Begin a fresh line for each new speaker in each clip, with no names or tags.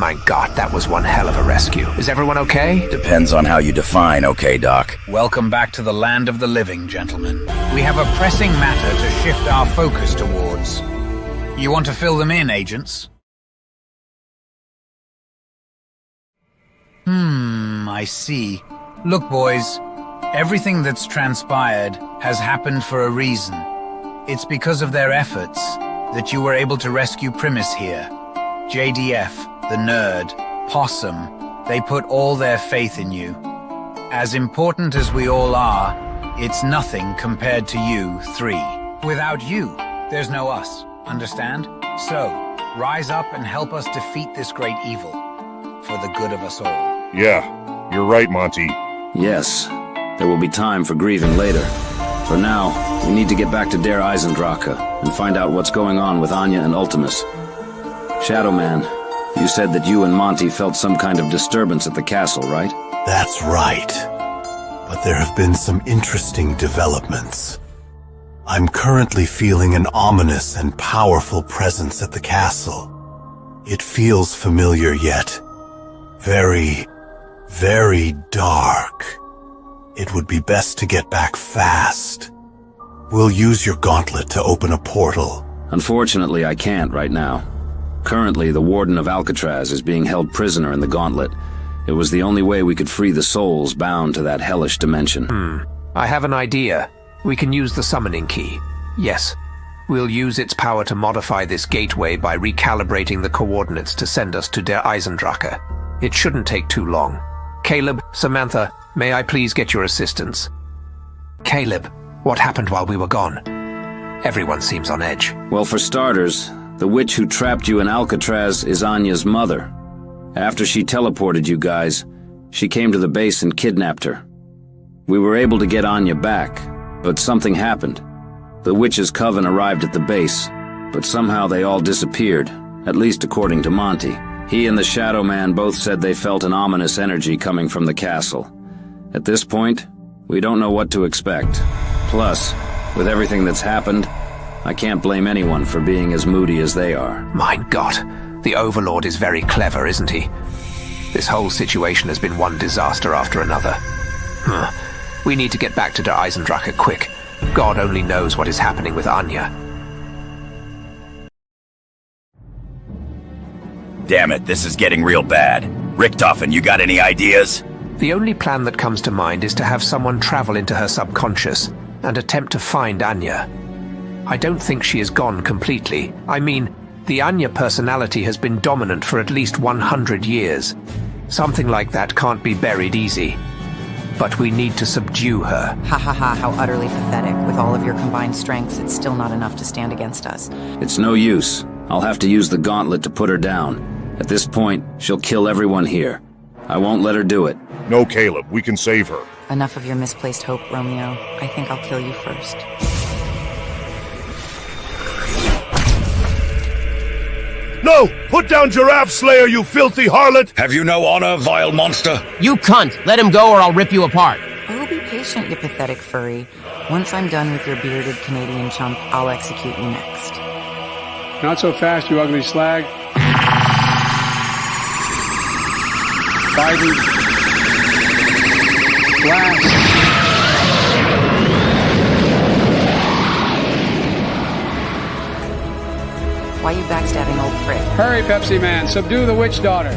My God, that was one hell of a rescue. Is everyone okay?
Depends on how you define okay, Doc.
Welcome back to the land of the living, gentlemen. We have a pressing matter to shift our focus towards. You want to fill them in, agents? I see. Look, boys, everything that's transpired has happened for a reason. It's because of their efforts that you were able to rescue Primus here. JDF, the nerd, Possum, they put all their faith in you. As important as we all are, it's nothing compared to you three. Without you, there's no us, understand? So, rise up and help us defeat this great evil, for the good of us all.
Yeah, you're right, Monty.
Yes, there will be time for grieving later. For now, we need to get back to Der Eisendrache and find out what's going on with Anya and Ultimus. Shadow Man, you said that you and Monty felt some kind of disturbance at the castle, right?
That's right. But there have been some interesting developments. I'm currently feeling an ominous and powerful presence at the castle. It feels familiar yet very, very dark. It would be best to get back fast. We'll use your gauntlet to open a portal.
Unfortunately, I can't right now. Currently, the Warden of Alcatraz is being held prisoner in the gauntlet. It was the only way we could free the souls bound to that hellish dimension.
I have an idea. We can use the summoning key. Yes. We'll use its power to modify this gateway by recalibrating the coordinates to send us to Der Eisendrache. It shouldn't take too long. Caleb, Samantha, may I please get your assistance? Caleb, what happened while we were gone? Everyone seems on edge.
Well, for starters, the witch who trapped you in Alcatraz is Anya's mother. After she teleported you guys, she came to the base and kidnapped her. We were able to get Anya back, But something happened. The witches' coven arrived at the base, but somehow they all disappeared, at least according to Monty. He and the Shadow Man both said they felt an ominous energy coming from the castle. At this point, we don't know what to expect. Plus, with everything that's happened, I can't blame anyone for being as moody as they are.
My God, the Overlord is very clever, isn't he? This whole situation has been one disaster after another. We need to get back to Der Eisendrache quick. God only knows what is happening with Anya.
Damn it, this is getting real bad. Richtofen, you got any ideas?
The only plan that comes to mind is to have someone travel into her subconscious and attempt to find Anya. I don't think she is gone completely. I mean, the Anya personality has been dominant for at least 100 years. Something like that can't be buried easy. But we need to subdue her.
Ha ha ha, how utterly pathetic. With all of your combined strengths, it's still not enough to stand against us.
It's no use. I'll have to use the gauntlet to put her down. At this point, she'll kill everyone here. I won't let her do it.
No, Caleb, we can save her.
Enough of your misplaced hope, Romeo. I think I'll kill you first.
No! Put down Giraffe Slayer, you filthy harlot!
Have you no honor, vile monster?
You cunt! Let him go or I'll rip you apart.
Oh, be patient, you pathetic furry. Once I'm done with your bearded Canadian chump, I'll execute you next.
Not so fast, you ugly slag. Biden. Blast.
Why you backstabbing old prick?
Hurry, Pepsi Man, subdue the witch daughter.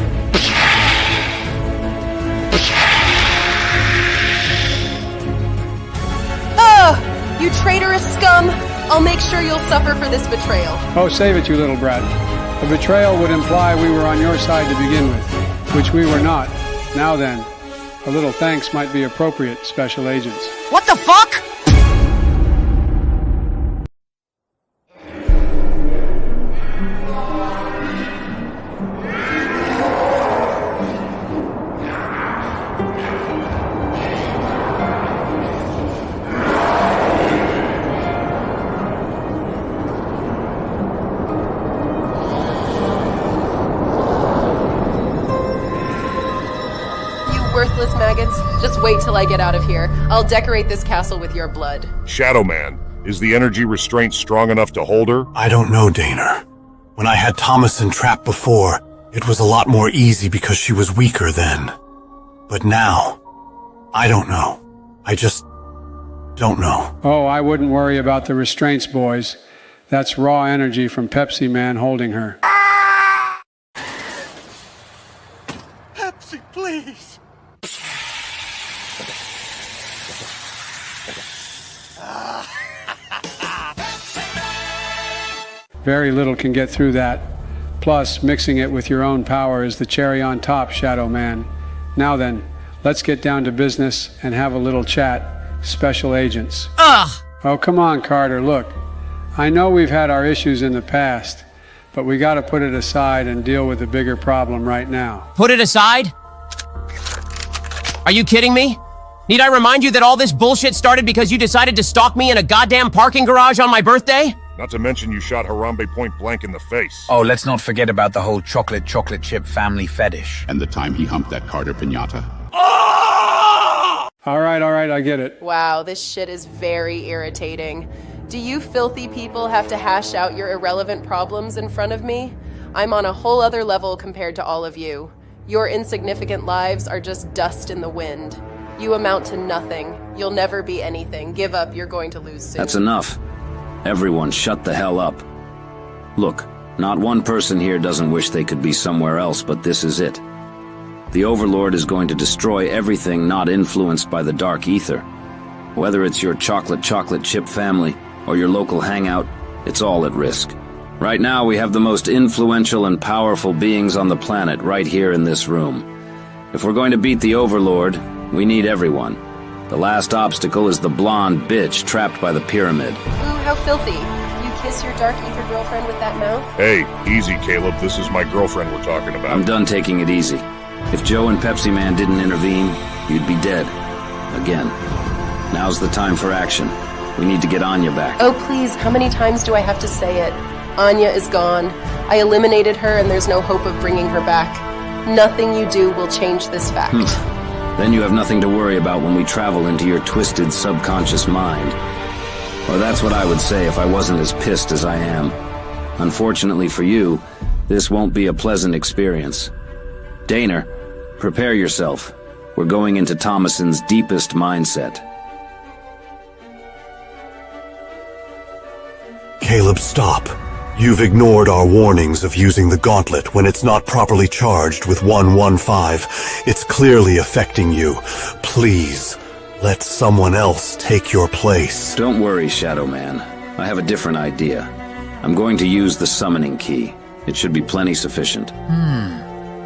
Ugh! You traitorous scum! I'll make sure you'll suffer for this betrayal.
Oh, save it, you little brat. A betrayal would imply we were on your side to begin with, which we were not. Now then, a little thanks might be appropriate, special agents.
What the fuck?
Worthless maggots. Just wait till I get out of here. I'll decorate this castle with your blood.
Shadow Man, is the energy restraint strong enough to hold her?
I don't know, Daner. When I had Thomason trapped before, it was a lot more easy because she was weaker then. But now, I don't know. I just don't know.
Oh, I wouldn't worry about the restraints, boys. That's raw energy from Pepsi Man holding her.
Pepsi, please!
Very little can get through that. Plus, mixing it with your own power is the cherry on top, Shadow Man. Now then, let's get down to business and have a little chat, special agents.
Ugh!
Oh, come on, Carter, look. I know we've had our issues in the past, but we gotta put it aside and deal with the bigger problem right now.
Put it aside? Are you kidding me? Need I remind you that all this bullshit started because you decided to stalk me in a goddamn parking garage on my birthday?
Not to mention you shot Harambe point blank in the face.
Oh, let's not forget about the whole chocolate chip family fetish.
And the time he humped that Carter pinata.
All right, I get it.
Wow, this shit is very irritating. Do you filthy people have to hash out your irrelevant problems in front of me? I'm on a whole other level compared to all of you. Your insignificant lives are just dust in the wind. You amount to nothing. You'll never be anything. Give up, you're going to lose soon.
That's enough. Everyone shut the hell up. Look, not one person here doesn't wish they could be somewhere else, but this is it. The Overlord is going to destroy everything not influenced by the Dark Aether. Whether it's your chocolate chip family or your local hangout, it's all at risk. Right now we have the most influential and powerful beings on the planet right here in this room. If we're going to beat the Overlord, we need everyone. The last obstacle is the blonde bitch trapped by the pyramid.
Ooh, how filthy. You kiss your Dark Aether girlfriend with that mouth?
Hey, easy, Caleb. This is my girlfriend we're talking about.
I'm done taking it easy. If Joe and Pepsi Man didn't intervene, you'd be dead. Again. Now's the time for action. We need to get Anya back.
Oh, please, how many times do I have to say it? Anya is gone. I eliminated her and there's no hope of bringing her back. Nothing you do will change this fact.
Then you have nothing to worry about when we travel into your twisted subconscious mind. Or that's what I would say if I wasn't as pissed as I am. Unfortunately for you, this won't be a pleasant experience. Daner, prepare yourself. We're going into Thomason's deepest mindset.
Caleb, stop. You've ignored our warnings of using the gauntlet when it's not properly charged with 115. It's clearly affecting you. Please, let someone else take your place.
Don't worry, Shadow Man. I have a different idea. I'm going to use the summoning key. It should be plenty sufficient.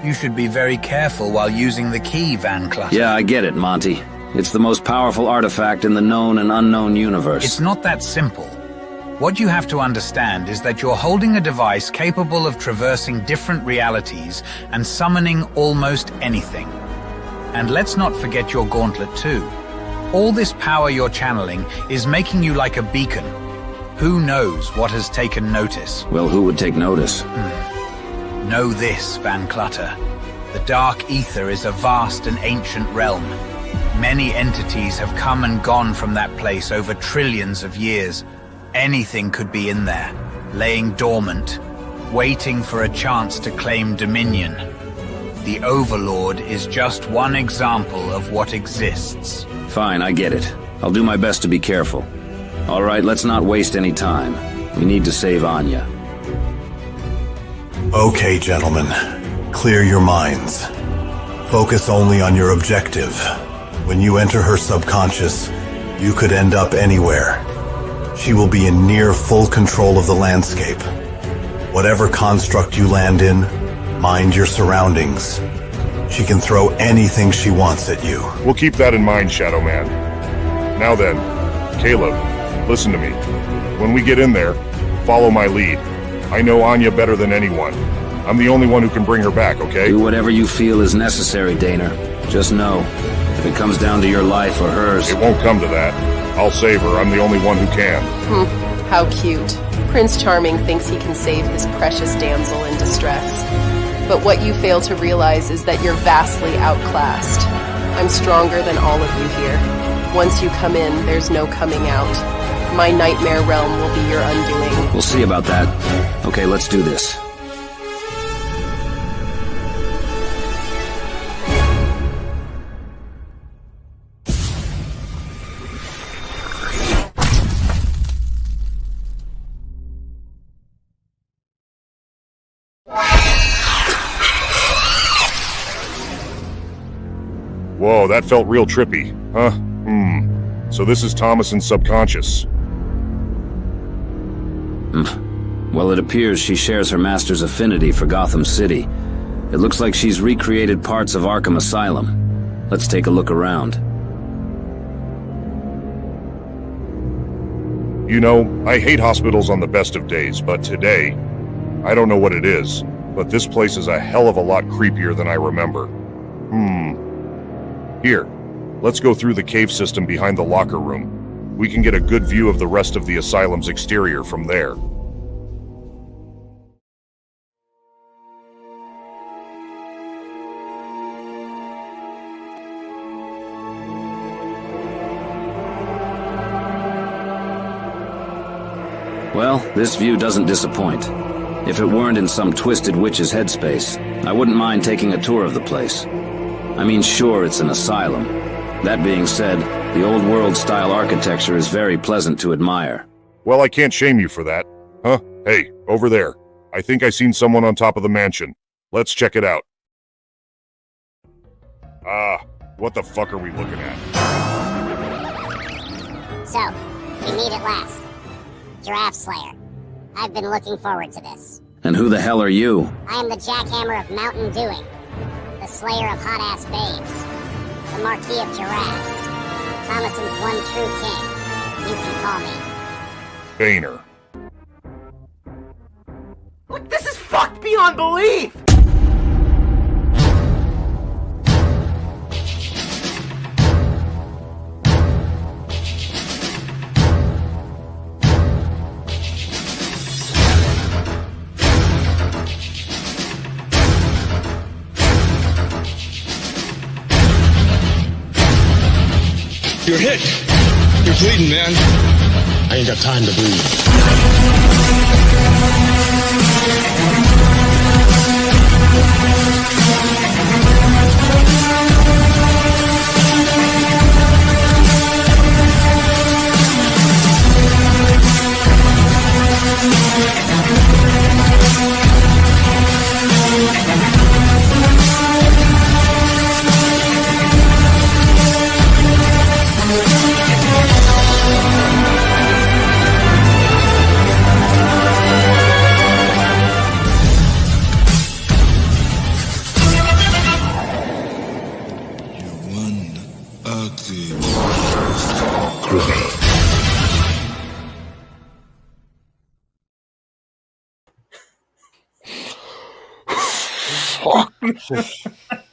You should be very careful while using the key, Van Clutter.
Yeah, I get it, Monty. It's the most powerful artifact in the known and unknown universe.
It's not that simple. What you have to understand is that you're holding a device capable of traversing different realities and summoning almost anything. And let's not forget your gauntlet too. All this power you're channeling is making you like a beacon. Who knows what has taken notice?
Well, who would take notice?
Know this, Van Clutter. The Dark Aether is a vast and ancient realm. Many entities have come and gone from that place over trillions of years. Anything could be in there, laying dormant, waiting for a chance to claim dominion. The Overlord is just one example of what exists.
Fine, I get it. I'll do my best to be careful. All right, let's not waste any time. We need to save Anya.
Okay, gentlemen. Clear your minds. Focus only on your objective. When you enter her subconscious, you could end up anywhere. She will be in near full control of the landscape. Whatever construct you land in, mind your surroundings. She can throw anything she wants at you.
We'll keep that in mind, Shadow Man. Now then, Caleb, listen to me. When we get in there, follow my lead. I know Anya better than anyone. I'm the only one who can bring her back, okay?
Do whatever you feel is necessary, Daner. Just know, if it comes down to your life or hers...
It won't come to that. I'll save her. I'm the only one who can.
How cute. Prince Charming thinks he can save this precious damsel in distress. But what you fail to realize is that you're vastly outclassed. I'm stronger than all of you here. Once you come in, there's no coming out. My nightmare realm will be your undoing.
We'll see about that. Okay, let's do this.
Whoa, that felt real trippy, huh? So this is Thomason's subconscious.
Well, it appears she shares her master's affinity for Gotham City. It looks like she's recreated parts of Arkham Asylum. Let's take a look around.
You know, I hate hospitals on the best of days, but today, I don't know what it is, but this place is a hell of a lot creepier than I remember. Here, let's go through the cave system behind the locker room. We can get a good view of the rest of the asylum's exterior from there.
Well, this view doesn't disappoint. If it weren't in some twisted witch's headspace, I wouldn't mind taking a tour of the place. I mean, sure, it's an asylum. That being said, the old world-style architecture is very pleasant to admire.
Well, I can't shame you for that. Huh? Hey, over there. I think I seen someone on top of the mansion. Let's check it out. What the fuck are we looking at?
So, we meet at last. Giraffe Slayer. I've been looking forward to this.
And who the hell are you?
I am the jackhammer of Mountain Dewing. The slayer of hot-ass babes. The Marquis of Giraffes. Thomason's one true king. You can call me
Boehner.
Look, this is fucked beyond belief!
You're hit. You're bleeding, man. I ain't got time to bleed.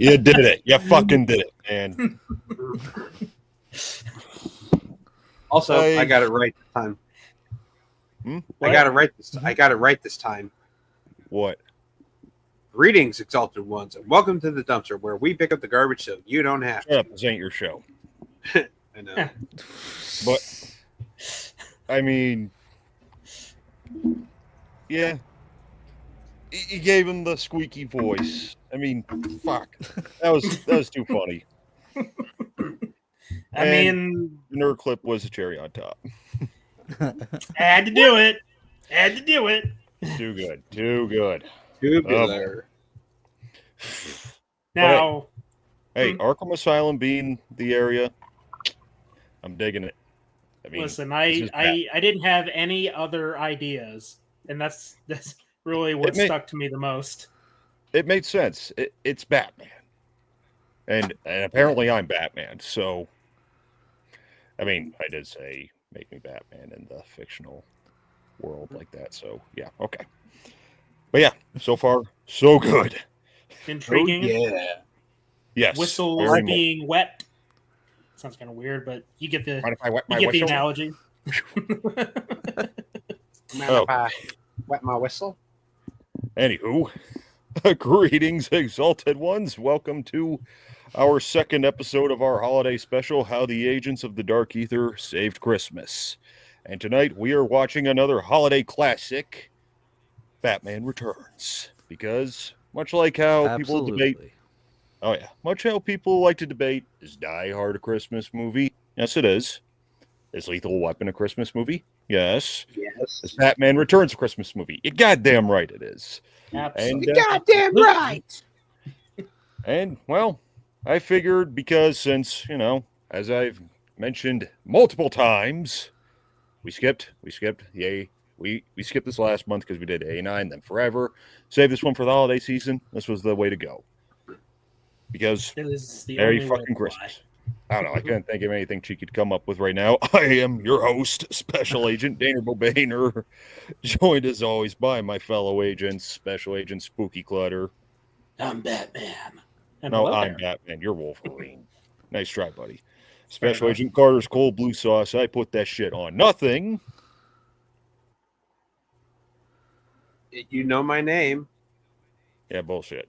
You did it. You fucking did it, man.
Also, I got it right this time. I got it right this time.
What?
Greetings, exalted ones, and welcome to the dumpster, where we pick up the garbage so you don't have to.
Shut up, this ain't your show.
I know.
But, I mean, yeah. You gave him the squeaky voice. I mean, fuck. That was too funny.
I mean,
the nerd clip was a cherry on top.
Had to do it. Had to do it.
Too good. Too good.
Too good.
Now,
hey, Arkham Asylum being the area, I'm digging it. I mean,
listen, I didn't have any other ideas, and that's really what stuck to me the most.
It made sense. It's Batman, and apparently I'm Batman. So, I mean, I did say make me Batman in the fictional world like that. So yeah, okay. But yeah, so far so good.
Intriguing.
Oh, yeah.
Yes.
Whistles being wet. Sounds kind of weird, but you get the the analogy.
If I wet my whistle.
Anywho, greetings, exalted ones. Welcome to our second episode of our holiday special, How the Agents of the Dark Aether Saved Christmas. And tonight we are watching another holiday classic, Batman Returns. Because, much like how people debate... Oh yeah, much how people like to debate, is Die Hard a Christmas movie? Yes, it is. Is Lethal Weapon a Christmas movie? Yes.
Yes.
Is Batman Returns a Christmas movie? You're goddamn right it is.
Absolutely.
Goddamn right!
And, well, I figured because since, as I've mentioned multiple times, we skipped we skipped this last month because we did A9, then Forever. Save this one for the holiday season. This was the way to go. Because
it is the
Merry
only
fucking Christmas. I don't know. I can't think of anything she could come up with right now. I am your host, Special Agent Dana Bobainer, joined as always by my fellow agents, Special Agent Spooky Clutter.
I'm Batman. And
no, I'm Batman. You're Wolverine. Nice try, buddy. Special Agent Carter's Cold Blue Sauce. I put that shit on nothing.
You know my name.
Yeah, bullshit.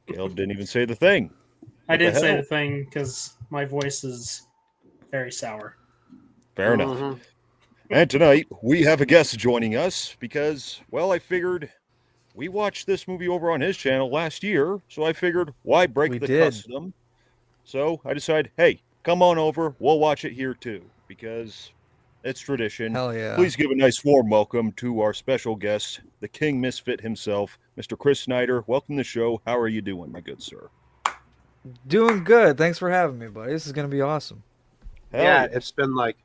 Caleb didn't even say the thing.
I did say the thing because my voice is very sour.
Fair enough. And tonight, we have a guest joining us because, well, I figured we watched this movie over on his channel last year, so I figured, why break the custom? So I decided, hey, come on over. We'll watch it here too, because it's tradition.
Hell yeah.
Please give a nice warm welcome to our special guest, the King Misfit himself, Mr. Chris Snyder. Welcome to the show. How are you doing, my good sir?
Doing good. Thanks for having me, buddy. This is going to be awesome.
Yeah, it's been like,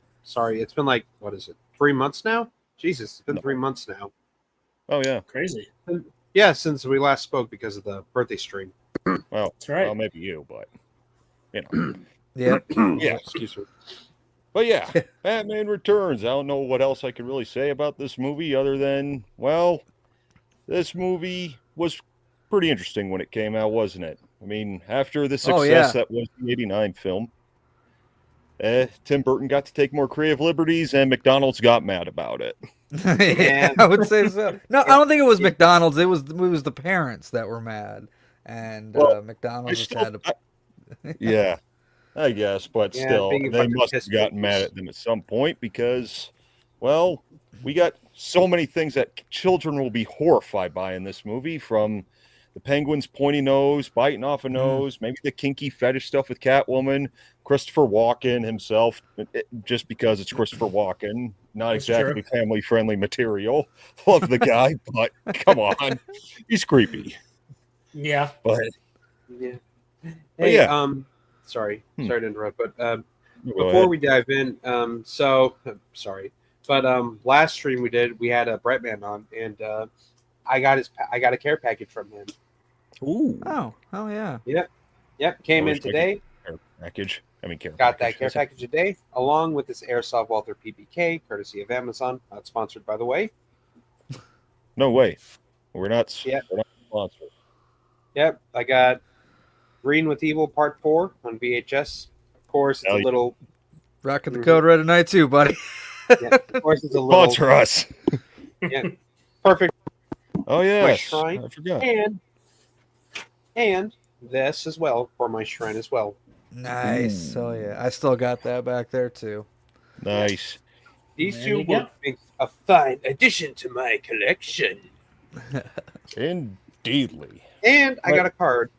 what is it, 3 months now? Jesus, it's been 3 months now.
Oh, yeah.
Crazy.
Yeah, since we last spoke because of the birthday stream.
Well,
that's right.
Well, maybe you, but,
Yeah.
Yeah.
Excuse me.
But yeah, Batman Returns. I don't know what else I could really say about this movie other than, well, this movie was pretty interesting when it came out, wasn't it? I mean, after the success that was the 89 film, Tim Burton got to take more creative liberties, and McDonald's got mad about it.
Yeah, I would say so. No, I don't think it was McDonald's. It was the parents that were mad, and McDonald's just had to.
Yeah, I guess, but
Yeah,
still,
being a
they
bunch of
must
piss
have gotten mad
babies.
at them at some point because, well, we got so many things that children will be horrified by in this movie, from the penguin's pointy nose, biting off a nose, maybe the kinky fetish stuff with Catwoman, Christopher Walken himself, just because it's Christopher Walken, not
That's
exactly
true.
family-friendly material. Love the guy, but come on, he's creepy.
Yeah.
But
Yeah.
But
Hey,
yeah.
sorry
Hmm.
to interrupt, but
Go
before
ahead.
we dive in, sorry, but last stream we had a Brightman on, and I got a care package from him.
Ooh.
Oh yeah.
Yep. Came
I
in
wish I could
today.
care package. I mean, care
Got
package.
that care package today, along with this Airsoft Walther PPK, courtesy of Amazon. Not sponsored, by the way.
No way. We're not.
Yep.
We're not sponsored.
Yep. I got Green with Evil Part 4 on VHS. Of course, it's
Hell
a
yeah.
little.
Rocking the code red tonight too, buddy.
Yeah, of course, it's a little.
Sponsor us.
Yeah, perfect.
Oh yeah,
My shrine,
I forgot.
and this as well for my shrine as well.
Nice. Oh yeah, I still got that back there too.
Nice.
These
There
two
you go.
will make a fine addition to my collection.
Indeedly.
And I
Right.
got a card.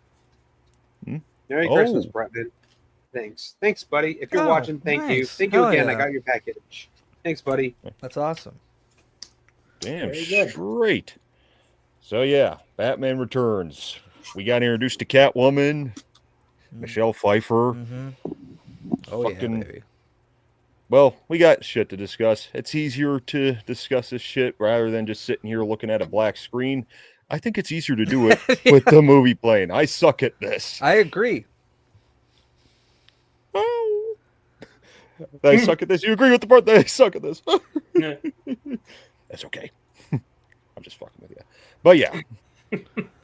Hmm?
Merry
Oh.
Christmas, Bretman. Thanks, buddy. If you're
Oh,
watching, thank you.
nice.
Thank you
Hell
again. I
yeah.
got your package. Thanks, buddy.
That's awesome.
Damn
Very good.
straight. So yeah, Batman Returns. We got introduced to Catwoman, Michelle Pfeiffer.
Oh
Fucking-
yeah, baby.
Well, we got shit to discuss. It's easier to discuss this shit rather than just sitting here looking at a black screen. I think it's easier to do it with the movie playing. I suck at this.
I agree.
Oh. I suck at this. You agree with the part that I suck at this?
Yeah.
That's okay. I'm just fucking with you. But yeah,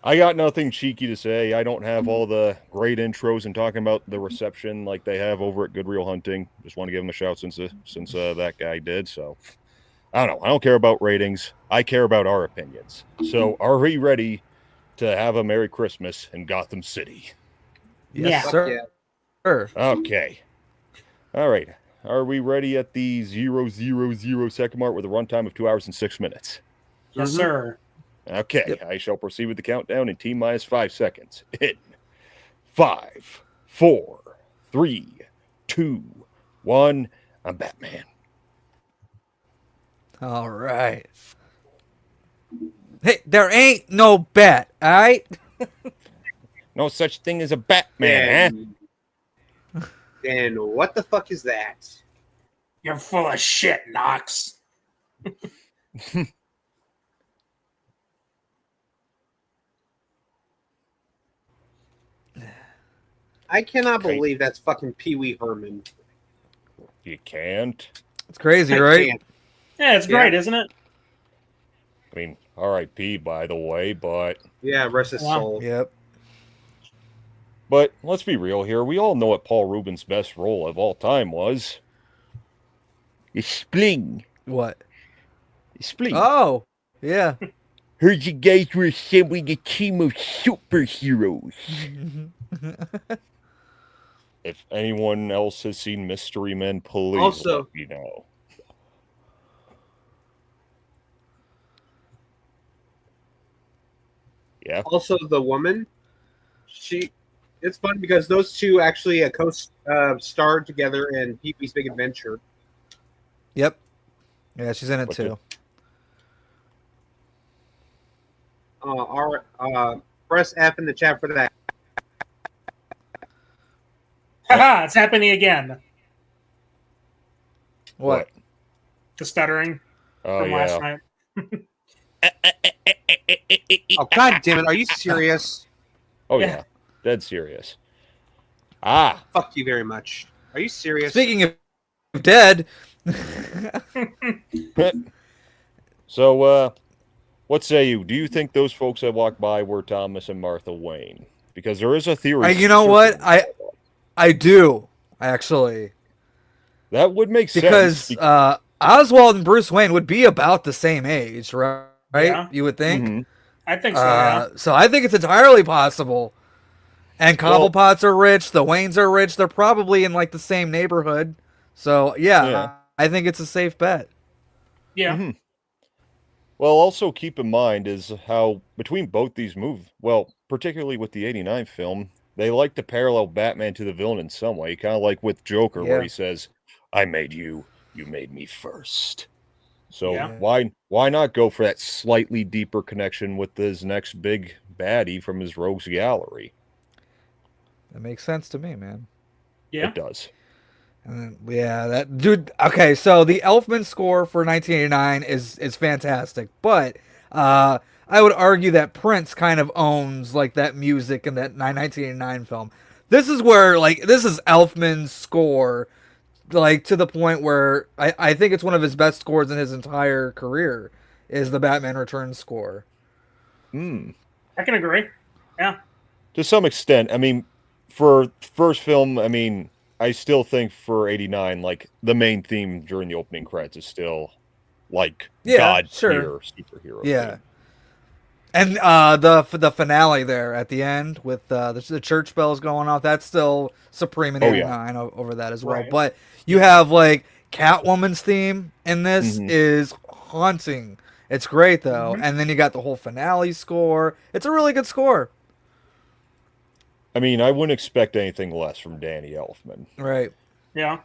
I got nothing cheeky to say. I don't have all the great intros and talking about the reception like they have over at Good Real Hunting. Just want to give them a shout since that guy did. So I don't know. I don't care about ratings. I care about our opinions. So are we ready to have a Merry Christmas in Gotham City?
Yes,
Yeah.
sir.
Yeah.
Sure.
Okay. All right. Are we ready at the 000 second mark with a runtime of 2 hours and 6 minutes?
Yes, sir.
Okay.
Yep.
I shall proceed with the countdown in T-minus 5 seconds. In 5, 4, 3, 2, 1. I'm Batman.
All right. Hey, there ain't no bat, all right?
No such thing as a Batman,
And what the fuck is that?
You're full of shit, Knox.
I cannot
Great.
believe that's fucking Pee Wee Herman.
You can't.
It's crazy,
I
right?
can't.
Yeah, it's great, isn't it?
I mean, R.I.P. by the way, but
Yeah, rest his
Wow.
soul.
Yep.
let's be real here. We all know what Paul Rubin's best role of all time was. Spling.
What?
Spling.
Oh, yeah.
Heard you guys were assembling a team of superheroes. If anyone else has seen Mystery Men, please
Also-
let me know. Yeah.
Also, the woman, it's fun because those two actually co-starred together in Pee Wee's Big Adventure.
Yep. Yeah, she's in it
What's
too.
Press F in the chat for that.
Haha, it's happening again.
What?
The stuttering
Oh,
from last night.
Oh, god damn it. Are you serious?
Oh, yeah. Dead serious. Ah.
Fuck you very much. Are you serious?
Speaking of dead.
So, what say you? Do you think those folks that walked by were Thomas and Martha Wayne? Because there is a theory.
You know what? I do, actually.
That would make
sense. Because Oswald and Bruce Wayne would be about the same age, right?
Yeah.
You would think?
Mm-hmm.
I think so, yeah.
So I think it's entirely possible And Cobblepots are rich. The Waynes are rich. They're probably in like the same neighborhood. So yeah. I think it's a safe bet.
Yeah.
Mm-hmm. Well, also keep in mind is how between both these movies, well, particularly with the '89 film, they like to parallel Batman to the villain in some way, kind of like with Joker, where he says, "I made you, you made me first." So why not go for that slightly deeper connection with his next big baddie from his rogues gallery?
That makes sense to me, man.
Yeah,
it does.
And that dude. Okay, so the Elfman score for 1989 is fantastic, but I would argue that Prince kind of owns like that music in that 1989 film. This is where this is Elfman's score, like to the point where I think it's one of his best scores in his entire career. Is the Batman Returns score?
I can agree. Yeah,
to some extent. I mean, for first film, I mean, I still think for '89, like the main theme during the opening credits is still like God tier superhero.
Yeah, and the finale there at the end with the church bells going off, that's still supreme in '89 over that as well.
Right.
But you have like Catwoman's theme in this is haunting. It's great though, and then you got the whole finale score. It's a really good score.
I mean, I wouldn't expect anything less from Danny Elfman.
Right.
Yeah.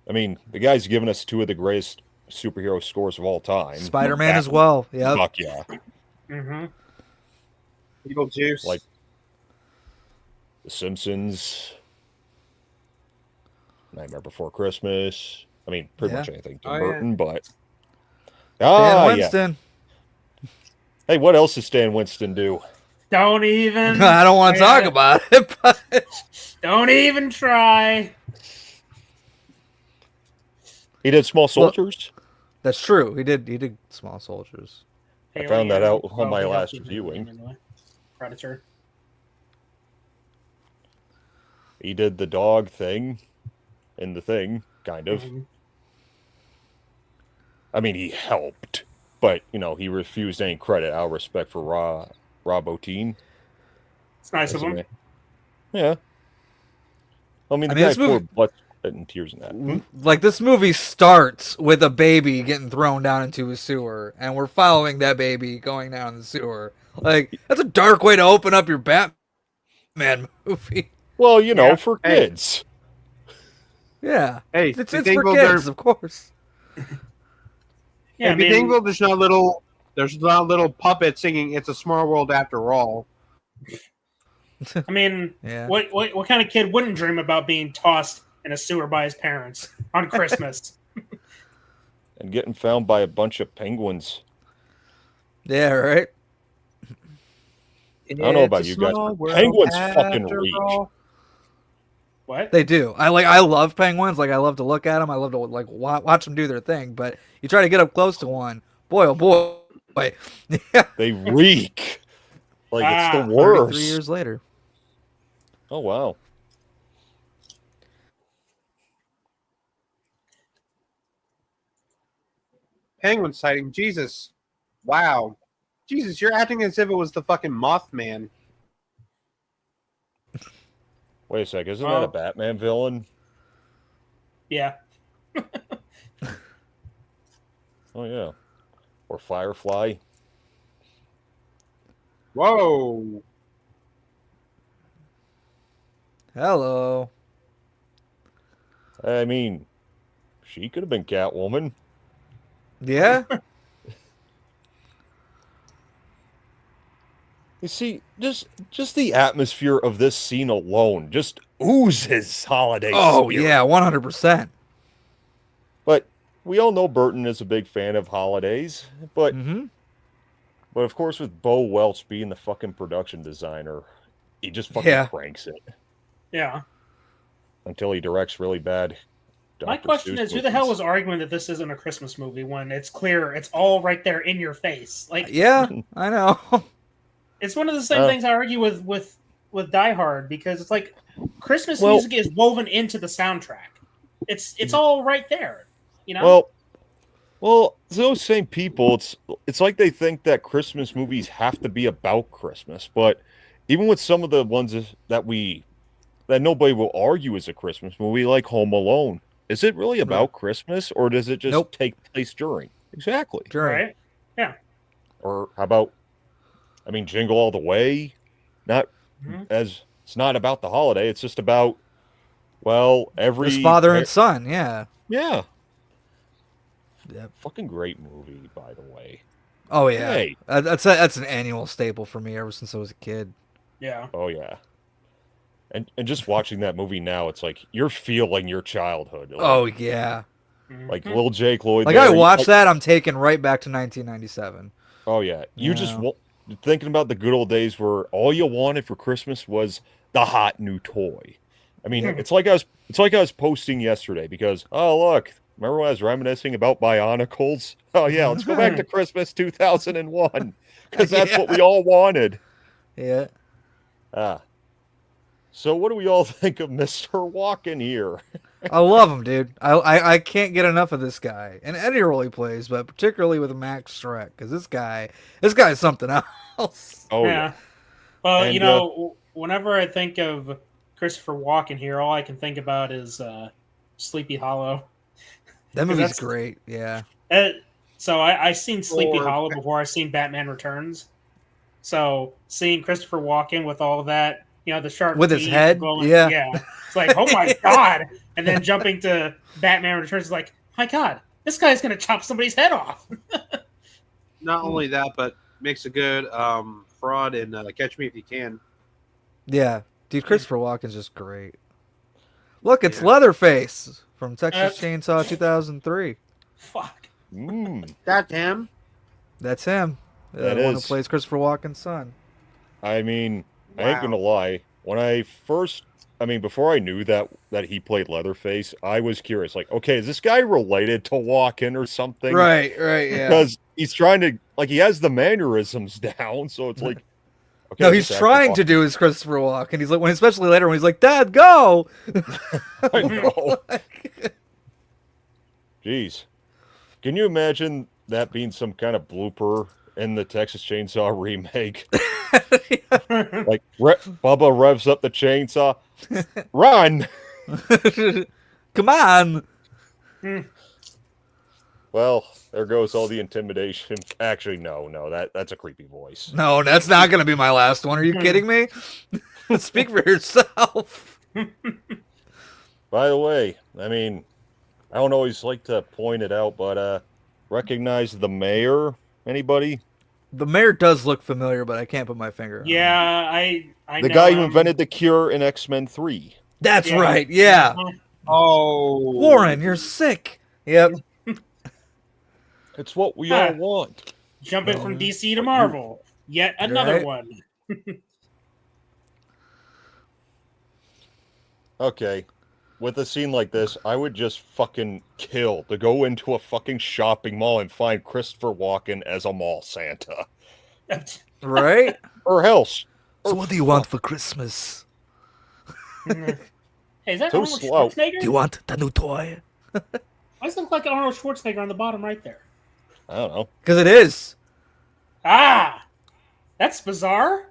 I mean, the guy's given us two of the greatest superhero scores of all time.
Spider-Man as well. Yeah.
Fuck yeah.
Mm-hmm.
Beetlejuice.
Like The Simpsons. Nightmare Before Christmas. I mean, pretty much anything Tim Burton, but...
Stan Winston.
Yeah. Hey, what else does Stan Winston do?
Don't even.
I don't want to talk about it, but
don't even try.
He did Small Soldiers.
That's true. He did Small Soldiers.
I found that out on my last viewing.
Predator.
He did the dog thing in The Thing, kind of. I mean, he helped, but, you know, he refused any credit out of respect for Rob Bottin.
It's nice of him.
Yeah. I mean, the guy poured blood and tears in that.
Like, this movie starts with a baby getting thrown down into a sewer, and we're following that baby going down the sewer. Like, that's a dark way to open up your Batman movie.
Well, you know, for kids.
Yeah.
Hey,
it's for kids, of course.
Yeah, if you think there's not little puppets singing "It's a Small World After All."
I mean, what kind of kid wouldn't dream about being tossed in a sewer by his parents on Christmas?
And getting found by a bunch of penguins.
Yeah, right?
I don't know about you guys, but penguins fucking reach.
What?
They do. I love penguins. Like, I love to look at them. I love to like watch them do their thing. But you try to get up close to one, boy, oh boy,
they reek. Like it's the worst.
3 years later.
Oh wow.
Penguin sighting. Jesus. Wow. Jesus, you're acting as if it was the fucking Mothman.
Wait a sec, isn't that a Batman villain?
Yeah.
Oh yeah. Or Firefly.
Whoa.
Hello.
I mean, she could have been Catwoman.
Yeah.
You see, just the atmosphere of this scene alone just oozes holiday
Oh,
spirit.
yeah, 100%.
But we all know Burton is a big fan of holidays. But of course, with Bo Welch being the fucking production designer, he just fucking cranks it.
Yeah.
Until he directs really bad.
My question is, who the hell was arguing that this isn't a Christmas movie when it's clear, it's all right there in your face? Like,
yeah, I know.
It's one of the same things I argue with Die Hard, because it's like Christmas music is woven into the soundtrack. It's all right there, you know.
Well, those same people, it's like they think that Christmas movies have to be about Christmas, but even with some of the ones that nobody will argue is a Christmas movie, like Home Alone, is it really about Christmas, or does it just take place during? Exactly.
Right. Yeah.
Or how about, Jingle All the Way? Not as it's not about the holiday. It's just about
His father and son. Yeah.
Yeah. Fucking great movie, by the way.
Oh yeah,
Hey.
that's an annual staple for me ever since I was a kid.
Yeah.
Oh yeah. And just watching that movie now, it's like you're feeling your childhood. Like,
Oh yeah.
Like Little Jake Lloyd.
Like I watched that, I'm taken right back to 1997.
Oh yeah, you just thinking about the good old days where all you wanted for Christmas was the hot new toy. I mean, it's like I was posting yesterday because look, remember when I was reminiscing about Bionicles? Oh yeah, let's go back to Christmas 2001 because that's what we all wanted.
Yeah.
So what do we all think of Mr. Walken here?
I love him, dude. I can't get enough of this guy and any role he plays, but particularly with Max Shrek, because this guy is something else.
Oh yeah.
Well,
And,
whenever I think of Christopher Walken here, all I can think about is Sleepy Hollow.
That movie's great. Yeah.
So I seen Sleepy Hollow before I seen Batman Returns. So seeing Christopher Walken with all of that, the sharp
with his
teeth
head,
going,
yeah.
It's like, oh my god! And then jumping to Batman Returns is like, my god, this guy's gonna chop somebody's head off.
Not only that, but makes a good fraud in Catch Me If You Can.
Yeah, dude, Christopher Walken's just great. Look, it's Leatherface from Texas Chainsaw 2003.
Fuck.
That's him.
That's him.
That
the one who
is.
plays Christopher Walken's son.
I mean, I ain't gonna lie. When I first, before I knew that he played Leatherface, I was curious. Like, okay, is this guy related to Walken or something?
Right, yeah.
Because he's trying to, he has the mannerisms down, so it's like, okay.
No, he's trying to do his Christopher Walken. He's like, especially later when he's like, "Dad, go."
I know. Jeez, can you imagine that being some kind of blooper in the Texas Chainsaw remake? Like Bubba revs up the chainsaw, run!
Come on!
Well, there goes all the intimidation. Actually, no, that's a creepy voice.
No, that's not going to be my last one. Are you kidding me? Speak for yourself.
By the way, I don't always like to point it out, but recognize the mayor? Anybody?
The mayor does look familiar, but I can't put my finger on him.
Yeah, I
The
know
guy who
him.
invented the cure in X-Men 3.
That's right, yeah.
Oh.
Warren, you're sick. Yep.
It's what we all want.
Jumping from DC to Marvel. Yet another one.
Okay. With a scene like this, I would just fucking kill to go into a fucking shopping mall and find Christopher Walken as a mall Santa.
Right?
Or else.
So what do you want for Christmas?
Hey, is that
Too
Arnold
slow.
Schwarzenegger?
Do you want the new toy?
Why does it look like Arnold Schwarzenegger on the bottom right there?
I don't know.
Because it is.
Ah! That's bizarre.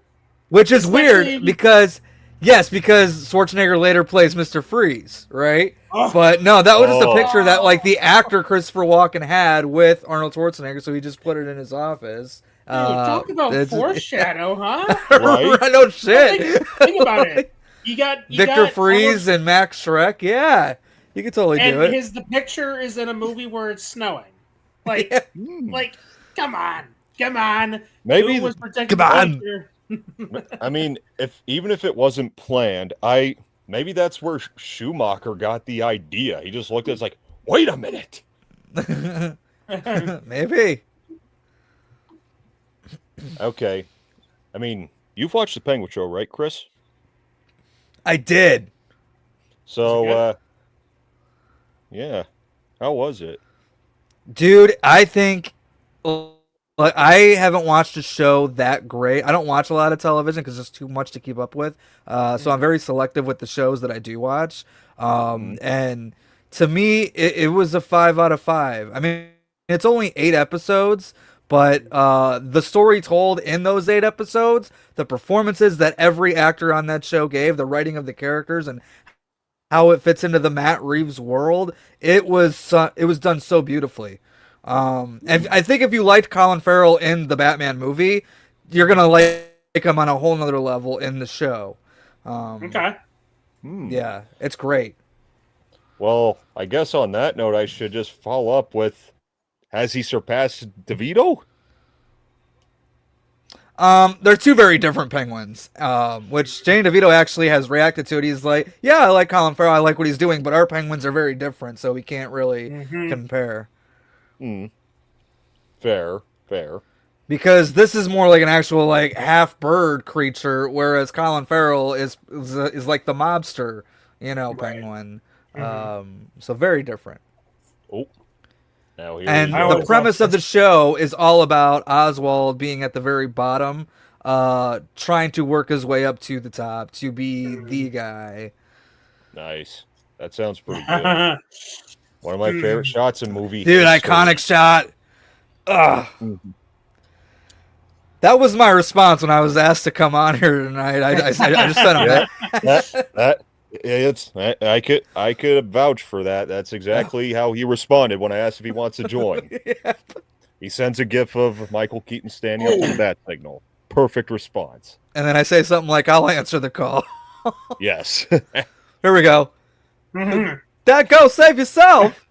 Which is
Especially-
weird because Schwarzenegger later plays Mr. Freeze, right?
Oh.
But no, that was just a picture that the actor Christopher Walken had with Arnold Schwarzenegger, so he just put it in his office.
Talk about
it's-
foreshadow, huh?
Right?
No shit.
Think about it. You got
Victor
got
Freeze and Max Shrek, yeah. You could totally do it.
And the picture is in a movie where it's snowing. Like, come on.
Maybe
Who was protecting
come
the
on.
picture?
Even if it wasn't planned, maybe that's where Schumacher got the idea. He just looked at it like, wait a minute.
Maybe.
Okay. You've watched the Penguin Show, right, Chris?
I did.
So, yeah. How was it?
Dude, I think I haven't watched a show that great. I don't watch a lot of television because it's too much to keep up with. So I'm very selective with the shows that I do watch. And to me, it was a 5 out of 5. It's only 8 episodes, But the story told in those 8 episodes, the performances that every actor on that show gave, the writing of the characters, and how it fits into the Matt Reeves world, it was done so beautifully. And I think if you liked Colin Farrell in the Batman movie, you're gonna like him on a whole nother level in the show.
Okay.
Yeah, it's great.
Well, I guess on that note, I should just follow up with, has he surpassed DeVito?
They're 2 very different Penguins, which Danny DeVito actually has reacted to it. He's like, yeah, I like Colin Farrell, I like what he's doing, but our Penguins are very different, so we can't really compare.
Fair.
Because this is more like an actual like half bird creature, whereas Colin Farrell is like the mobster, penguin. So very different.
Oh, now here
and the premise of the show is all about Oswald being at the very bottom, trying to work his way up to the top to be the guy.
Nice. That sounds pretty good. One of my favorite shots in movie.
Dude, iconic shot. Ugh. That was my response when I was asked to come on here tonight. I just sent him
that. I could vouch for that. That's exactly how he responded when I asked if he wants to join.
Yeah.
He sends a gif of Michael Keaton standing up to the bat signal. Perfect response.
And then I say something like, "I'll answer the call."
Yes.
Here we go. Dad, go save yourself.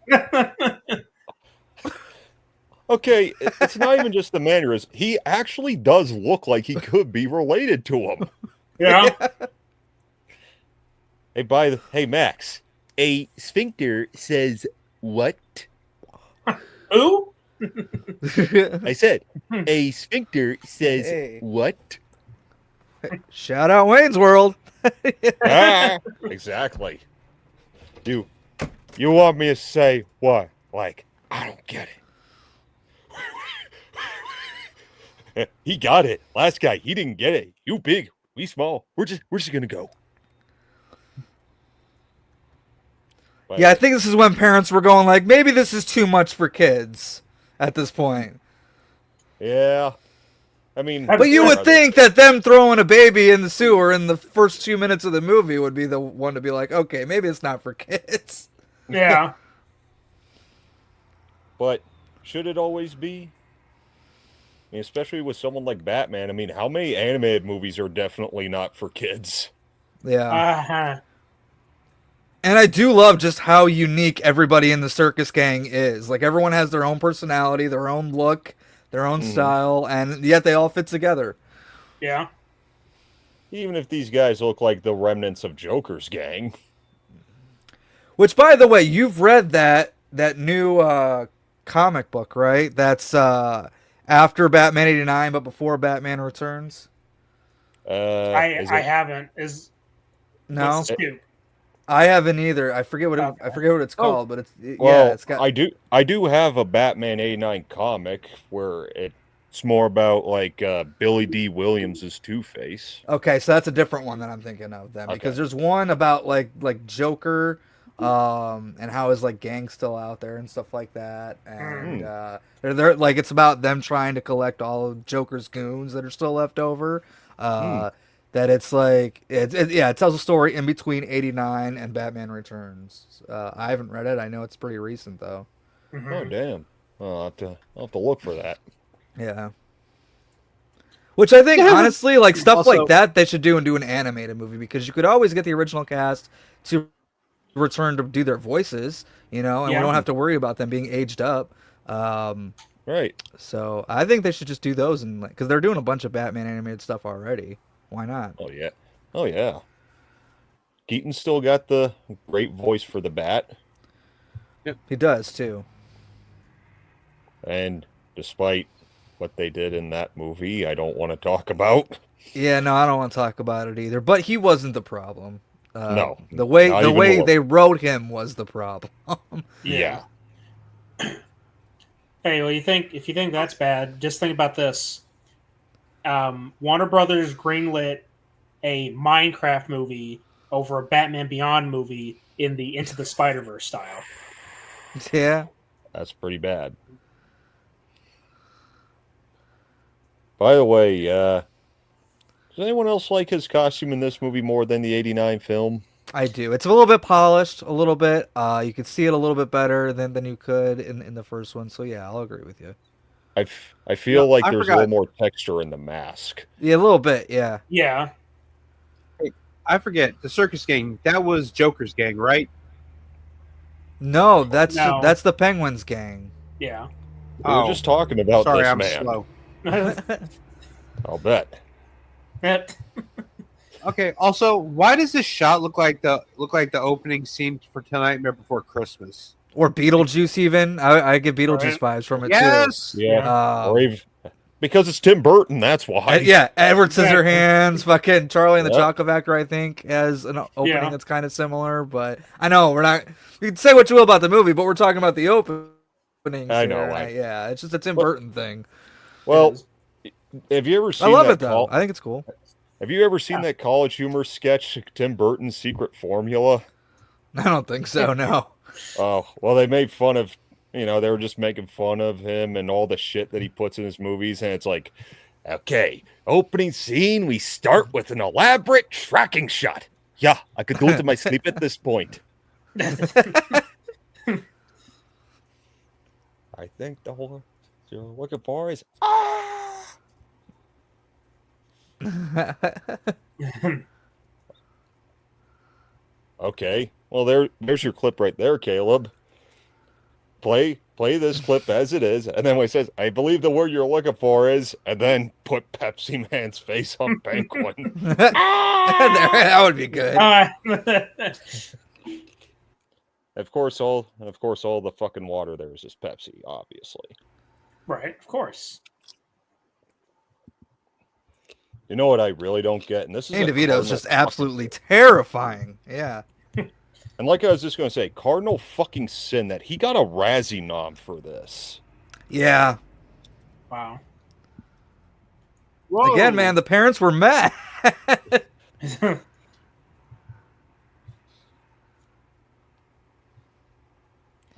Okay, it's not even just the mannerism. He actually does look like he could be related to him.
Yeah.
Hey, Max. A sphincter says what?
Who?
I said, a sphincter says what?
Shout out Wayne's World.
Exactly. You want me to say what? Like, I don't get it. He got it. Last guy, he didn't get it. You big, we small. We're just gonna go. But,
yeah, I think this is when parents were going like, maybe this is too much for kids at this point.
Yeah. I mean,
but you would think that them throwing a baby in the sewer in the first 2 minutes of the movie would be the one to be like, okay, maybe it's not for kids.
Yeah.
But should it always be? I mean, especially with someone like Batman. I mean, how many animated movies are definitely not for kids?
Yeah. And I do love just how unique everybody in the circus gang is. Like, everyone has their own personality, their own look, their own style, and yet they all fit together.
Yeah.
Even if these guys look like the remnants of Joker's gang.
Which, by the way, you've read that new comic book, right? That's after Batman 89, but before Batman Returns?
I haven't.
No?
What's the scoop?
I haven't either. I forget what it's called, but it's got.
I do have a Batman 89 comic where it's more about like Billy D. Williams' Two-Face.
Okay, so that's a different one that I'm thinking of then, because there's one about like Joker, and how his like gang's still out there and stuff like that, and they're like, it's about them trying to collect all of Joker's goons that are still left over. That it's like it tells a story in between 89 and Batman Returns. I haven't read it. I know it's pretty recent though.
Oh damn! I'll have to look for that.
Yeah. Which I think honestly, like stuff like that, they should do an animated movie, because you could always get the original cast to return to do their voices, and we don't have to worry about them being aged up.
Right.
So I think they should just do those, and because they're doing a bunch of Batman animated stuff already. Why not?
Oh yeah. Keaton still got the great voice for the Bat.
Yep. He does too.
And despite what they did in that movie, I don't want to talk about.
Yeah, no, I don't want to talk about it either. But he wasn't the problem.
No,
the way they wrote him was the problem.
Yeah.
Hey, well, if you think that's bad, just think about this. Warner Brothers greenlit a Minecraft movie over a Batman Beyond movie in the Into the Spider-Verse style.
Yeah.
That's pretty bad. By the way, does anyone else like his costume in this movie more than the '89 film?
I do. It's a little bit polished, a little bit. You can see it a little bit better than you could in the first one. So yeah, I'll agree with you.
I feel like
I
there's a
forgot.
little more texture in the mask.
Yeah, a little bit. Yeah.
Yeah.
I forget the circus gang. That was Joker's gang, right?
No, that's
No.
that's the Penguins gang.
Yeah.
We were just talking about
sorry,
this
I'm
man.
slow.
I'll bet.
Okay. Also, why does this shot look like the opening scene for Nightmare Before Christmas?
Or Beetlejuice, even. I get Beetlejuice vibes from it too.
Yeah. Or even, because it's Tim Burton, that's why.
Yeah, Edward Scissorhands, fucking Charlie and the
Yep.
Chocolate Factory, I think, has an opening
Yeah.
that's kind of similar. But I know we're not. You can say what you will about the movie, but we're talking about the openings.
I know,
here.
I-
Yeah, it's just a Tim Burton thing.
Well, have you ever seen
I love
that
it though. I think it's cool.
Have you ever seen that College Humor sketch, Tim Burton's Secret Formula?
I don't think so. No.
Oh, well, they made fun of, they were just making fun of him and all the shit that he puts in his movies. And it's like, okay, opening scene, we start with an elaborate tracking shot. Yeah, I could go to my sleep at this point. I think the whole you're looking for is okay. Well, there's your clip right there, Caleb. Play this clip as it is, and then when it says, "I believe the word you're looking for is," and then put Pepsi Man's face on Penguin.
That would be good.
Of course, all the fucking water there is just Pepsi, obviously.
Right, of course.
You know what I really don't get, and this is
Danny
a
DeVito's just
cardinal
absolutely terrifying. Yeah.
And like I was just going to say, cardinal fucking sin that he got a Razzie nom for this.
Yeah.
Wow.
Again, man, the parents were mad.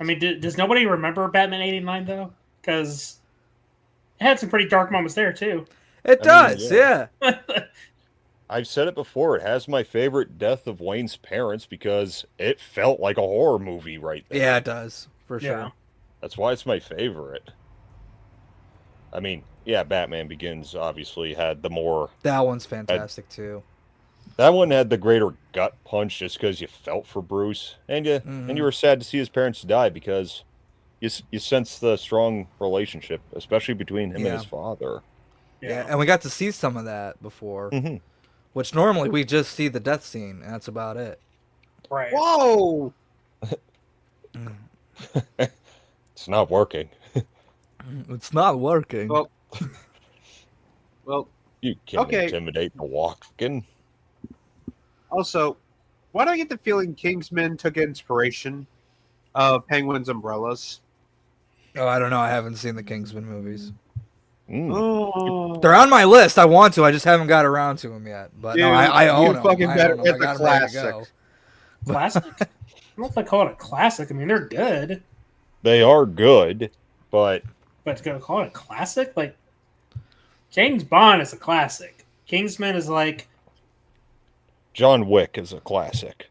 I mean, does nobody remember Batman '89 though? Because it had some pretty dark moments there too.
It does, yeah.
I've said it before. It has my favorite death of Wayne's parents because it felt like a horror movie right there.
Yeah, it does, for sure.
That's why it's my favorite. I mean, yeah, Batman Begins obviously had the more...
That one's fantastic, too.
That one had the greater gut punch just because you felt for Bruce. And you were sad to see his parents die because you sense the strong relationship, especially between him and his father.
Yeah, and we got to see some of that before. Which normally we just see the death scene, and that's about it.
Right.
Whoa!
It's not working.
It's not working.
Well,
you can't
okay.
intimidate the walking.
Also, why do I get the feeling Kingsman took inspiration of Penguin's umbrellas?
Oh, I don't know. I haven't seen the Kingsman movies.
Oh.
They're on my list. I want to. I just haven't got around to them yet. But
Dude,
no, I own them.
fucking better
I own 'em.
get
I
the
got 'em ready to
classic.
go.
Classic? I don't know if I call it a classic. I mean, they're good.
They are good, but
But to call it a classic? Like, James Bond is a classic. Kingsman is like...
John Wick is a classic.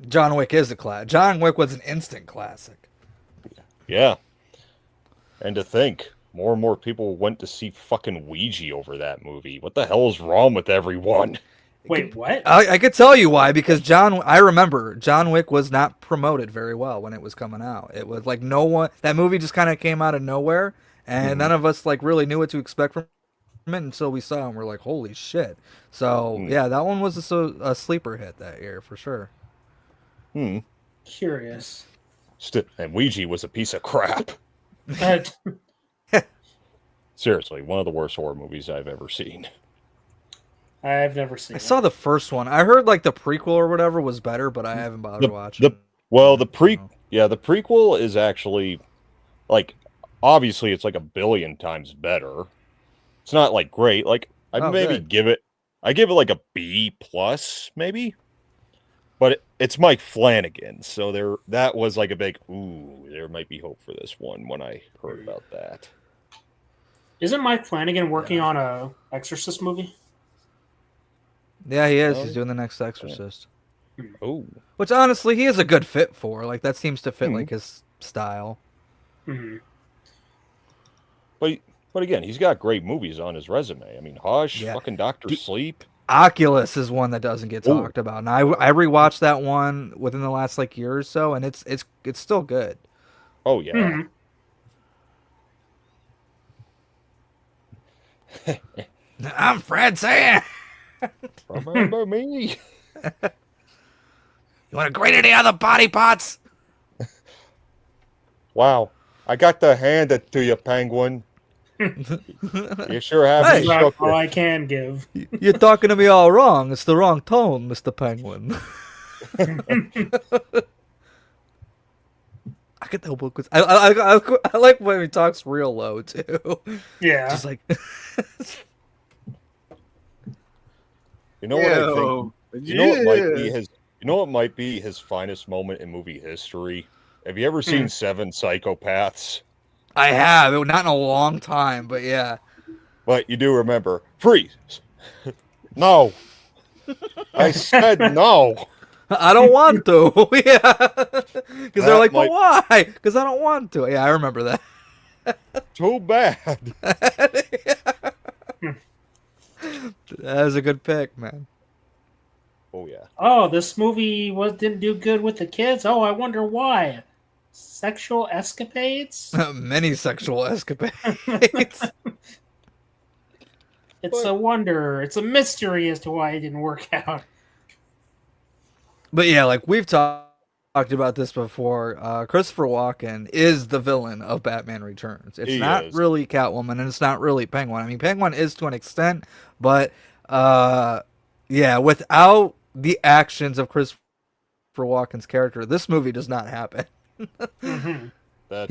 John Wick is a classic. John Wick was an instant classic.
Yeah. And to think, more and more people went to see fucking Ouija over that movie. What the hell is wrong with everyone?
Wait, what?
I could tell you why, because I remember John Wick was not promoted very well when it was coming out. It was like no one, that movie just kind of came out of nowhere, and none of us like really knew what to expect from it until we saw it, and we're like, holy shit. So yeah, that one was a sleeper hit that year for sure.
Curious.
And Ouija was a piece of crap. Seriously, one of the worst horror movies I've ever seen.
I've never seen
I saw the first one. I heard like the prequel or whatever was better, but I haven't bothered watching.
The prequel is actually like, obviously it's like 1 billion times better. It's not like great. Like I give it like a B plus maybe. But it's Mike Flanagan, so that was like a big there might be hope for this one when I heard about that.
Isn't Mike Flanagan working on a Exorcist movie?
Yeah, he is.
Oh.
He's doing the next Exorcist.
Oh.
Which honestly, he is a good fit for. Like that seems to fit
Mhm.
like his style.
Mm-hmm.
But again, he's got great movies on his resume. I mean, Hush,
Yeah.
fucking Doctor Sleep.
Oculus is one that doesn't get
Ooh.
talked about, and I rewatched that one within the last like year or so, and it's still good.
Oh yeah.
I'm Fred saying.
Remember me?
You want to grate any other body parts?
Wow. I got to hand it to you, Penguin. You sure have
Hey.
me
That's
shook.
all I can give.
You're talking to me all wrong. It's the wrong tone, Mr. Penguin. I get the book. I like when he talks real low too.
Yeah.
Just like.
You know what I think? You know what might be
Yeah.
his. You know what might be his finest moment in movie history? Have you ever seen Seven Psychopaths?
I have. Not in a long time, but yeah.
But you do remember. Freeze! No! I said no!
I don't want to. Yeah. Because they're like,
might-
but why? Because I don't want to. Yeah, I remember that.
Too bad.
That was a good pick, man.
Oh yeah.
Oh, this movie didn't do good with the kids. Oh, I wonder why. Sexual escapades?
Many sexual escapades.
It's a wonder. It's a mystery as to why it didn't work out.
But yeah, like we've talked about this before. Christopher Walken is the villain of Batman Returns. It's
He
not
is.
really Catwoman, and it's not really Penguin. I mean, Penguin is to an extent, but yeah, without the actions of Christopher Walken's character, this movie does not happen.
That's,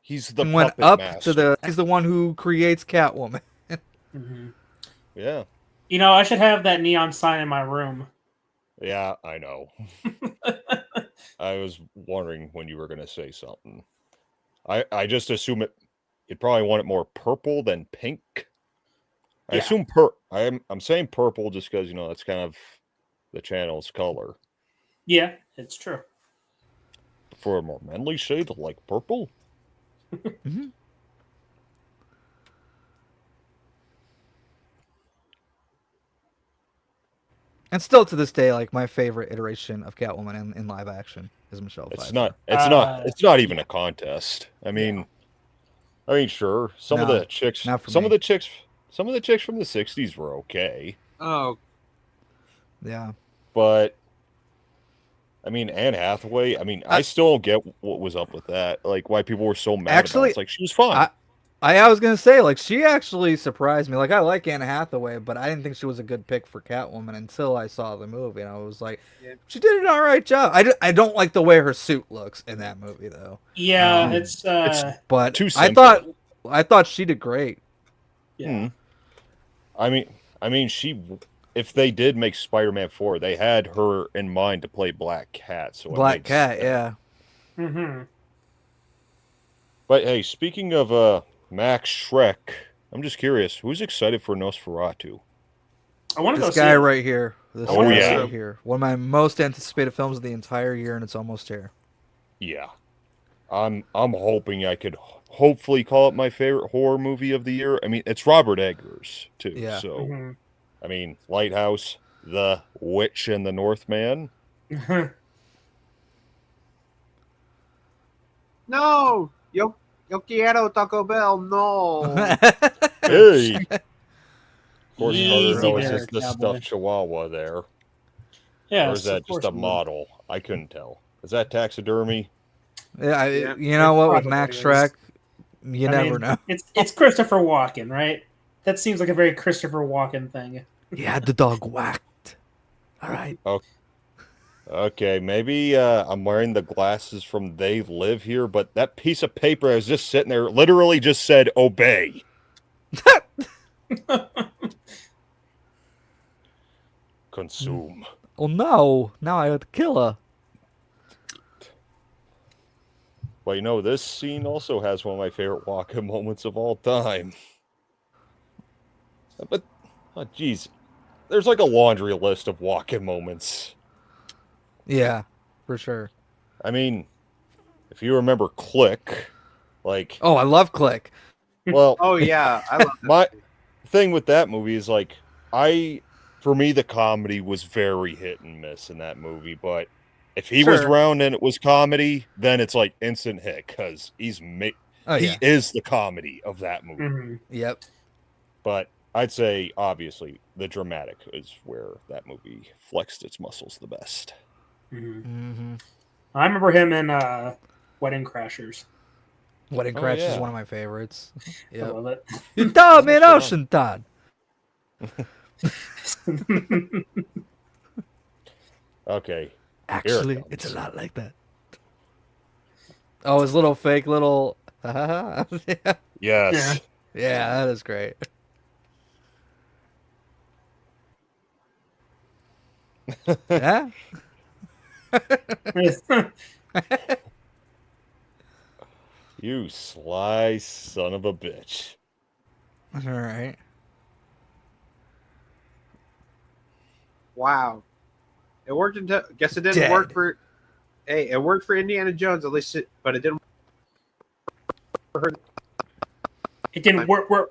He's the one
puppet
up
master.
to the. He's the one who creates Catwoman.
Yeah.
You know, I should have that neon sign in my room.
Yeah, I know. I was wondering when you were going to say something. I just assume you'd probably want it more purple than pink. I assume I'm saying purple just because that's kind of the channel's color.
Yeah, it's true.
For a more manly shade like purple.
And still to this day, like my favorite iteration of Catwoman in live action is Michelle Pfeiffer.
It's not even a contest. I mean, sure, some of the chicks from the 60s were okay.
Oh.
Yeah.
But I mean, Anne Hathaway, I still don't get what was up with that. Like why people were so mad about it. It's like she was fine.
I was gonna say, like, she actually surprised me. Like, I like Anne Hathaway, but I didn't think she was a good pick for Catwoman until I saw the movie, and I was like, she did an all right job. I don't like the way her suit looks in that movie, though.
Yeah,
but
too
I
simple.
thought she did great.
Yeah.
I mean, if they did make Spider-Man 4, they had her in mind to play Black Cat. So
Black Cat, yeah.
Mm-hmm.
But hey, speaking of Max Shrek, I'm just curious, who's excited for Nosferatu?
I want to go
This
see
guy
it.
right here. This
Oh,
guy
yeah.
right here. One of my most anticipated films of the entire year, and it's almost here.
Yeah. I'm hoping I could hopefully call it my favorite horror movie of the year. I mean, it's Robert Eggers, too.
Yeah.
So,
Mm-hmm.
I mean, Lighthouse, The Witch and the Northman.
No! Yo quiero Taco Bell, no!
Hey! Of course,
Easy
Carter knows
there,
it's the
cowboy.
stuffed chihuahua there.
Yes,
Or is that
of course
just a
we do.
model? I couldn't tell. Is that taxidermy?
Yeah,
Yeah.
you know what? With
Probably
Max
is.
Shrek, you
I
never
mean,
know.
It's Christopher Walken, right? That seems like a very Christopher Walken thing.
He had the dog whacked. All right.
Okay, maybe I'm wearing the glasses from They Live Here, but that piece of paper is just sitting there literally just said obey. Consume.
Oh no! Now I have to kill her.
Well, you know, this scene also has one of my favorite walk-in moments of all time. But, oh, geez, there's like a laundry list of walk-in moments.
Yeah, for sure.
I mean, if you remember Click, like...
Oh, I love Click.
Well...
Oh, yeah, I love that.
My thing with that movie is, like, for me, the comedy was very hit and miss in that movie, but if he was around and it was comedy, then it's like instant hit, because he is the comedy of that movie.
Mm-hmm.
Yep.
But I'd say, obviously, the dramatic is where that movie flexed its muscles the best.
Mm-hmm. I remember him in Wedding Crashers.
Wedding Crashers is one of my favorites.
I love it.
You told me an ocean, Todd.
Okay.
Actually, it's a lot like that. Oh, his little fake little... yeah.
Yes.
Yeah, that is great. Yeah?
You sly son of a bitch.
All right.
Wow. It worked until... Guess it didn't work for... Hey, it worked for Indiana Jones, at least, but it didn't work for her.
It didn't work.
God,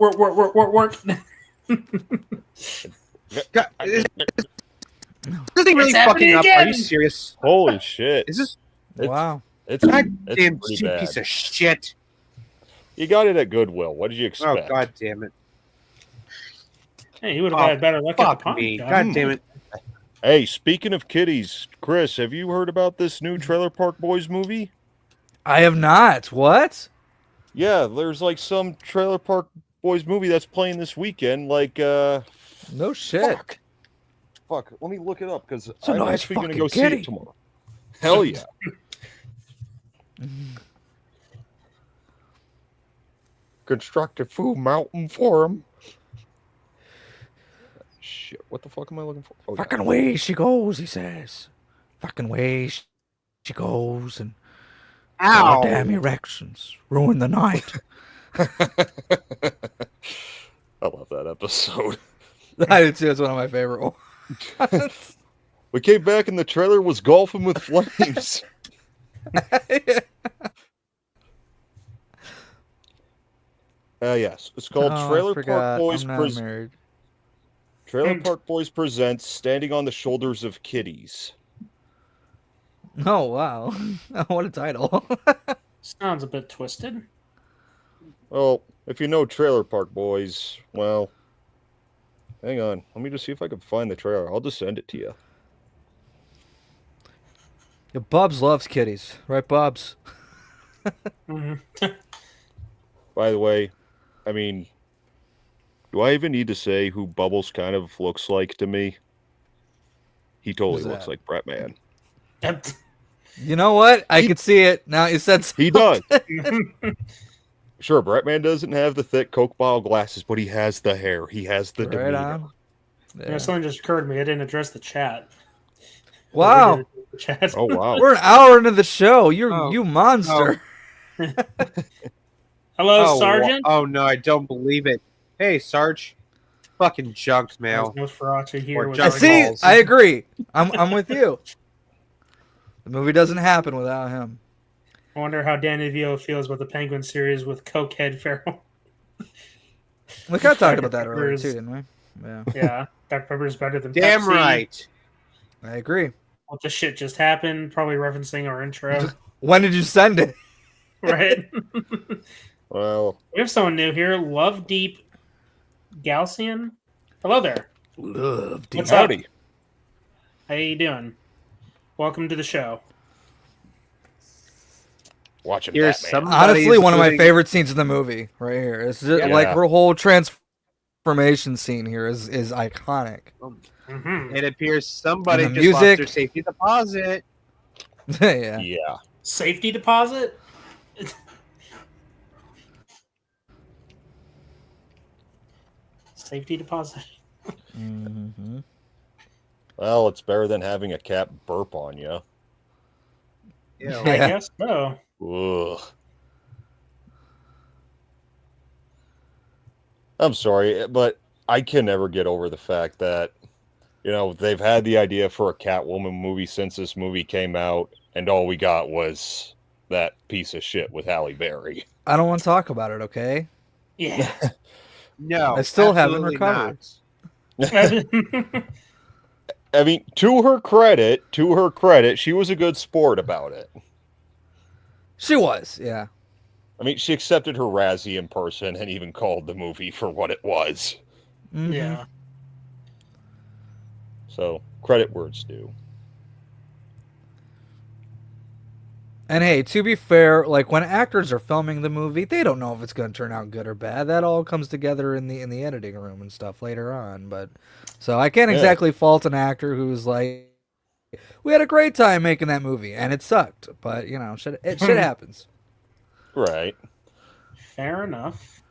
is this thing really fucking up? Are you serious?
Holy shit.
Is this...
Wow.
It's
goddamn
pretty
cheap
bad.
piece of shit.
You got it at Goodwill. What did you expect?
Oh, god damn it.
Hey, you would have had better luck at the pond.
Me. God damn it.
Hey, speaking of kitties, Chris, have you heard about this new Trailer Park Boys movie?
I have not. What?
Yeah, there's like some Trailer Park Boys movie that's playing this weekend. Like,
no shit.
Fuck. Let me look it up because
So
I'm
nice
actually going to
fucking
go see
kitty.
it tomorrow. Hell yeah. Constructed food mountain for him. Shit, what the fuck am I looking for? Oh,
Fucking way she goes, he says. Fucking way she goes and
Ow.
damn erections ruin the night.
I love that episode.
I did too. It's one of my favorite ones.
We came back and the trailer was golfing with flames. Yes, it's called Trailer Park Boys Trailer Park Boys presents Standing on the Shoulders of Kitties.
Oh wow. What a title.
Sounds a bit twisted.
Well, if you know Trailer Park Boys, well, hang on. Let me just see if I can find the trailer. I'll just send it to you.
Yeah, Bubs loves kitties, right, Bubs?
By the way, I mean, do I even need to say who Bubbles kind of looks like to me? He totally looks like Bratman.
You know what? I could see it. Now you said something.
He does. Sure, Bratman doesn't have the thick Coke bottle glasses, but he has the hair. He has the demeanor.
On.
Yeah, something just occurred to me. I didn't address the chat.
Wow.
Oh, wow.
We're an hour into the show. You monster.
Hello, Sergeant.
Oh, no, I don't believe it. Hey, Sarge. Fucking junk mail.
Nosferatu here.
Or junk
See,
balls.
I agree. I'm with you. The movie doesn't happen without him.
I wonder how Dan DeVito feels about the Penguin series with Cokehead Farrell.
We kind of talked about that earlier too, didn't we? Yeah.
Yeah, Dr. Pepper is better than
Damn
Pepsi.
right.
I agree.
What the shit just happened? Probably referencing our intro.
When did you send it?
Right.
Well,
we have someone new here. Love Deep Galcian. Hello there.
Love Deep.
What's up? How you doing? Welcome to the show.
Watching
Here's
Batman.
Honestly, one of my favorite scenes in the movie right here. It's just, like her whole transformation scene here is iconic.
It appears somebody
And the
just lost
music.
their safety deposit.
Yeah.
Yeah.
Safety deposit? Safety deposit.
Mm-hmm.
Well, it's better than having a cat burp on you.
Yeah.
I guess so.
Ugh. I'm sorry, but I can never get over the fact that, they've had the idea for a Catwoman movie since this movie came out, and all we got was that piece of shit with Halle Berry.
I don't want to talk about it, okay?
Yeah.
No,
I still haven't
absolutely
recovered.
I mean, to her credit, she was a good sport about it.
She was, yeah.
I mean, she accepted her Razzie in person and even called the movie for what it was.
Mm-hmm.
Yeah.
So, credit where it's due.
And hey, to be fair, like when actors are filming the movie, they don't know if it's going to turn out good or bad. That all comes together in the editing room and stuff later on. But so I can't exactly fault an actor who's like, "We had a great time making that movie, and it sucked." But shit happens.
Right.
Fair enough.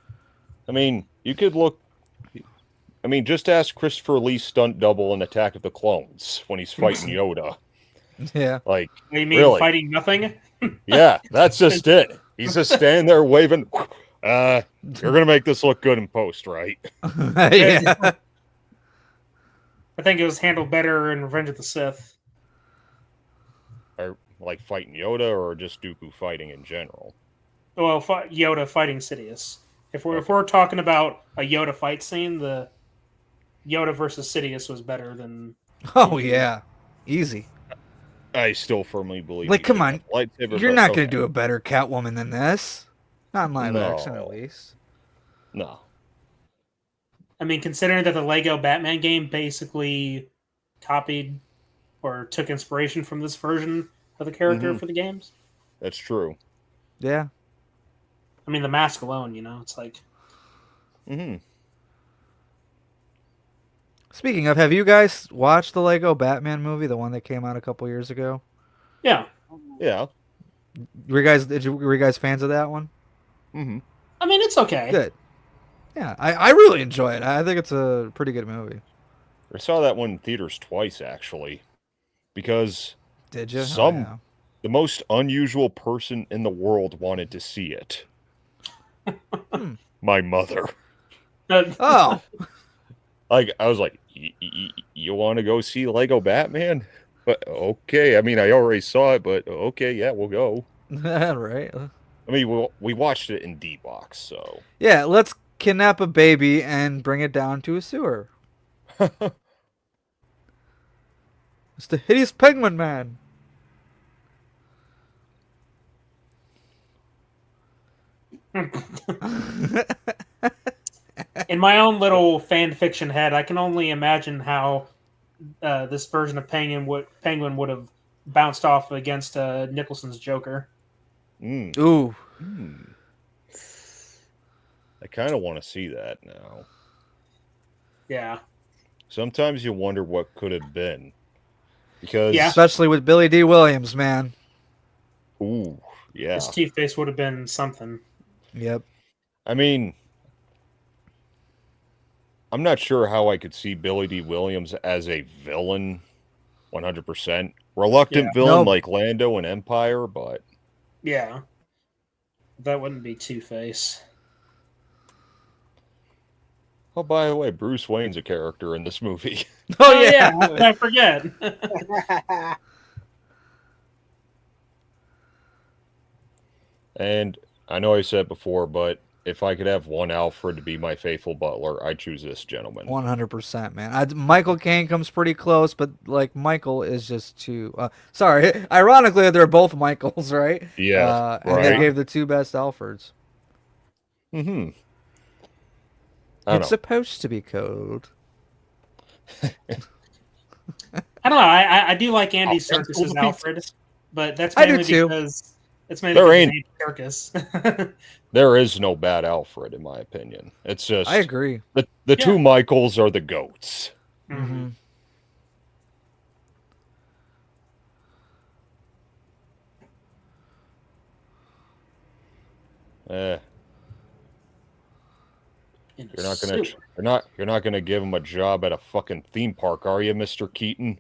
I mean, you could look. I mean, just ask Christopher Lee's stunt double in Attack of the Clones when he's fighting Yoda.
Yeah.
Like,
you mean
really?
fighting nothing?
Yeah, that's just it. He's just standing there waving. You're gonna make this look good in post, right?
Yeah.
I think it was handled better in Revenge of the Sith.
Or like fighting Yoda, or just Dooku fighting in general.
Well, Yoda fighting Sidious. If we're talking about a Yoda fight scene, the Yoda versus Sidious was better than.
Oh yeah, easy.
I still firmly believe.
Like, come on,
lightsaber,
you're not going to do a better Catwoman than this. Not in live
No.
action, at least.
No.
I mean, considering that the Lego Batman game basically copied or took inspiration from this version of the character for the games.
That's true.
Yeah.
I mean, the mask alone, it's like.
Mm-hmm.
Speaking of, have you guys watched the Lego Batman movie, the one that came out a couple years ago?
Yeah.
Yeah.
Were you guys fans of that one?
Mm-hmm.
I mean, it's okay.
Good. Yeah, I really enjoy it. I think it's a pretty good movie.
I saw that one in theaters twice, actually, because
did you?
The most unusual person in the world wanted to see it. My mother.
Oh.
Like, I was like, you want to go see Lego Batman? But okay, I mean, I already saw it, but okay, yeah, we'll go.
Right.
I mean, we watched it in D-Box, so.
Yeah, let's kidnap a baby and bring it down to a sewer. It's the hideous penguin man.
In my own little fan fiction head, I can only imagine how this version of Penguin would have bounced off against Nicholson's Joker.
Ooh.
I kind of want to see that now.
Yeah.
Sometimes you wonder what could have been. Because
especially with Billy D. Williams, man.
Ooh, yeah.
His Two-Face would have been something.
Yep.
I mean, I'm not sure how I could see Billy D. Williams as a villain 100%. Reluctant villain like Lando in Empire, but...
Yeah. That wouldn't be Two-Face.
Oh, by the way, Bruce Wayne's a character in this movie.
Oh yeah, I forget.
And I know I said before, but if I could have one Alfred to be my faithful butler, I'd choose this gentleman.
100%, man. Michael Caine comes pretty close, but like Michael is just too. Sorry, ironically, they're both Michaels, right?
Yeah,
and they gave the two best Alfreds.
Mm-hmm.
It's supposed to be cold.
I don't know. I do like Andy Serkis's Alfred, but that's mainly because it's mainly because Serkis.
There is no bad Alfred, in my opinion. It's just
I agree.
The two Michaels are the goats.
Mm-hmm.
You're not gonna give him a job at a fucking theme park, are you, Mr. Keaton?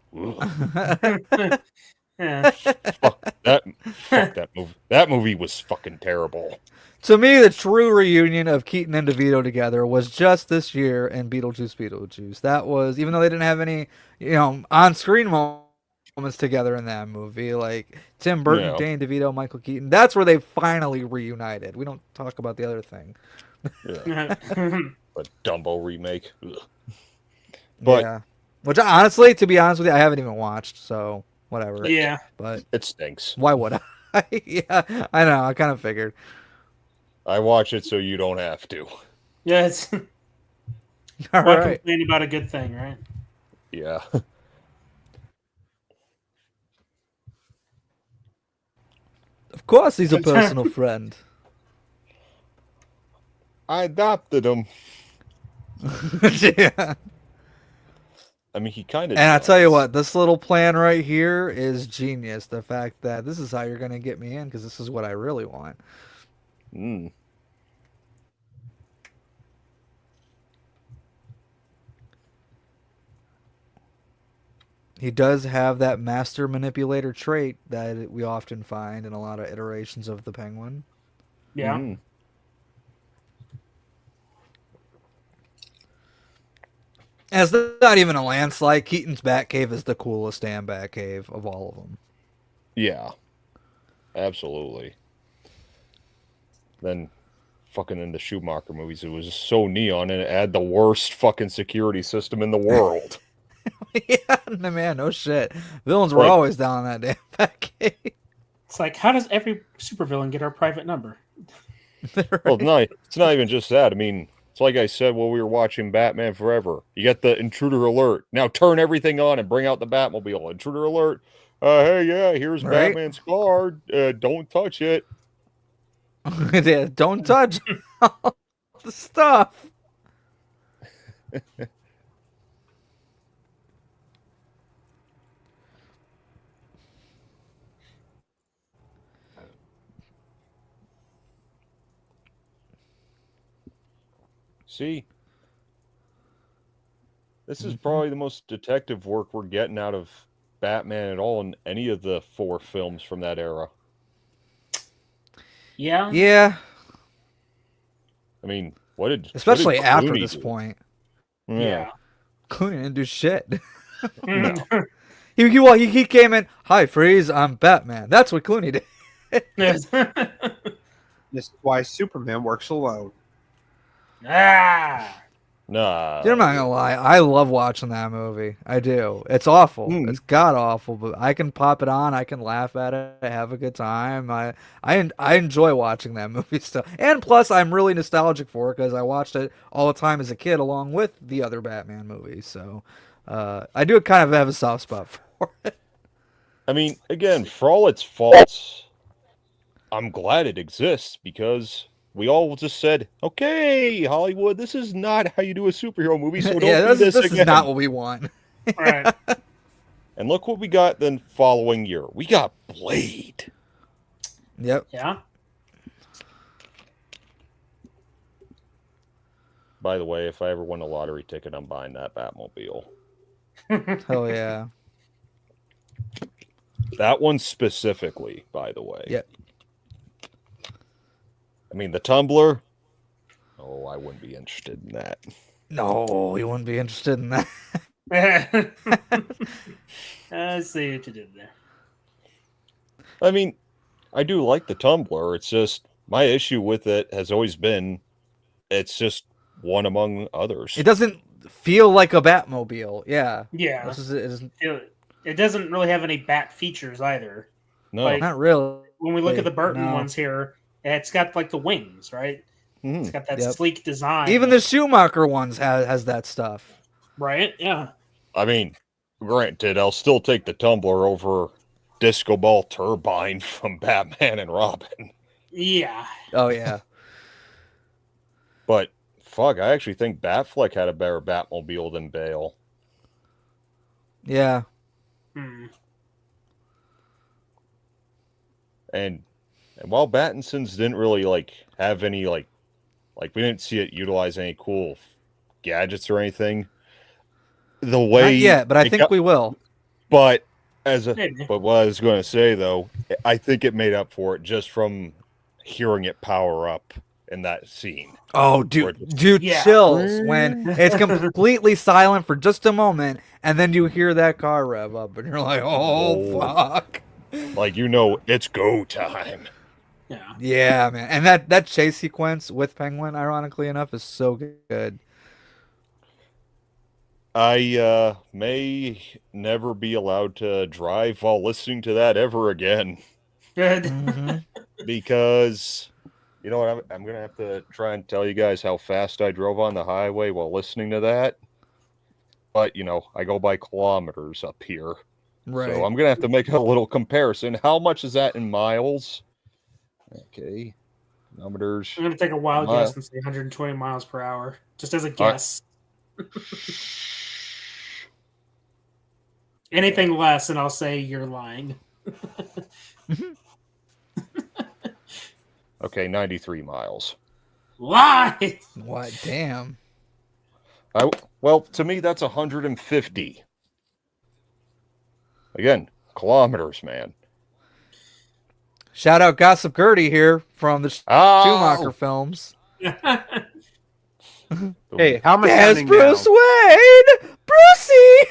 Yeah.
Fuck that movie. That movie was fucking terrible.
To me, the true reunion of Keaton and DeVito together was just this year in Beetlejuice. That was, even though they didn't have any, on-screen moments together in that movie, like Tim Burton,
Yeah.
Danny DeVito, Michael Keaton. That's where they finally reunited. We don't talk about the other thing.
Yeah. A Dumbo remake. Ugh. But
yeah, which honestly, to be honest with you, I haven't even watched. So whatever.
Yeah,
but
it stinks.
Why would I? Yeah, I know. I kind of figured.
I watch it so you don't have to.
Yeah, it's.
All
Why
right.
complain about a good thing, right?
Yeah.
Of course, he's a personal friend.
I adopted him.
Yeah.
I mean, he kind of.
And I tell you what, this little plan right here is genius. The fact that this is how you're going to get me in, because this is what I really want.
Mm.
He does have that master manipulator trait that we often find in a lot of iterations of the Penguin.
Yeah.
Mm.
And it's not even a landslide. Keaton's Batcave is the coolest damn Batcave of all of them.
Yeah. Absolutely. Then, fucking in the Schumacher movies, it was so neon and it had the worst fucking security system in the world.
Yeah, man, no shit. Villains were always down in that damn Batcave.
It's like, how does every supervillain get our private number?
Right.
Well, no, it's not even just that. I mean, it's like I said while we were watching Batman Forever. You get the intruder alert. Now turn everything on and bring out the Batmobile. Intruder alert. Hey, yeah, here's
Right?
Batman's car. Don't touch it.
Yeah, don't touch all the stuff.
See? This is probably the most detective work we're getting out of Batman at all in any of the 4 films from that era.
Yeah.
Yeah.
I mean, what did
Especially after
Clooney
this
do?
point.
Yeah.
Clooney didn't do shit.
No.
He came in, hi, Freeze, I'm Batman. That's what Clooney did.
This is why Superman works alone.
Ah.
Nah.
Dude, I'm not gonna lie, I love watching that movie. I do. It's awful. It's god awful, but I can pop it on. I can laugh at it. I have a good time. I enjoy watching that movie still. And plus, I'm really nostalgic for it because I watched it all the time as a kid, along with the other Batman movies. So I do kind of have a soft spot for it.
I mean, again, for all its faults, I'm glad it exists because we all just said, okay, Hollywood, this is not how you do a superhero movie, so don't do this again.
This is not what we want.
Right.
And look what we got then following year. We got Blade.
Yep.
Yeah.
By the way, if I ever win a lottery ticket, I'm buying that Batmobile.
Hell yeah.
That one specifically, by the way.
Yep.
I mean, the Tumbler. Oh, I wouldn't be interested in that.
No, you wouldn't be interested in that.
I see what you did there.
I mean, I do like the Tumbler. It's just my issue with it has always been it's just one among others.
It doesn't feel like a Batmobile. Yeah.
Yeah.
It
doesn't really have any bat features either.
No,
Like,
not really.
When we look at the Burton
No.
ones here, it's got like the wings, right? It's got that
Yep.
sleek design.
Even the Schumacher ones has that stuff.
Right? Yeah.
I mean, granted, I'll still take the Tumbler over Disco Ball Turbine from Batman and Robin.
Yeah.
Oh yeah.
But fuck, I actually think Batfleck had a better Batmobile than Bale.
Yeah.
Hmm.
And while Battinson's didn't really have any we didn't see it utilize any cool gadgets or anything. The way
Not yet, but I think we will.
But But what I was going to say though, I think it made up for it just from hearing it power up in that scene.
Oh, dude, chills when it's completely silent for just a moment, and then you hear that car rev up, and you're like, "Oh, fuck!"
Like it's go time.
Yeah, man, and that chase sequence with Penguin, ironically enough, is so good.
I may never be allowed to drive while listening to that ever again.
Good.
Because, you know what, I'm going to have to try and tell you guys how fast I drove on the highway while listening to that. But, I go by kilometers up here.
Right.
So I'm going to have to make a little comparison. How much is that in miles? Okay. Kilometers.
I'm going to take a wild guess and say 120 miles per hour, just as a guess. Anything less, and I'll say you're lying.
Okay, 93 miles.
Lie!
What? Damn.
Well, to me, that's 150. Again, kilometers, man.
Shout out Gossip Gertie here from the Schumacher films.
Hey, how am I
There's
sounding
Bruce
now?
Wayne! Brucey!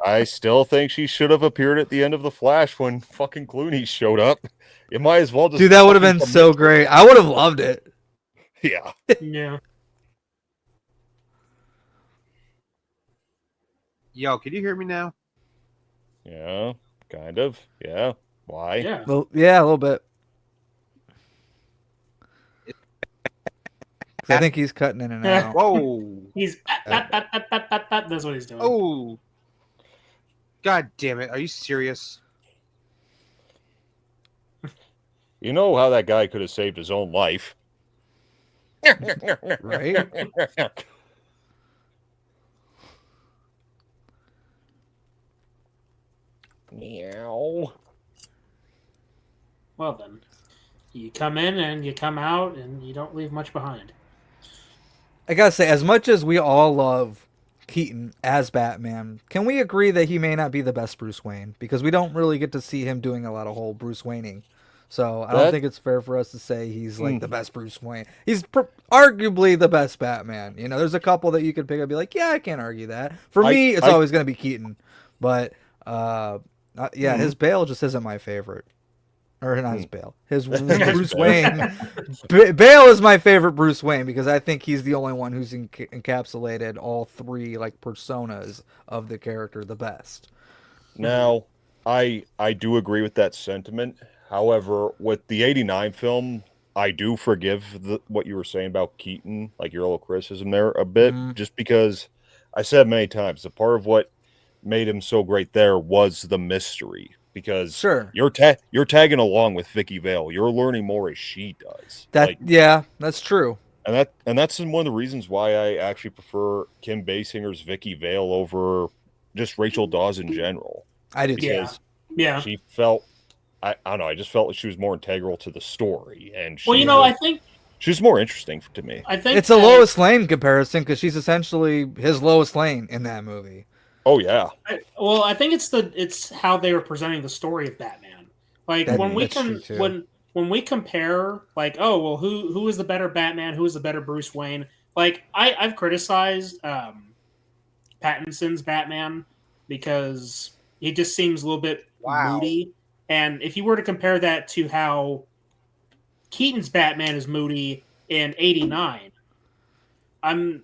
I still think she should have appeared at the end of The Flash when fucking Clooney showed up. You might as well just...
Dude, that would have been so great. I would have loved it.
Yeah.
Yeah.
Yo, can you hear me now?
Yeah, kind of. Yeah. Why?
Yeah.
Well, yeah, a little bit. I think he's cutting in and out.
Whoa.
He's... That's what he's doing.
Oh. God damn it. Are you serious?
You know how that guy could have saved his own life.
Right?
Meow.
Well then, you come in and you come out and you don't leave much behind.
I gotta say, as much as we all love Keaton as Batman, can we agree that he may not be the best Bruce Wayne? Because we don't really get to see him doing a lot of whole Bruce Wayning. So I don't think it's fair for us to say he's like the best Bruce Wayne. He's arguably the best Batman. You know, there's a couple that you could pick up and be like, yeah, I can't argue that. For me, it's always going to be Keaton. But, his Bale just isn't my favorite. Or not his Bale. His Bruce Wayne. Bale is my favorite Bruce Wayne because I think he's the only one who's encapsulated all three like personas of the character the best.
Now, I do agree with that sentiment. However, with the 89 film, I do forgive what you were saying about Keaton, like your little criticism there a bit, just because I said many times, a part of what made him so great there was the mystery. Because you're tagging along with Vicky Vale. You're learning more as she does.
That's true.
And that's one of the reasons why I actually prefer Kim Basinger's Vicky Vale over just Rachel Dawes in general.
I do
too.
Yeah.
She felt I don't know, I just felt like she was more integral to the story, and
I think
she's more interesting to me.
I think
it's a Lois Lane comparison because she's essentially his Lois Lane in that movie.
Oh yeah.
I think it's how they were presenting the story of Batman. Like when we compare, like, oh well, who is the better Batman? Who is the better Bruce Wayne? Like I've criticized Pattinson's Batman because he just seems a little bit moody. And if you were to compare that to how Keaton's Batman is moody in '89, I'm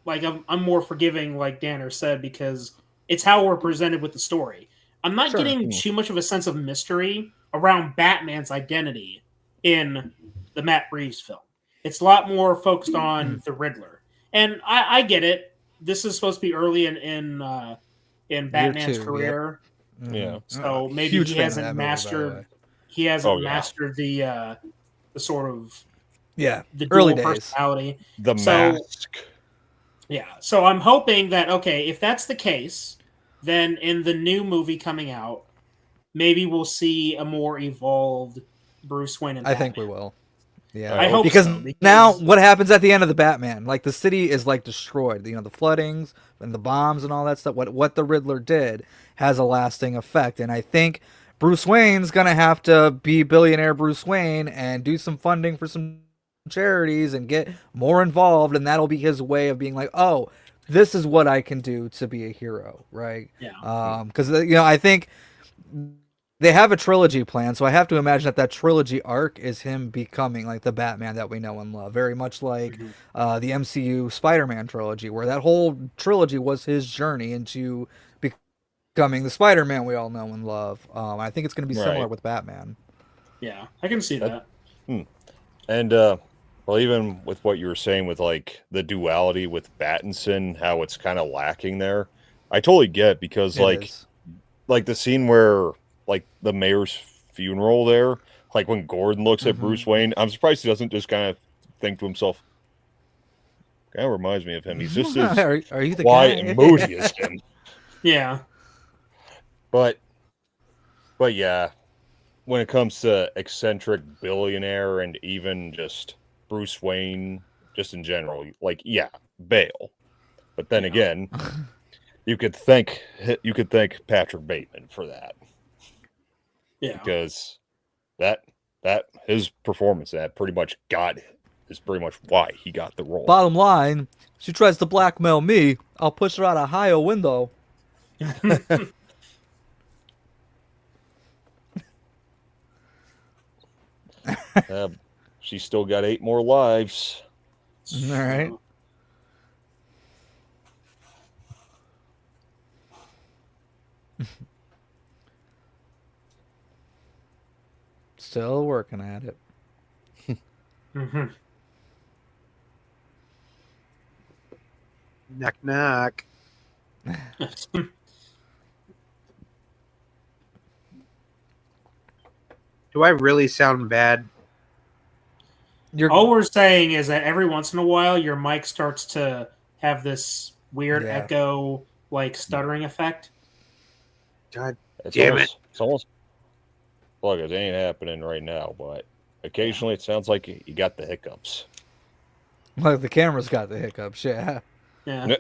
more forgiving, like Danner said, because it's how we're presented with the story. I'm not getting too much of a sense of mystery around Batman's identity in the Matt Reeves film. It's a lot more focused on the Riddler, and I get it. This is supposed to be early in Batman's career.
Yep. Yeah.
So maybe he hasn't mastered. He hasn't mastered the sort of the
early
dual
days
personality,
the mask.
Yeah. So I'm hoping that if that's the case, then in the new movie coming out, maybe we'll see a more evolved Bruce Wayne. And
I think we will. Yeah,
I hope
because
so,
now what happens at the end of the Batman? Like the city is like destroyed. You know, the floodings and the bombs and all that stuff. What the Riddler did has a lasting effect, and I think Bruce Wayne's gonna have to be billionaire Bruce Wayne and do some funding for some charities and get more involved, and that'll be his way of being like, oh, this is what I can do to be a hero, right?
Yeah.
Because you know, I think they have a trilogy plan, so I have to imagine that that trilogy arc is him becoming like the Batman that we know and love, very much like the MCU Spider-Man trilogy, where that whole trilogy was his journey into becoming the Spider-Man we all know and love. I think it's going to be similar
Right.
with Batman.
Yeah, I can see that.
And well, even with what you were saying with like the duality with Pattinson, how it's kind of lacking there, I totally get, because
It
like the scene where like the mayor's funeral there, like when Gordon looks at Bruce Wayne, I'm surprised he doesn't just kind of think to himself, kind of reminds me of him. He's just as
Are you the
quiet
guy?
and moody as him.
Yeah.
But yeah, when it comes to eccentric billionaire and even just Bruce Wayne, just in general, like, yeah, Bale. But then again, you could thank Patrick Bateman for that.
Yeah.
Because that his performance in that pretty much is pretty much why he got the role.
Bottom line, she tries to blackmail me, I'll push her out a higher window.
She's still got 8 more lives.
All right. Still working at it.
Knock knock. Do I really sound bad?
All we're saying is that every once in a while your mic starts to have this weird
Yeah.
echo, like stuttering effect.
God
Damn it. It's almost look, it ain't happening right now, but occasionally it sounds like you got the hiccups.
Like the camera's got the hiccups, yeah.
Yeah.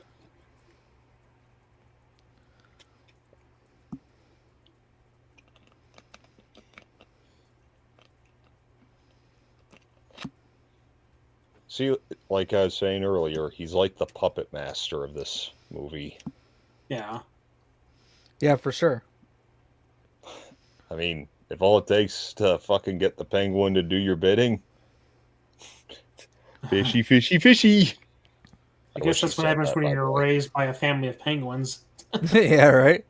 See, like I was saying earlier, he's like the puppet master of this movie.
Yeah.
Yeah, for sure.
I mean, if all it takes to fucking get the penguin to do your bidding, fishy, fishy, fishy.
I guess that's what happens when you're raised by a family of penguins.
Yeah, right?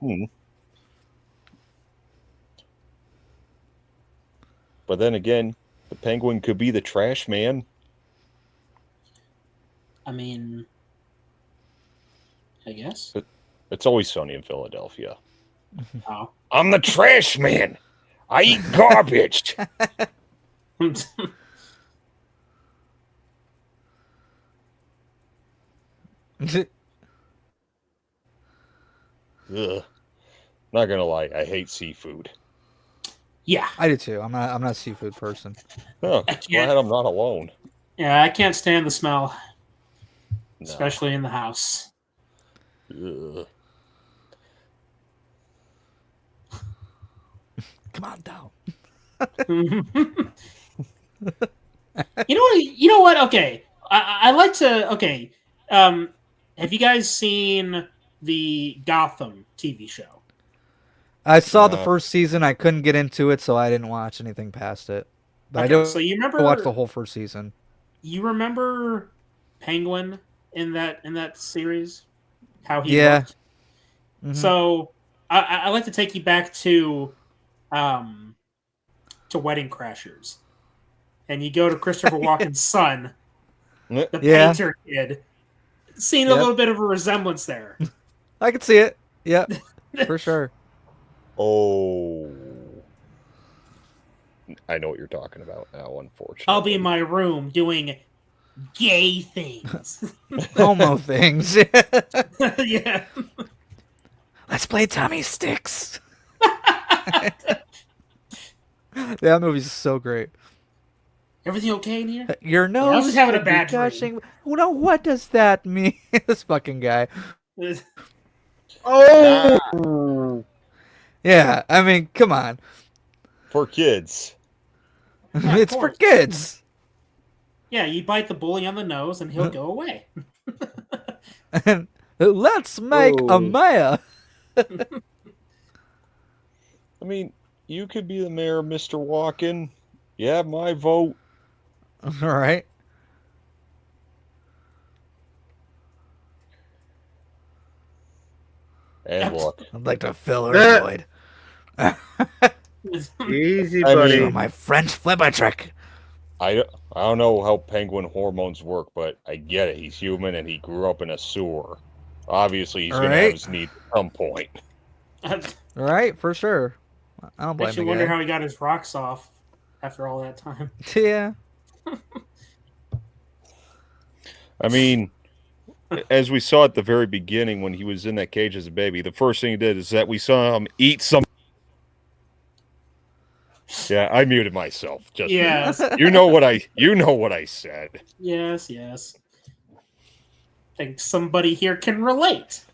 But then again, the penguin could be the trash man.
I mean, I guess.
It's always sunny in Philadelphia.
Oh.
I'm the trash man. I eat garbage. Ugh. Not gonna lie, I hate seafood.
Yeah,
I do too. I'm not a seafood person.
Oh, glad I'm not alone.
Yeah, I can't stand the smell,
No.
especially in the house.
Ugh.
Come on down.
You know what? You know what? Okay, I like to. Okay, have you guys seen the Gotham TV show?
I saw the first season. I couldn't get into it, so I didn't watch anything past it. But
Okay,
I did
so you remember-
watch the whole first season.
You remember Penguin in that series? How he
Yeah.
looked?
Mhm.
So I like to take you back to Wedding Crashers, and you go to Christopher Walken's son, the
Yeah.
painter kid. Seeing a
Yep.
little bit of a resemblance there.
I could see it. Yep, for sure.
Oh. I know what you're talking about now, unfortunately.
I'll be in my room doing gay things.
Homo things.
Yeah.
Let's play Tommy Sticks. That movie's so great.
Everything okay in here?
Your
I
nose
was just having a
could be
bad dream.
gushing. No, what does that mean? This fucking guy.
Oh!
Yeah, I mean, come on.
For kids.
Yeah,
It's for kids.
Yeah, you bite the bully on the nose and he'll go away.
And let's make a mayor.
I mean, you could be the mayor, Mr. Walken. You have my vote.
All right.
And look.
I'd like to fill her void.
Easy,
I
buddy.
mean,
My French flipper trick.
I don't know how penguin hormones work, but I get it. He's human and he grew up in a sewer. Obviously, he's going to have his need at some point.
Right, for sure. I don't blame
Makes you
the
wonder
guy.
how he got his rocks off after all that time.
Yeah.
I mean, as we saw at the very beginning when he was in that cage as a baby, the first thing he did is that we saw him eat some. Yeah, I muted myself. Just
Yes.
you know what I said.
Yes. Think somebody here can relate.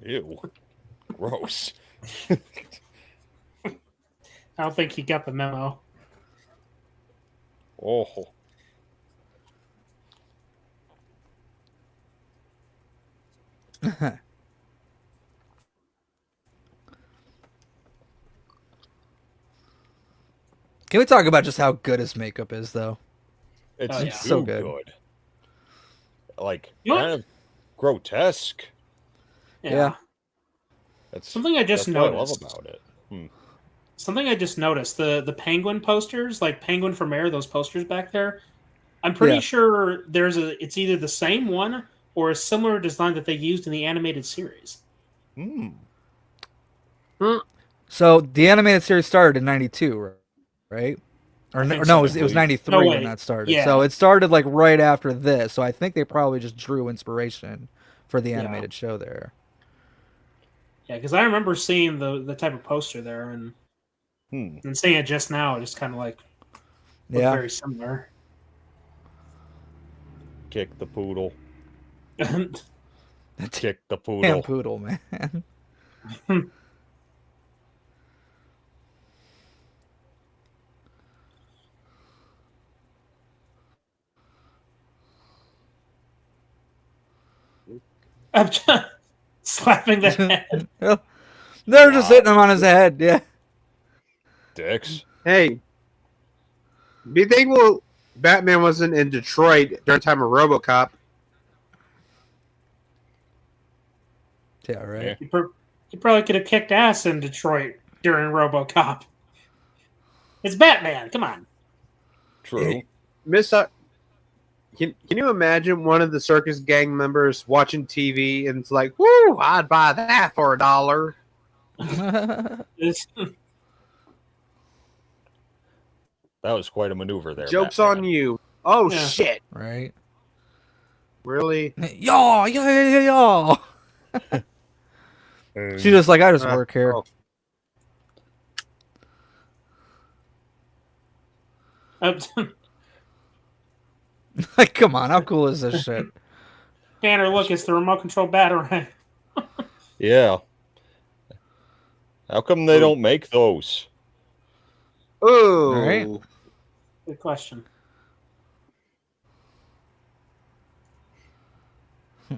Ew. Gross.
I don't think he got the memo.
Oh.
Can we talk about just how good his makeup is, though?
It's
so
too
good.
Like,
You know
kind of grotesque.
Yeah.
That's
Something I just
that's what I love
noticed.
about it.
Something I just noticed, the penguin posters, like Penguin for Mayor, those posters back there, I'm pretty
Yeah.
sure it's either the same one or a similar design that they used in the animated series.
So the animated series started in '92, right? Or
I think
no,
so.
it was '93
No,
when
wait.
that started.
Yeah.
So it started like right after this. So I think they probably just drew inspiration for the
Yeah.
animated show there.
Yeah, because I remember seeing the type of poster there and seeing it just now, it just kind of like looked
Yeah.
very similar.
Kick the poodle. Kick the poodle.
Damn poodle, man.
I'm just slapping the head.
They're just hitting him on his head. Yeah.
Dicks.
Hey, do you think Batman wasn't in Detroit during the time of RoboCop?
Yeah, right.
He probably could have kicked ass in Detroit during RoboCop. It's Batman. Come on.
True.
Can you imagine one of the circus gang members watching TV and it's like, "Whoo! I'd buy that for $1."
That was quite a maneuver there.
Joke's
Batman.
on you. Oh
Yeah.
shit!
Right.
Really?
Yaw. She's just like, I just work here.
Oh.
Like, come on, how cool is this shit?
Banner, look, it's the remote control Batarang.
Yeah. How come they don't make those?
Oh.
All right.
Good question.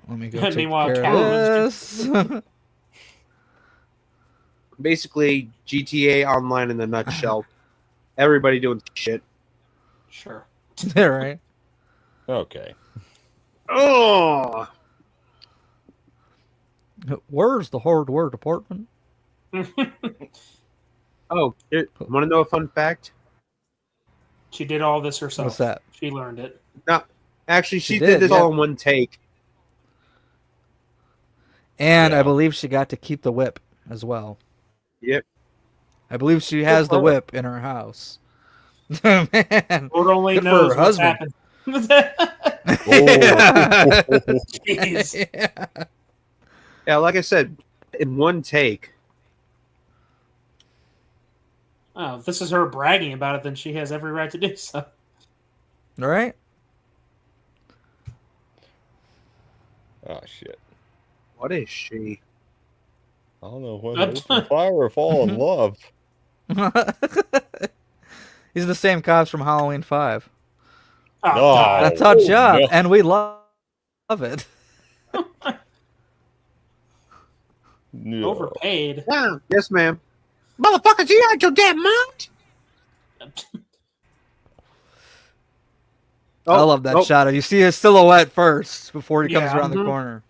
Let me go take
Meanwhile,
care
Catwoman's
of this.
Basically, GTA Online in a nutshell. Everybody doing shit.
Sure.
Yeah, right.
Okay.
Oh.
Where's the hardware department?
Oh, want to know a fun fact?
She did all this herself.
What's that?
She learned it.
No, actually, she
She
did
did,
this
yeah.
all in one take.
And
Yeah.
I believe she got to keep the whip as well.
Yep.
I believe she has the whip in her house. Man,
Lord only
good for
knows
her
what's
husband.
happened. Jeez.
Yeah.
Yeah, like I said, in one take.
Oh, if this is her bragging about it, then she has every right to do so.
All right.
Oh shit.
What is she?
I don't know whether open fire or fall in love.
These are the same cops from Halloween 5.
Oh, God.
That's our job,
no.
and we love it.
No.
Overpaid.
Yeah, yes, ma'am.
Motherfuckers, you out your damn mind?
I love that shadow. You see his silhouette first before he comes
Yeah.
around the corner.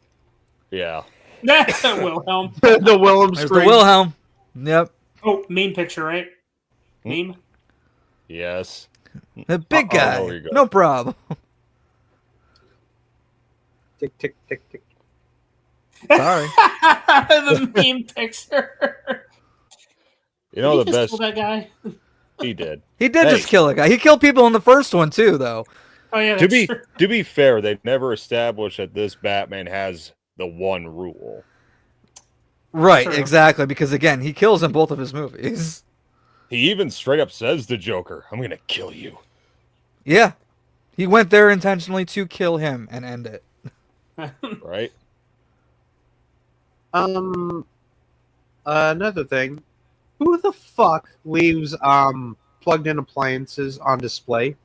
Yeah.
Wilhelm.
The Wilhelm
There's
scream.
the Wilhelm. Yep.
Oh, meme picture, right? Meme?
Yes.
The big guy.
there you go.
No problem.
Tick, tick, tick, tick.
Sorry.
The meme picture.
You know
Did he
the
just
best.
kill that guy?
He did.
He did just kill a guy. He killed people in the first one too, though.
Oh yeah,
To
that's true.
be fair, they never established that this Batman has the one rule.
Right,
True.
exactly. Because again, he kills in both of his movies.
He even straight up says to Joker, "I'm gonna kill you."
Yeah, he went there intentionally to kill him and end it.
Right.
Another thing. Who the fuck leaves plugged in appliances on display?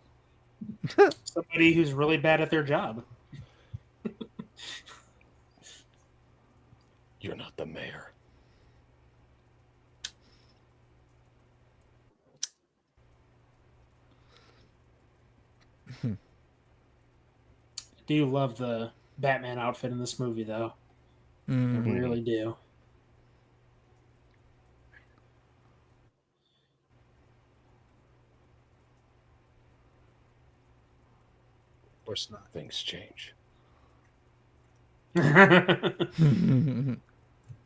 Somebody who's really bad at their job.
You're not the mayor.
I do love the Batman outfit in this movie, though. I really do.
Of course not.
Things change.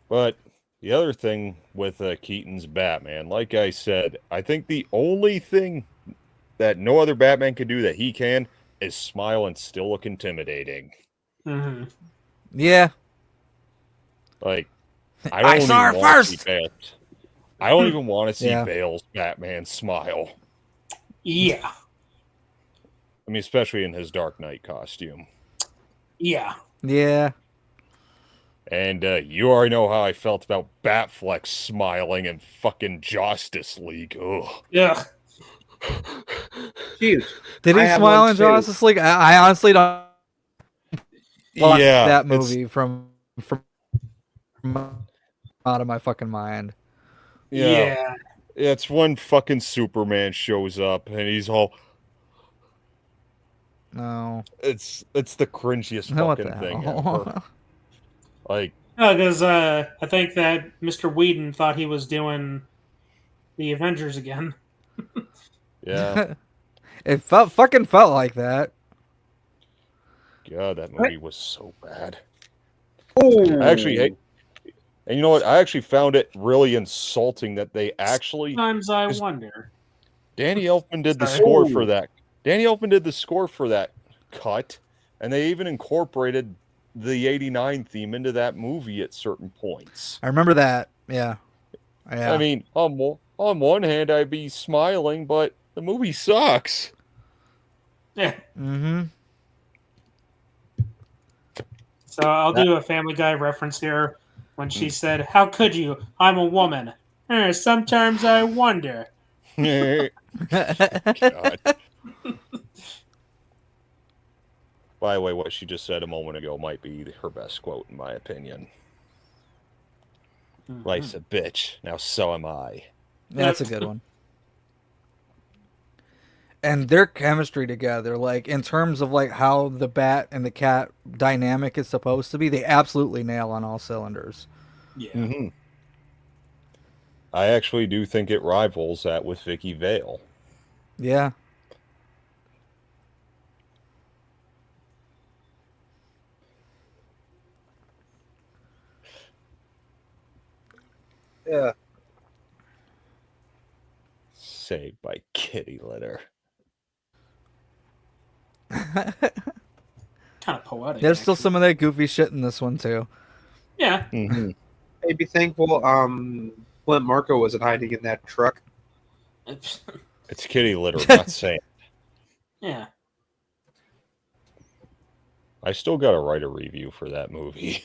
But the other thing with Keaton's Batman, like I said, I think the only thing that no other Batman can do that he can is smile and still look intimidating.
Mm-hmm.
Yeah.
Like,
I saw her first!
I don't even want to see
Yeah.
Bale's Batman smile.
Yeah.
I mean, especially in his Dark Knight costume.
Yeah.
Yeah.
And you already know how I felt about Batfleck smiling in fucking Justice League. Ugh.
Yeah.
Jeez.
Did he
I have
smile
one
in
too.
Justice League? I honestly don't like
Yeah,
that
it's-
movie from out of my fucking mind.
Yeah. It's when fucking Superman shows up and he's all...
No.
It's the cringiest
What
fucking
the
thing
hell?
ever. Like,
Oh, because I think that Mr. Whedon thought he was doing the Avengers again.
yeah.
It fucking felt like that.
God, that movie was so bad.
Oh,
I actually hate... And you know what? I actually found it really insulting that they actually...
Sometimes I wonder.
Danny Elfman did the
Sorry.
score for that. Danny Elfman did the score for that cut, and they even incorporated the '89 theme into that movie at certain points.
I remember that. Yeah. Yeah.
I mean, on one hand, I'd be smiling, but the movie sucks.
Yeah.
Mm-hmm.
So I'll do a Family Guy reference here when she said, "How could you? I'm a woman." Sometimes I wonder.
God. By the way, what she just said a moment ago might be her best quote, in my opinion. Life's a bitch. Now so am I.
That's a good one. And their chemistry together, like in terms of like how the bat and the cat dynamic is supposed to be, they absolutely nail on all cylinders.
Yeah.
Mm-hmm. I actually do think it rivals that with Vicky Vale.
Yeah.
Yeah.
Saved by kitty litter.
Kind of poetic.
There's still some of that goofy shit in this one too.
Yeah.
Mm-hmm.
Hey, be thankful Flint Marco wasn't hiding in that truck.
It's kitty litter, not sand.
Yeah.
I still got to write a review for that movie.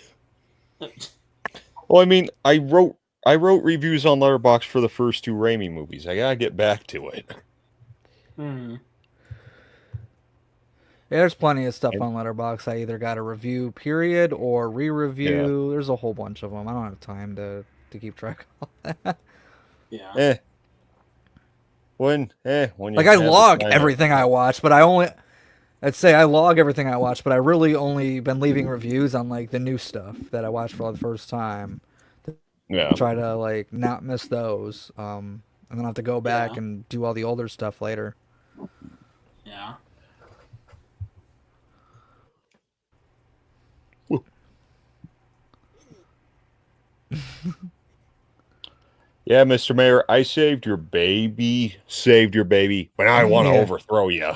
Well, I mean, I wrote reviews on Letterboxd for the first 2 Raimi movies. I gotta get back to it.
Hmm.
Yeah, there's plenty of stuff on Letterboxd. I either got a review period or re-review. There's a whole bunch of them. I don't have time to keep track of all that.
Yeah.
When you
Like I
have the
log
time
everything I watch, but I'd say I log everything I watch, but I really only been leaving reviews on like the new stuff that I watched for the first time.
Yeah.
Try to like not miss those. And then I'll have to go back and do all the older stuff later.
Yeah.
Yeah, Mr. Mayor, I saved your baby, but I want to
Yeah.
overthrow you.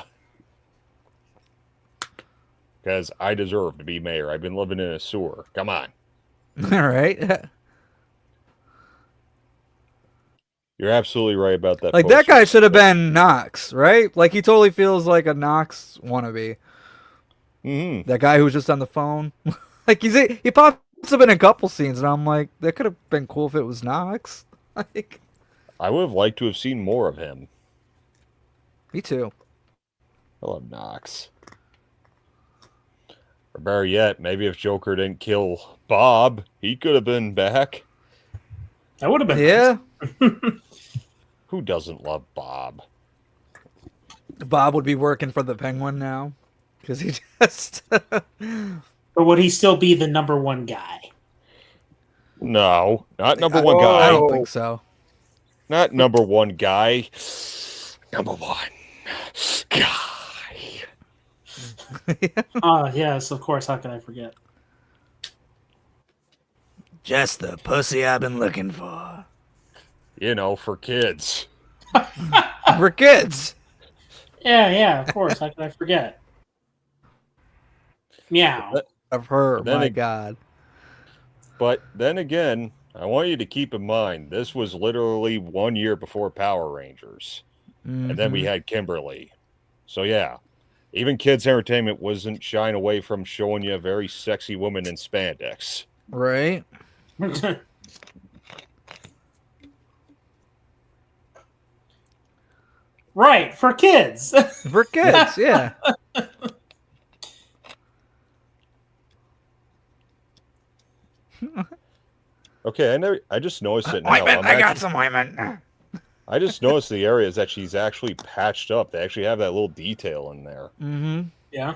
Because I deserve to be mayor. I've been living in a sewer. Come on.
All right.
You're absolutely right about that.
Like that guy should have been Knox, right? Like he totally feels like a Knox wannabe.
Mm-hmm.
That guy who was just on the phone. Like he pops up in a couple scenes, and I'm like, that could have been cool if it was Knox. Like,
I would have liked to have seen more of him.
Me too.
I love Knox. Or better yet, maybe if Joker didn't kill Bob, he could have been back.
That would have been
nice.
Who doesn't love Bob?
Bob would be working for the Penguin now because he just.
But would he still be the number one guy?
No, not number one guy.
I don't think so.
Not number one guy. Number one guy.
Yes, of course. How can I forget?
Just the pussy I've been looking for.
You know, for kids.
For kids.
Yeah, of course. How can I forget? Meow.
Of her,
Then
my God.
But then again, I want you to keep in mind, this was literally 1 year before Power Rangers. And then we had Kimberly. So yeah, even Kids Entertainment wasn't shying away from showing you a very sexy woman in spandex.
Right?
Right, for kids.
For kids, yeah.
Okay, I just noticed it now.
I got some ointment.
I just noticed the areas that she's actually patched up. They actually have that little detail in there.
Mm-hmm.
Yeah.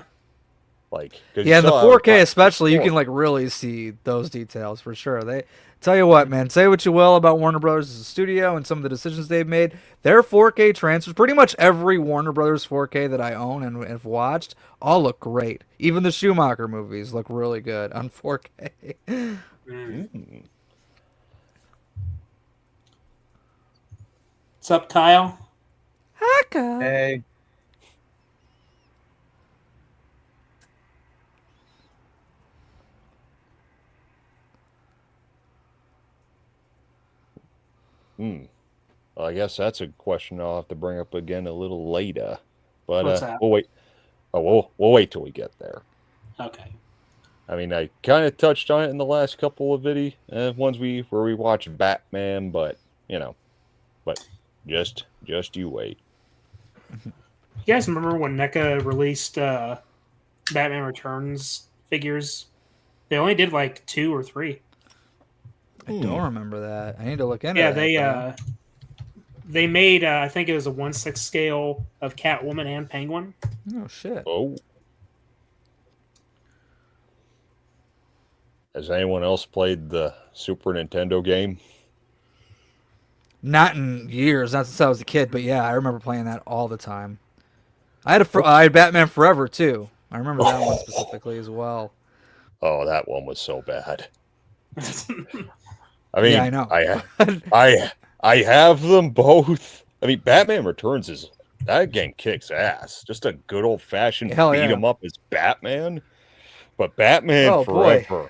Like,
yeah, in the 4K especially, you can like really see those details for sure. They tell you what, man. Say what you will about Warner Brothers as a studio and some of the decisions they've made. Their 4K transfers, pretty much every Warner Brothers 4K that I own and have watched, all look great. Even the Schumacher movies look really good on 4K.
What's up, Kyle?
Hi, Kyle.
Hey.
Well, I guess that's a question I'll have to bring up again a little later. But
What's that?
we'll wait. Oh, we'll wait till we get there.
Okay.
I mean, I kind of touched on it in the last couple of ones where we watched Batman, but just you wait.
You guys remember when NECA released Batman Returns figures? They only did like 2 or 3.
I don't remember that. I need to look into
Yeah,
that.
they made I think it was a 1/6 scale of Catwoman and Penguin.
Oh shit.
Oh. Has anyone else played the Super Nintendo game?
Not in years, not since I was a kid, but yeah, I remember playing that all the time. I had Batman Forever too. I remember that one specifically as well.
Oh, that one was so bad. I mean,
yeah, I know.
I have them both. I mean, Batman Returns that game kicks ass. Just a good old fashioned beat 'em up as Batman. But Batman Forever.
Boy.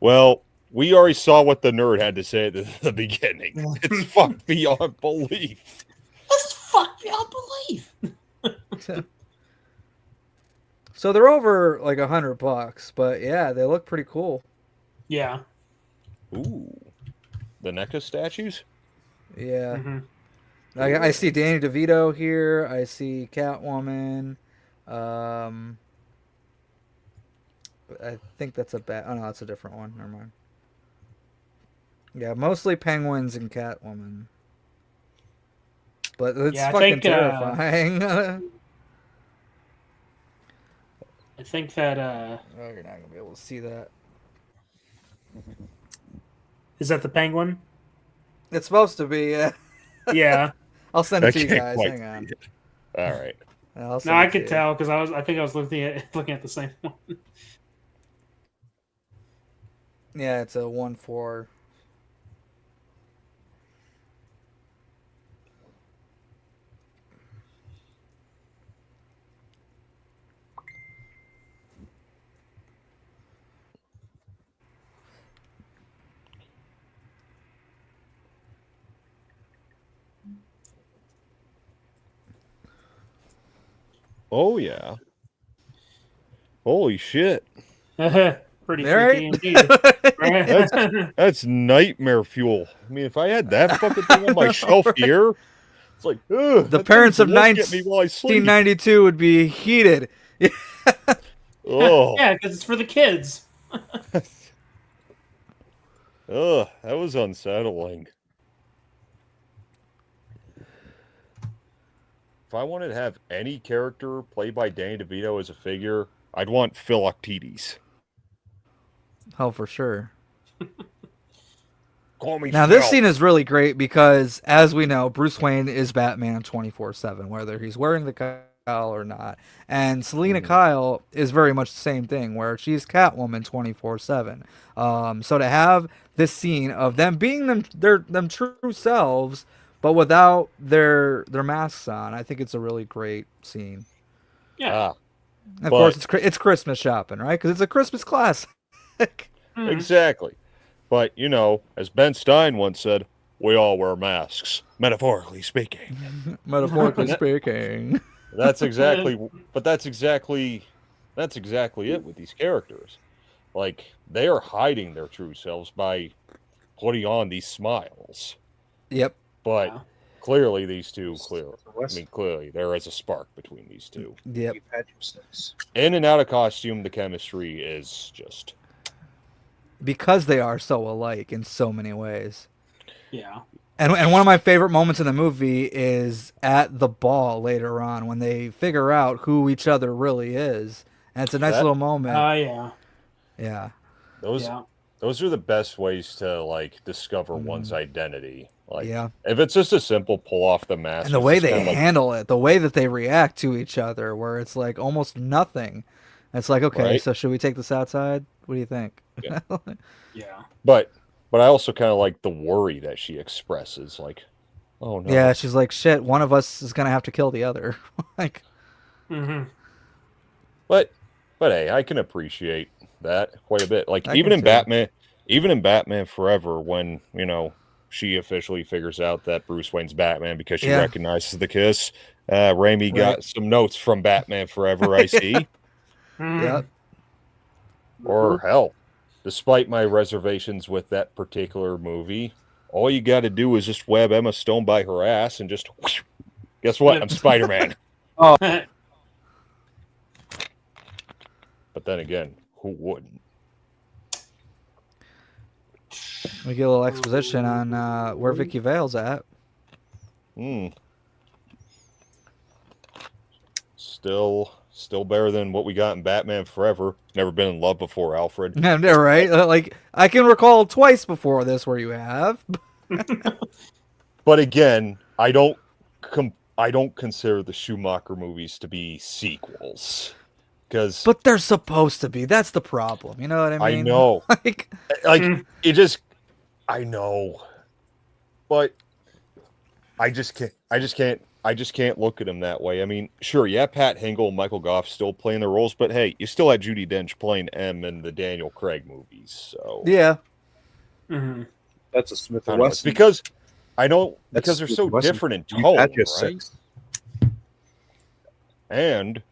Well, we already saw what the nerd had to say at the beginning. It's fucked beyond belief.
So they're over like $100, but yeah, they look pretty cool.
Yeah.
Ooh, the NECA statues.
Yeah.
Mm-hmm.
I see Danny DeVito here. I see Catwoman. I think that's a bat. Oh no, that's a different one. Never mind. Yeah, mostly penguins and Catwoman. But it's fucking terrifying.
I think that.
Oh, you're not gonna be able to see that.
Is that the penguin?
It's supposed to be. Yeah.
Yeah.
I'll send it to you guys. Hang on.
All right.
I'll
No, I could tell because I think I was looking at the same one.
Yeah, it's a 1-4.
Oh yeah. Holy shit.
Pretty freaky indeed.
That's nightmare fuel. I mean, if I had that fucking thing on my shelf here, it's like, ugh,
The parents of
get me while I sleep.
1992 would be heated.
Oh.
Yeah, because it's for the kids.
Ugh, that was unsettling. If I wanted to have any character played by Danny DeVito as a figure, I'd want Philoctetes.
Oh, for sure.
Call me
Now,
Phil.
this scene is really great because, as we know, Bruce Wayne is Batman 24/7, whether he's wearing the cowl or not. And Selena Kyle is very much the same thing, where she's Catwoman 24/7. So to have this scene of them being them true selves, but without their masks on, I think it's a really great scene.
Yeah.
And of course, it's Christmas shopping, right? Because it's a Christmas classic.
Exactly. But, you know, as Ben Stein once said, we all wear masks, metaphorically speaking.
Metaphorically speaking.
That's exactly it with these characters. Like, they are hiding their true selves by putting on these smiles.
Yep.
But clearly these two, clearly there is a spark between these two.
Yep.
In and out of costume, the chemistry is just...
Because they are so alike in so many ways.
Yeah.
And one of my favorite moments in the movie is at the ball later on when they figure out who each other really is. And it's a nice little moment.
Yeah.
Yeah.
Those are the best ways to, like, discover one's identity. Like,
Yeah.
if it's just a simple pull off the mask.
And the way they handle it, the way that they react to each other, where it's like almost nothing. It's like, okay,
Right.
so should we take this outside? What do you think?
Yeah.
Yeah.
But I also kind of like the worry that she expresses. Like, oh no.
Yeah, she's like, shit, one of us is going to have to kill the other. Like,
Mm-hmm.
But hey, I can appreciate that quite a bit. Like,
I
even
can
in
too.
Batman Forever, when, you know, she officially figures out that Bruce Wayne's Batman because she recognizes the kiss. Raimi got some notes from Batman Forever, I see.
Yep.
Or hell, despite my reservations with that particular movie, all you got to do is just web Emma Stone by her ass and just whoosh, guess what? I'm Spider-Man.
Oh.
But then again, who wouldn't?
We get a little exposition on where Vicky Vale's at.
Still better than what we got in Batman Forever. Never been in love before, Alfred.
Yeah, right? Like, I can recall twice before this where you have.
But again, I don't consider the Schumacher movies to be sequels.
But they're supposed to be. That's the problem. You know what I mean?
I know.
like
it just... I know. But I just can't look at him that way. I mean, sure, yeah, Pat Hingle and Michael Goff still playing their roles, but hey, you still had Judi Dench playing M in the Daniel Craig movies, so...
Yeah.
Mm-hmm.
That's a Smith
I
&
don't know, it's
Wesson.
because they're so different in tone, right? And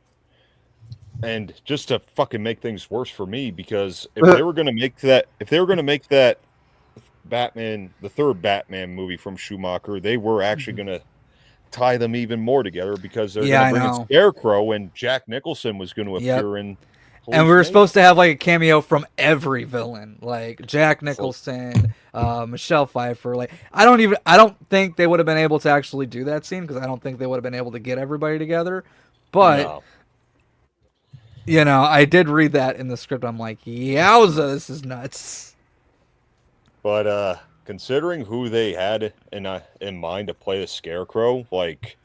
just to fucking make things worse for me, because if they were gonna make that Batman, the third Batman movie from Schumacher, they were actually gonna tie them even more together, because they're
Yeah,
gonna
I
bring in
know.
Scarecrow, and Jack Nicholson was gonna
Yep.
appear in
And we were
Hallucination.
supposed to have like a cameo from every villain, like Jack Nicholson, Michelle Pfeiffer. Like I don't think they would have been able to actually do that scene, because I don't think they would have been able to get everybody together. But
No.
you know, I did read that in the script. I'm like, yowza, this is nuts.
But considering who they had in mind to play the Scarecrow, like,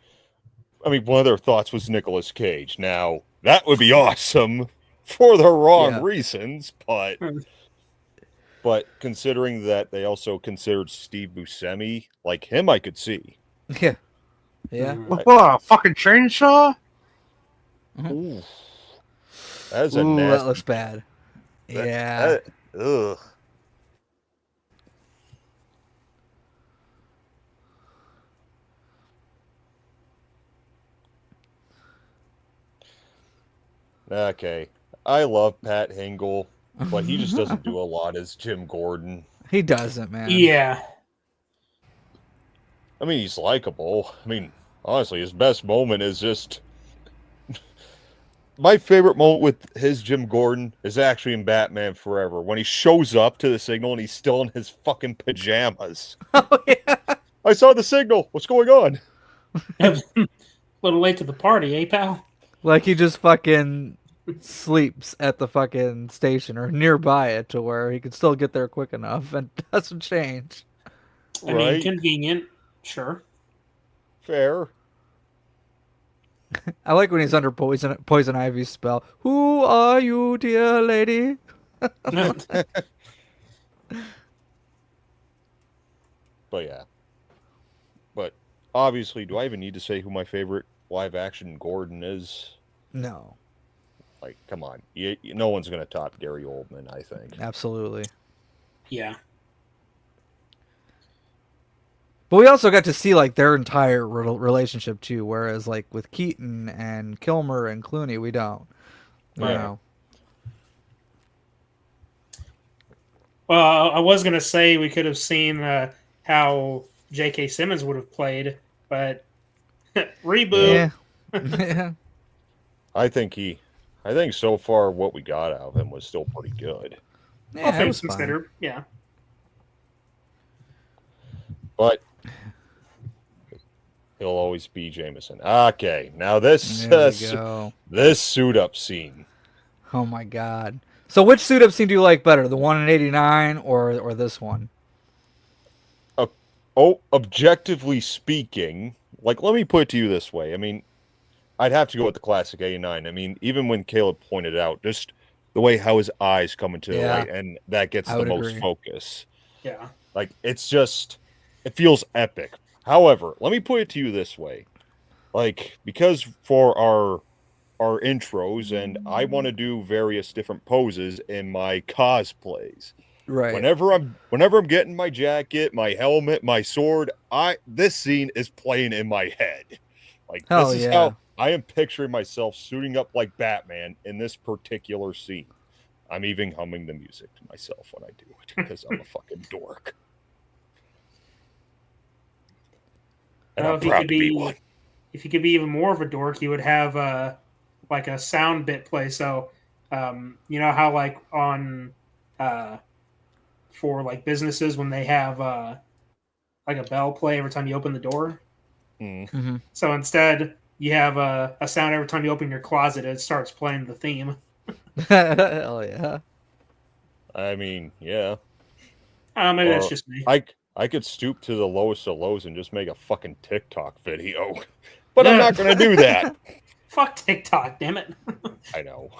I mean, one of their thoughts was Nicolas Cage. Now that would be awesome for the wrong reasons, but considering that they also considered Steve Buscemi, like him, I could see.
Yeah, yeah.
What, a fucking chainsaw?
Ooh, that's a
Ooh,
nasty.
that looks bad. Yeah.
Ugh. Okay, I love Pat Hingle, but he just doesn't do a lot as Jim Gordon.
He doesn't, man.
Yeah.
I mean, he's likable. I mean, honestly, his best moment is just... My favorite moment with his Jim Gordon is actually in Batman Forever, when he shows up to the signal and he's still in his fucking pajamas.
Oh, yeah.
I saw the signal. What's going on?
A little late to the party, eh, pal?
Like he just fucking sleeps at the fucking station or nearby it to where he can still get there quick enough and doesn't change.
I mean, convenient, sure.
Fair.
I like when he's under poison ivy's spell. Who are you, dear lady?
But yeah. But obviously, do I even need to say who my favorite live action Gordon is?
No.
Like, come on. No one's going to top Gary Oldman, I think.
Absolutely.
Yeah.
But we also got to see like their entire relationship too, whereas like with Keaton and Kilmer and Clooney, we don't. You know.
Well, I was gonna say we could have seen how J.K. Simmons would have played, but reboot.
Yeah.
I think so far what we got out of him was still pretty good.
Yeah,
All things considered, yeah.
But he'll always be Jameson. Okay, now this suit up scene.
Oh my god! So which suit up scene do you like better, the one in '89 or this one?
Objectively speaking, like, let me put it to you this way. I mean, I'd have to go with the classic '89. I mean, even when Caleb pointed out, just the way how his eyes come into the light, and that gets the most focus.
Yeah.
Like, it's just, it feels epic. However, let me put it to you this way. Like, because for our intros, and I want to do various different poses in my cosplays.
Right.
Whenever I'm getting my jacket, my helmet, my sword, this scene is playing in my head. Like, this is how I am picturing myself suiting up like Batman in this particular scene. I'm even humming the music to myself when I do it, because I'm a fucking dork. And I'm proud to be one.
If you could be even more of a dork, you would have like a sound bit play. So, you know how like on for like businesses when they have like a bell play every time you open the door.
Mm-hmm.
So instead, you have a sound every time you open your closet. It starts playing the theme.
Hell yeah!
I mean, yeah.
Maybe that's just me.
I could stoop to the lowest of lows and just make a fucking TikTok video, but I'm not going to do that.
Fuck TikTok, damn it!
I know.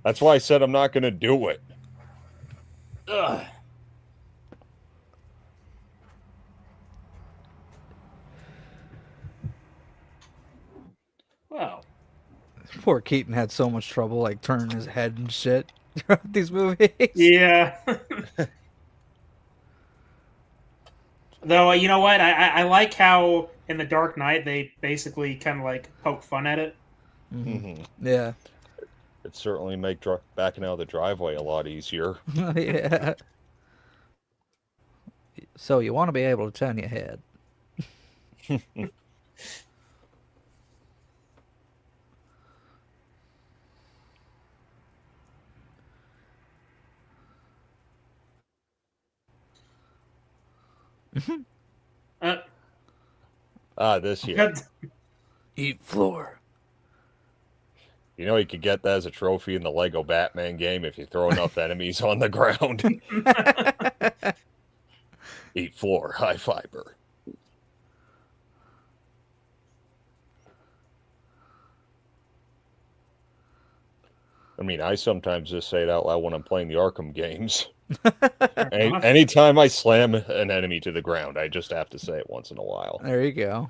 That's why I said I'm not going to do it.
Ugh. Wow.
Poor Keaton had so much trouble like turning his head and shit throughout these movies.
Yeah. Though, you know what? I like how in The Dark Knight they basically kind of like poke fun at it.
Yeah.
It'd certainly make backing out of the driveway a lot easier.
Yeah. So you want to be able to turn your head.
This here.
Eat floor.
You know, you could get that as a trophy in the Lego Batman game if you throw enough enemies on the ground. Eat floor, high fiber. I mean, I sometimes just say it out loud when I'm playing the Arkham games. Anytime I slam an enemy to the ground, I just have to say it once in a while.
There you go.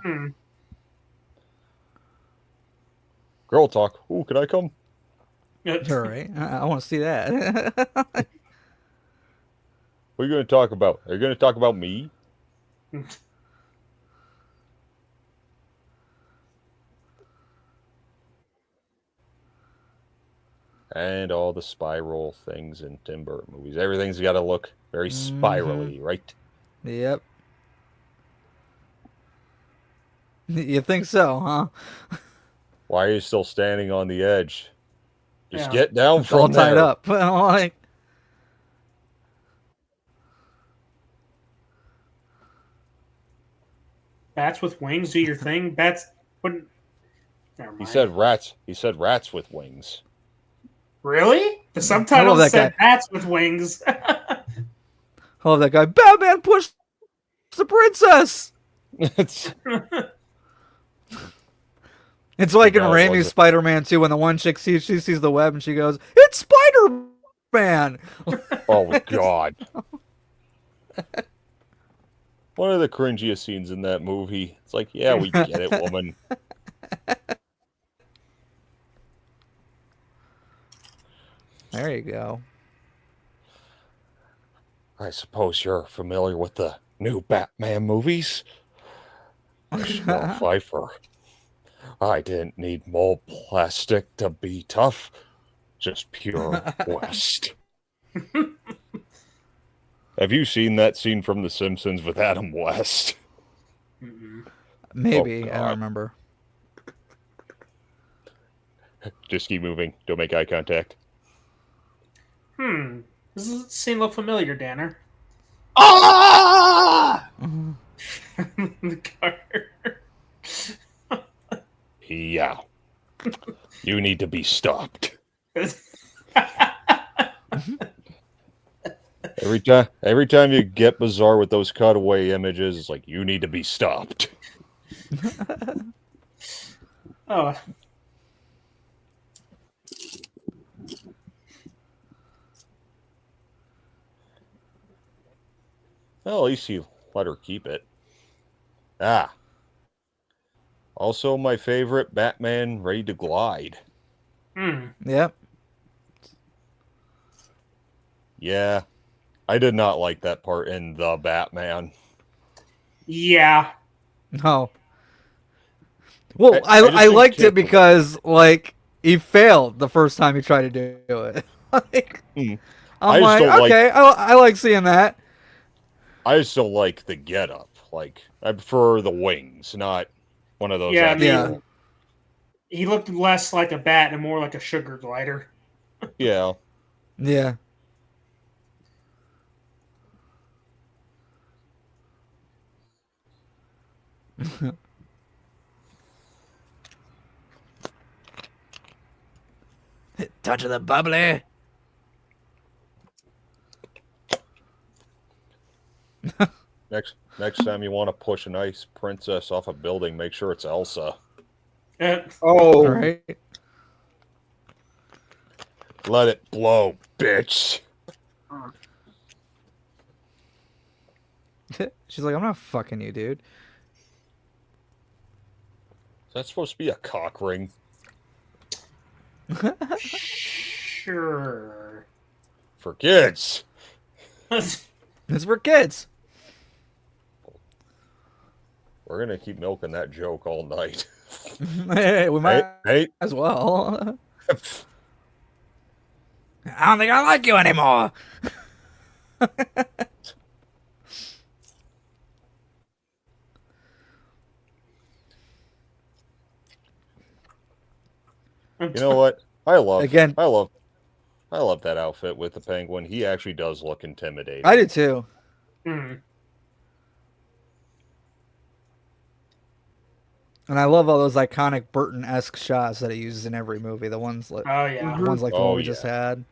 Girl talk. Ooh, can I come?
All right. I want to see that.
What are you going to talk about? Are you going to talk about me? And all the spiral things in Tim Burton movies. Everything's got to look very spirally, right?
Yep. You think so, huh?
Why are you still standing on the edge? Just get down from
all tied
there.
up. Like,
Bats with wings do your thing. Bats wouldn't. Never mind.
He said rats. He said rats with wings.
Really? The subtitles said bats with wings.
Oh, that guy. Batman pushed the princess. It's like in Raimi's Spider-Man 2 when the one chick she sees the web and she goes, "It's Spider-Man."
Oh God. One of the cringiest scenes in that movie. It's like, yeah, we get it, woman.
There you go.
I suppose you're familiar with the new Batman movies? Michelle Pfeiffer. I didn't need more plastic to be tough. Just pure West. Have you seen that scene from The Simpsons with Adam West?
Maybe. I don't remember.
Just keep moving. Don't make eye contact.
Does this scene look familiar, Danner?
Ah!
The car.
Yeah. You need to be stopped. Every time you get bizarre with those cutaway images, it's like, you need to be stopped.
Oh.
Well, at least you let her keep it. Ah. Also, my favorite, Batman Ready to Glide.
Yep.
Yeah. I did not like that part in The Batman.
Yeah.
No. Well, I liked it because, like, he failed the first time he tried to do it. Like, I'm like, okay, I like seeing that.
I still like the getup. Like, I prefer the wings, not one of those.
Yeah. He looked less like a bat and more like a sugar glider.
Yeah.
Yeah. Touch of the bubbly.
Next time you want to push a nice princess off a building, make sure it's Elsa.
Oh.
Right.
Let it blow, bitch.
She's like, I'm not fucking you, dude.
Is that supposed to be a cock ring?
Sure.
For kids.
It's for kids.
We're going to keep milking that joke all night.
We might as well. I don't think I like you anymore.
You know what? I love that outfit with the penguin. He actually does look intimidating.
I do too.
Mm.
And I love all those iconic Burton-esque shots that he uses in every movie. The ones like,
Oh yeah,
the ones like the one we just had.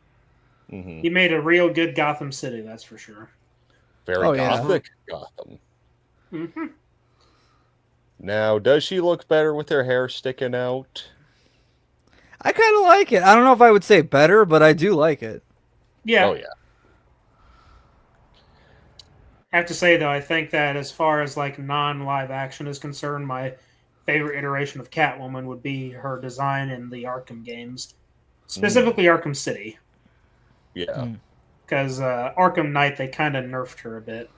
Mm-hmm.
He made a real good Gotham City, that's for sure.
Very gothic Gotham.
Mm-hmm.
Now, does she look better with her hair sticking out?
I kind of like it. I don't know if I would say better, but I do like it.
Yeah.
Oh, yeah.
I have to say, though, I think that as far as like non-live action is concerned, my favorite iteration of Catwoman would be her design in the Arkham games, specifically Arkham City.
Yeah.
Because Arkham Knight, they kind of nerfed her a bit.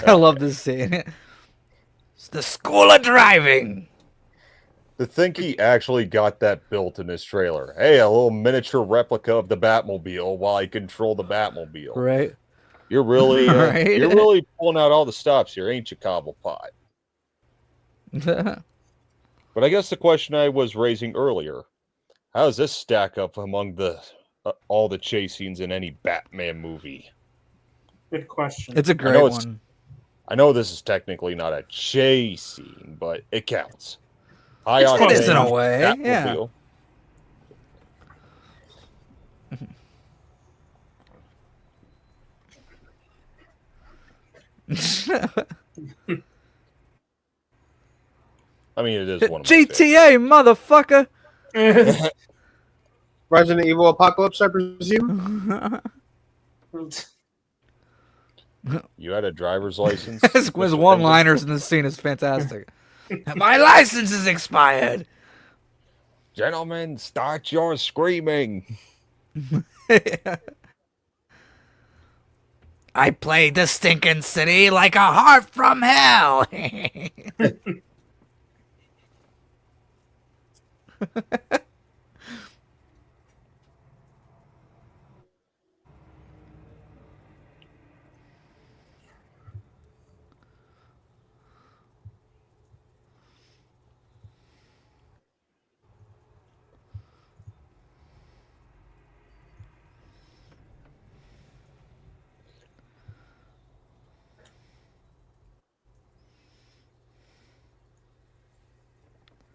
I love this scene. It's the school of driving.
To think he actually got that built in his trailer. Hey, a little miniature replica of the Batmobile while I control the Batmobile.
Right.
You're really,
Right.
you're really pulling out all the stops here, ain't you, Cobblepot? But I guess the question I was raising earlier: how does this stack up among the all the chase scenes in any Batman movie?
Good question.
It's a great one.
I know this is technically not a chase scene, but it counts. High
It is in a way, yeah.
I mean, it is one of my
GTA, motherfucker.
Resident Evil Apocalypse, I presume.
You had a driver's license?
His one-liners in this scene is fantastic. My license is expired.
Gentlemen, start your screaming.
I played the stinking city like a heart from hell.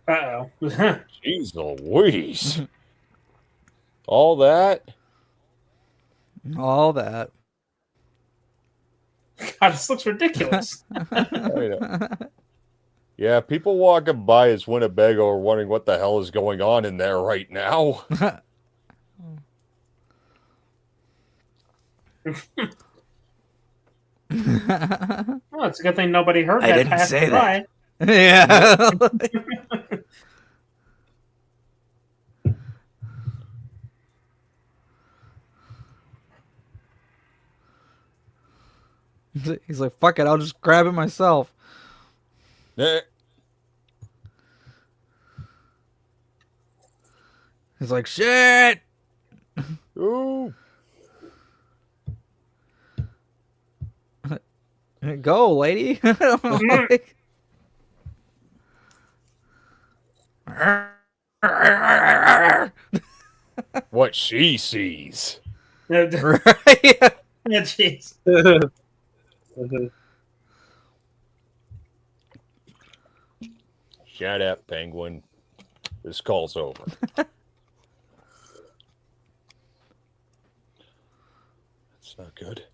Uh-oh.
Jeez Louise. All that?
All that.
God, this looks ridiculous.
Yeah, people walking by as Winnebago are wondering what the hell is going on in there right now.
Well, it's a good thing nobody heard
I
that.
didn't
pass
say
by.
that. Yeah. He's like, fuck it, I'll just grab it myself. He's like, shit.
Ooh.
Go, lady.
What she sees.
Yeah.
Yeah, jeez.
Shut up, penguin. This call's over. That's not good.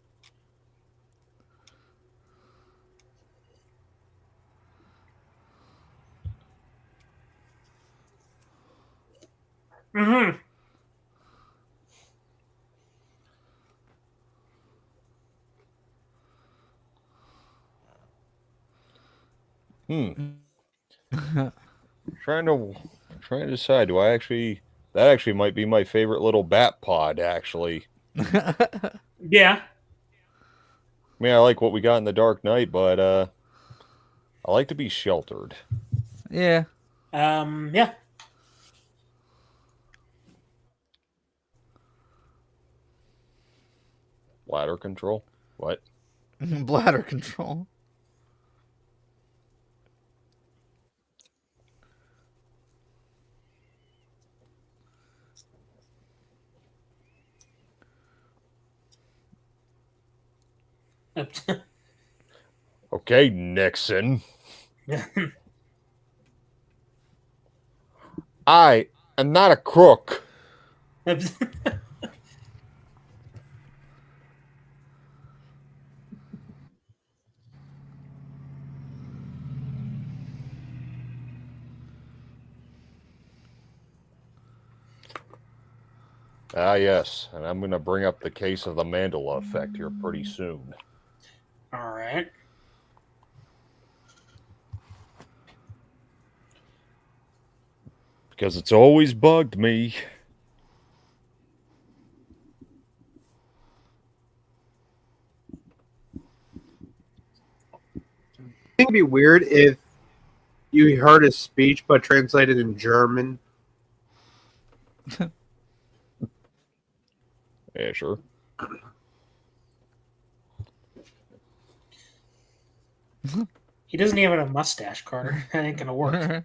Mm-hmm.
Trying to decide. Do I actually? That actually might be my favorite little bat pod. Actually,
Yeah.
I mean, I like what we got in the Dark Knight, but I like to be sheltered.
Yeah.
Yeah.
Bladder control? What?
Bladder control.
Okay, Nixon. I am not a crook. Ah, yes, and I'm going to bring up the case of the Mandela effect here pretty soon.
All right.
Because it's always bugged me.
I think it'd be weird if you heard his speech but translated in German.
Yeah, sure.
He doesn't even have a mustache, Carter. That ain't gonna work.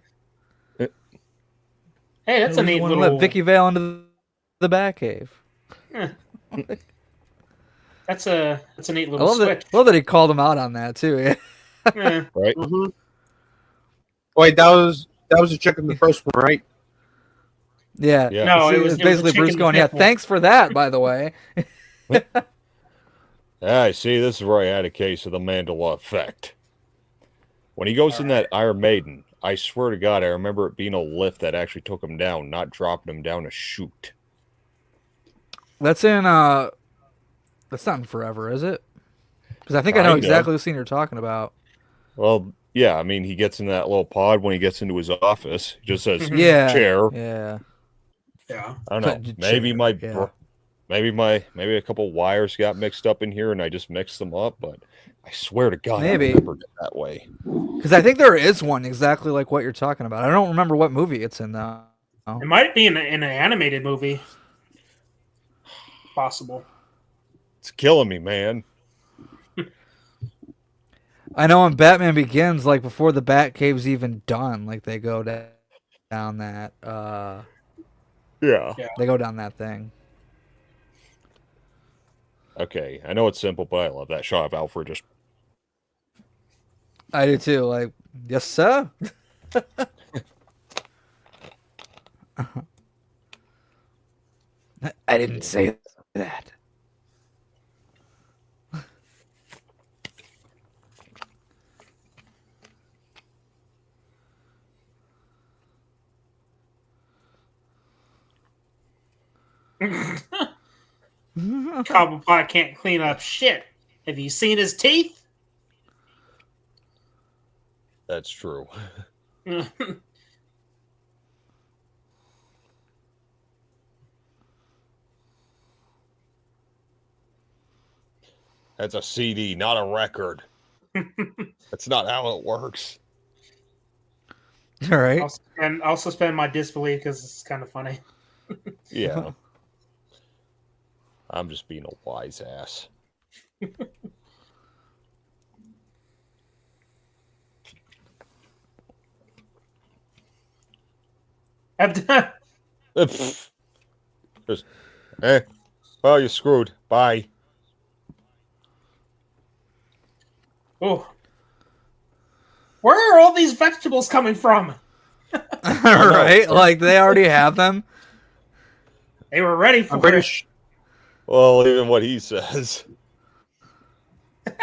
Hey, that's a neat little.
Let Vicky Vale into the Batcave.
That's a neat
I
little
love
switch.
love that he called him out on that too. Yeah.
Right.
Mm-hmm. Wait, that was a chick in the first one, right?
Yeah.
Yeah.
No,
It's basically Bruce going, yeah, thanks for that, by the way.
I see. This is where I had a case of the Mandela effect. When he goes in that Iron Maiden, I swear to God, I remember it being a lift that actually took him down, not dropping him down a chute.
That's in that's not in Forever, is it? Because I think I know exactly the scene you're talking about.
Well, yeah, I mean, he gets in that little pod when he gets into his office. He just says,
Yeah.
chair.
Yeah.
Yeah.
I don't know. Maybe maybe a couple wires got mixed up in here and I just mixed them up, but I swear to God,
Maybe.
I remembered it that way.
Because I think there is one exactly like what you're talking about. I don't remember what movie it's in though.
It might be in an animated movie. Possible.
It's killing me, man.
I know in Batman Begins, like before the Batcave's even done, like they go down that
Yeah.
They go down that thing.
Okay, I know it's simple, but I love that shot of Alfred just...
I do too. Like, yes, sir. I didn't say that.
Cobblepot can't clean up shit. Have you seen his teeth?
That's true. That's a CD, not a record. That's not how it works.
All right.
I'll suspend my disbelief because it's kind of funny.
Yeah. I'm just being a wise ass. Just, well, you're screwed. Bye.
Oh. Where are all these vegetables coming from?
Right? Like they already have them.
They were ready for it.
Well, even what he says.
You're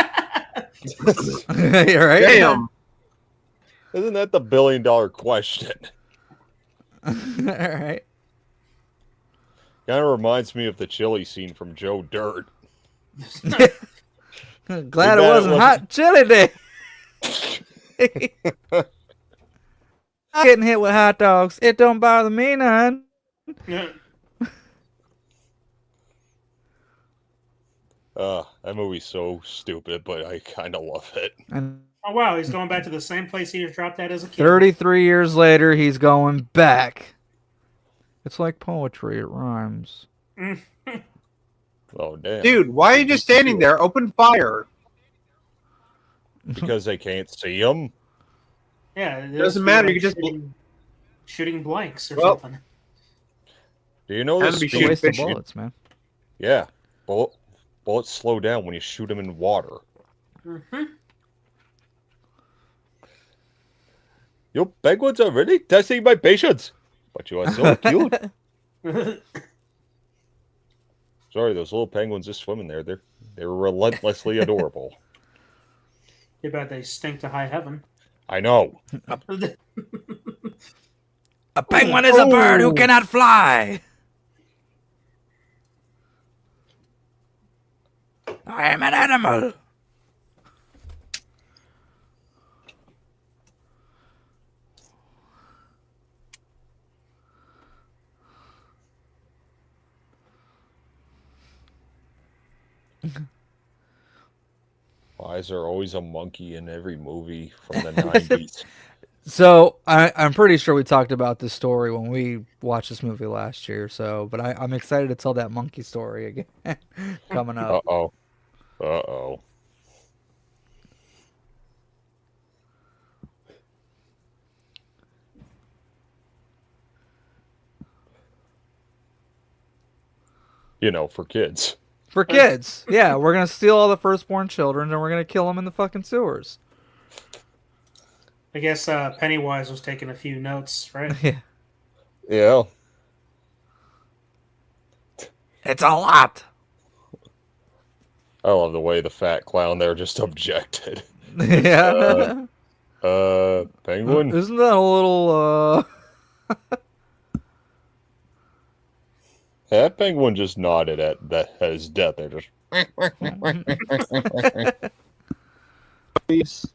right.
Damn.
Isn't that the $1 billion question?
All right.
Kind of reminds me of the chili scene from Joe Dirt.
Glad it wasn't hot chili day. Getting hit with hot dogs. It don't bother me none.
Yeah.
That movie's so stupid, but I kind of love it.
And
Oh wow, he's going back to the same place he was dropped at as a kid.
33 years later, he's going back. It's like poetry; it rhymes.
Oh damn,
Dude, why are you just standing there? Open fire.
Because they can't see him.
Yeah, it
doesn't matter.
Like
you just
shooting blanks or something.
Do you know
It's
this?
a waste of bullets, man.
Yeah, bullets slow down when you shoot them in water.
Mm-hmm.
You penguins are really testing my patience, but you are so cute. Sorry, those little penguins just swimming there. They're relentlessly adorable.
Too bad they stink to high heaven.
I know.
A penguin is a bird who cannot fly. I am an animal.
Why is there always a monkey in every movie from the 90s?
So I'm pretty sure we talked about this story when we watched this movie last year. But I'm excited to tell that monkey story again coming up.
Uh-oh. You know, for kids.
For kids, yeah, we're gonna steal all the firstborn children and we're gonna kill them in the fucking sewers.
I guess Pennywise was taking a few notes, right?
Yeah.
It's a lot.
I love the way the fat clown there just objected.
Yeah.
Penguin?
Isn't that a little
That penguin just nodded at his death. They're just.
Please.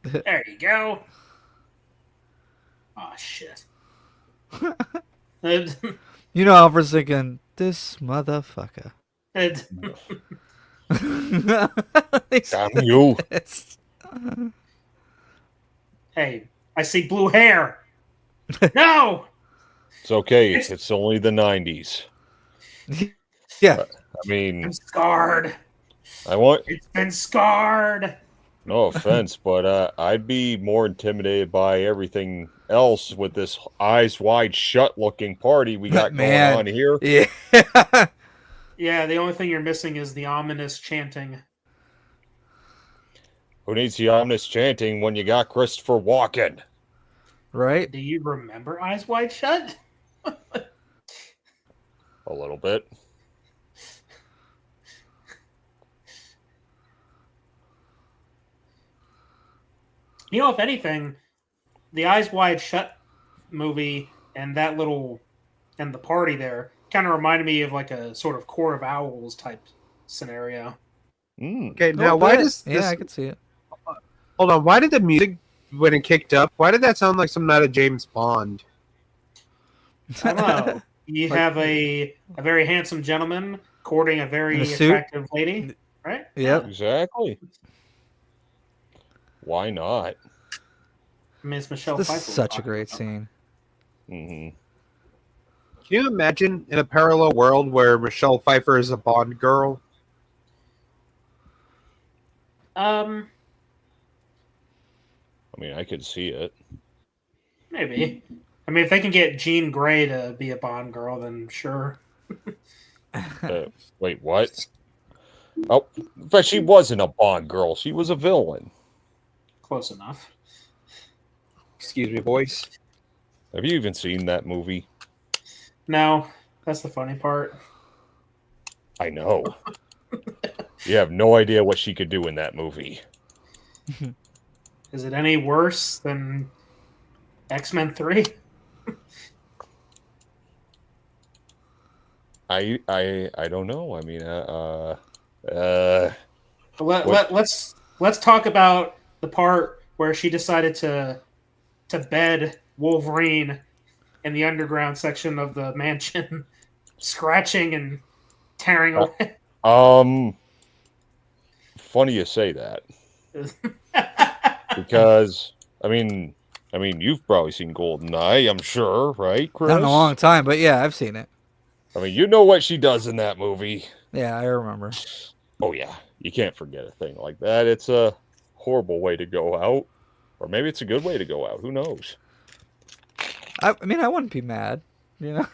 There you go. Oh shit.
You know, Alfred's thinking, this motherfucker.
Damn you.
Hey, I see blue hair. No!
It's okay. It's only the 90s.
Yeah.
I mean,
I'm scarred.
It's
been scarred.
No offense, but I'd be more intimidated by everything else with this eyes wide shut looking party we got going on here.
Yeah.
Yeah, the only thing you're missing is the ominous chanting.
Who needs the ominous chanting when you got Christopher Walken?
Right?
Do you remember Eyes Wide Shut?
A little bit.
You know, if anything, the Eyes Wide Shut movie and that little and the party there kind of reminded me of like a sort of Court of Owls type scenario.
Okay, now why does this...
Yeah, I could see it.
Hold on, why did the music, when it kicked up, why did that sound like something out of James Bond?
I don't know. You have a very handsome gentleman courting a very
suit?
attractive lady, right?
Yep.
Exactly. Why not?
I mean, it's Michelle
This
Pfeiffer.
is such a great scene.
Mm-hmm.
Can you imagine in a parallel world where Michelle Pfeiffer is a Bond girl?
I mean, I could see it.
Maybe. I mean, if they can get Jean Grey to be a Bond girl, then sure.
Wait, what? Oh, but she wasn't a Bond girl. She was a villain.
Close enough.
Excuse me, voice.
Have you even seen that movie?
No, that's the funny part.
I know. You have no idea what she could do in that movie.
Is it any worse than X-Men 3?
I don't know. I mean,
let's talk about the part where she decided to bed Wolverine in the underground section of the mansion, scratching and tearing away.
Funny you say that. Because I mean, you've probably seen GoldenEye, I'm sure, right, Chris?
Not in a long time, but yeah, I've seen it.
I mean, you know what she does in that movie.
Yeah, I remember.
Oh yeah, you can't forget a thing like that. It's a horrible way to go out, or maybe it's a good way to go out. Who knows?
I mean, I wouldn't be mad, you know.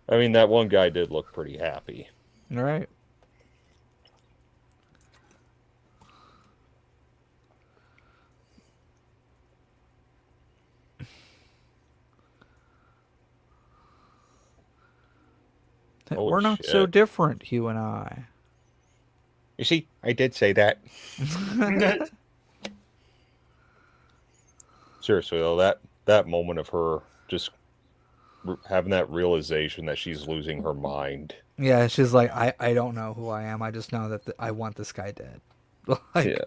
I mean, that one guy did look pretty happy.
All right. We're not so different, you and I.
You see, I did say that. Seriously, though, that moment of her just having that realization that she's losing her mind.
Yeah, she's like, I don't know who I am. I just know that I want this guy dead. Like,
yeah.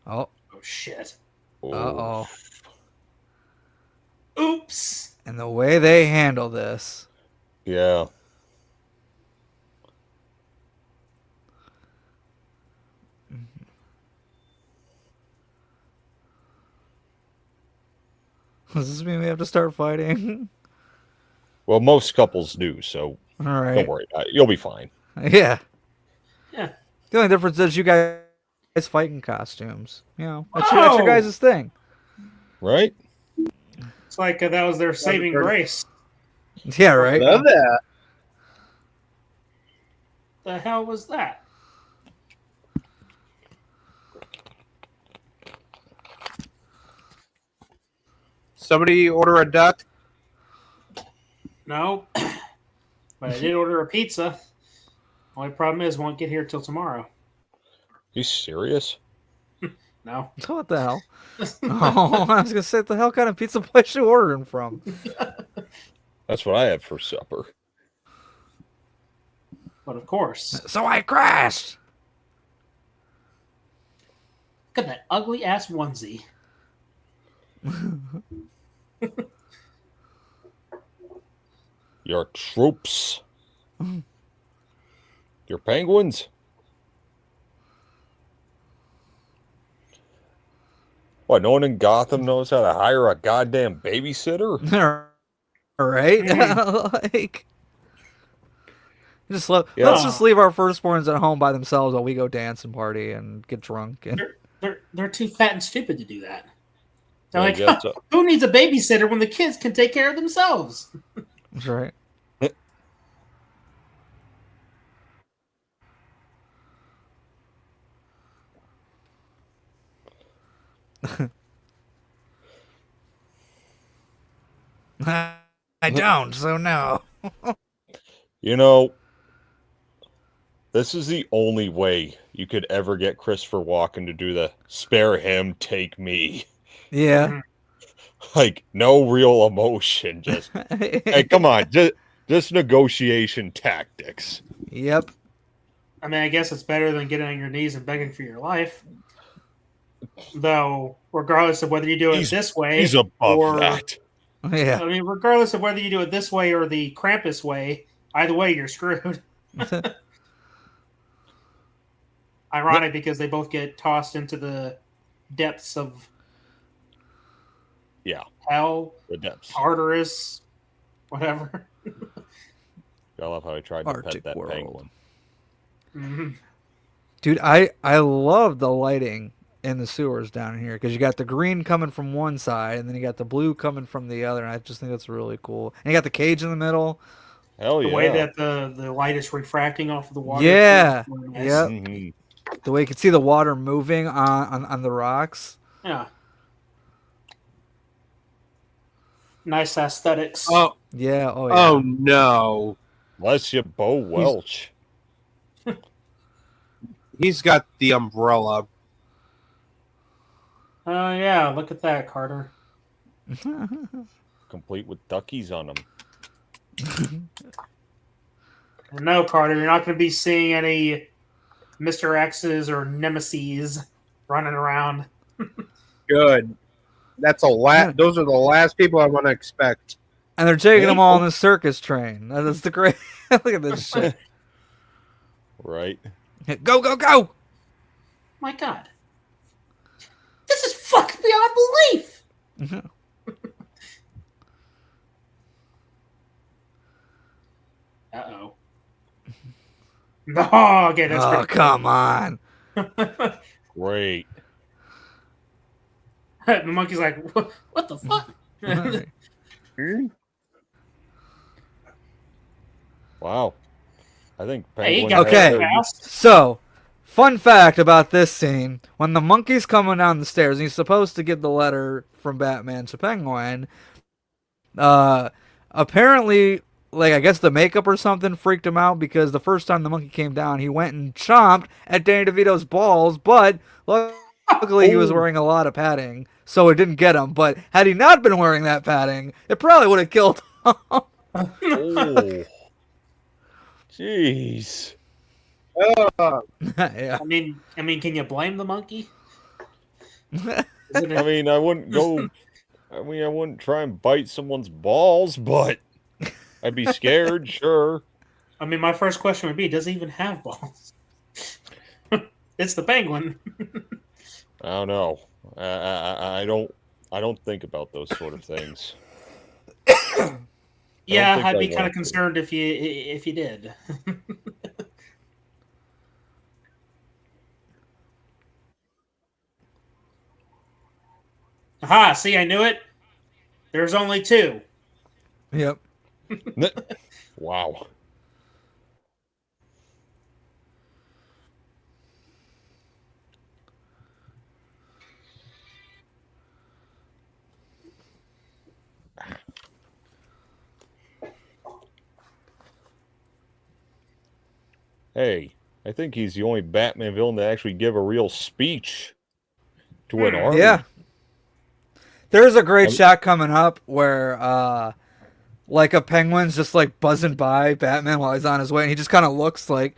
Oh
shit.
Uh-oh.
Oops.
And the way they handle this.
Yeah.
Does this mean we have to start fighting?
Well, most couples do, so
all right.
Don't worry. You'll be fine.
Yeah.
Yeah.
The only difference is you guys fight in costumes. You know, that's your guys' thing.
Right?
It's like that was their saving grace.
Yeah, right?
I love that.
The hell was that?
Somebody order a duck?
No. But I did order a pizza. Only problem is, won't get here till tomorrow.
You serious?
No.
What the hell? Oh, I was gonna say, what the hell kind of pizza place you ordering from?
That's what I had for supper.
But of course.
So I crashed.
Look at that ugly ass onesie.
Your troops. Your penguins. What, no one in Gotham knows how to hire a goddamn babysitter?
Right? Like, let's just leave our firstborns at home by themselves while we go dance and party and get drunk. And
They're too fat and stupid to do that. They're
I
like,
guess so.
who needs a babysitter when the kids can take care of themselves?
That's right. I don't, so no.
You know, this is the only way you could ever get Christopher Walken to do the spare him, take me.
Yeah.
Like, no real emotion. Just, hey, come on. Just negotiation tactics.
Yep.
I mean, I guess it's better than getting on your knees and begging for your life. Though, regardless of whether you do it this way,
he's above that.
Yeah.
I mean, regardless of whether you do it this way or the Krampus way, either way, you're screwed. Ironic because they both get tossed into the depths of hell,
the depths,
Tartarus, whatever.
I love how I tried to pet that penguin.
Mm-hmm.
Dude, I love the lighting in the sewers down here because you got the green coming from one side and then you got the blue coming from the other, and I just think that's really cool. And you got the cage in the middle.
Hell yeah!
The way that the light is refracting off of the water.
Yeah.
Nice.
Yep.
Mm-hmm.
The way you can see the water moving on the rocks.
Yeah. Nice aesthetics.
Oh
yeah. Oh yeah.
Oh no!
Bless you, Bo Welch.
He's got the umbrella.
Oh yeah, look at that, Carter.
Complete with duckies on them.
No, Carter, you're not going to be seeing any Mr. X's or Nemesis running around.
Good. That's those are the last people I want to expect.
And they're taking them all on the circus train. That's the great. Look at this shit.
Right.
Go, go, go!
My God. This is fucking beyond belief! Uh-oh. No, okay, that's pretty
come on.
Great.
The monkey's like, what the fuck?
Wow. I think
Hey,
Penguin.
you got
Okay,
fast.
so fun fact about this scene: when the monkey's coming down the stairs, and he's supposed to give the letter from Batman to Penguin. Apparently, like I guess the makeup or something freaked him out because the first time the monkey came down, he went and chomped at Danny DeVito's balls, but luckily he was wearing a lot of padding, so it didn't get him. But had he not been wearing that padding, it probably would have killed him.
Oh. Jeez.
Yeah.
I mean, can you blame the monkey?
I mean, I wouldn't go. I mean, I wouldn't try and bite someone's balls, but I'd be scared, sure.
I mean, my first question would be, does he even have balls? It's the penguin.
I don't know. I don't think about those sort of things.
Yeah,
think
I'd
I
be kind
want
of concerned if you did. Aha, see, I knew it. There's only two.
Yep.
Wow. Hey, I think he's the only Batman villain to actually give a real speech to an army.
Yeah. There's a great shot coming up where like a penguin's just like buzzing by Batman while he's on his way, and he just kind of looks like,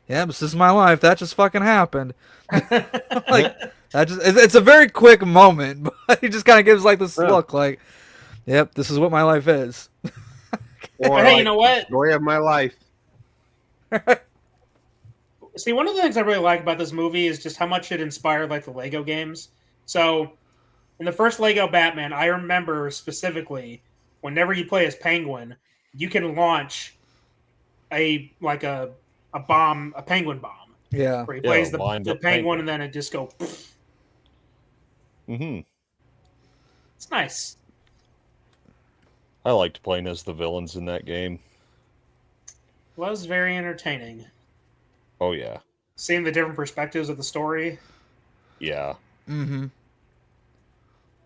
yeah, this is my life. That just fucking happened. Like that it's a very quick moment, but he just kind of gives like this look like, yep, this is what my life is.
Or
hey, you know what?
Story of my life.
See, one of the things I really like about this movie is just how much it inspired like the Lego games. So, in the first Lego Batman, I remember specifically, whenever you play as Penguin, you can launch a bomb, a penguin bomb.
Yeah.
Where he plays the
lined-up
penguin and then it just go.
Mm-hmm.
It's nice.
I liked playing as the villains in that game.
Was very entertaining.
Oh, yeah.
Seeing the different perspectives of the story.
Yeah.
Mm-hmm.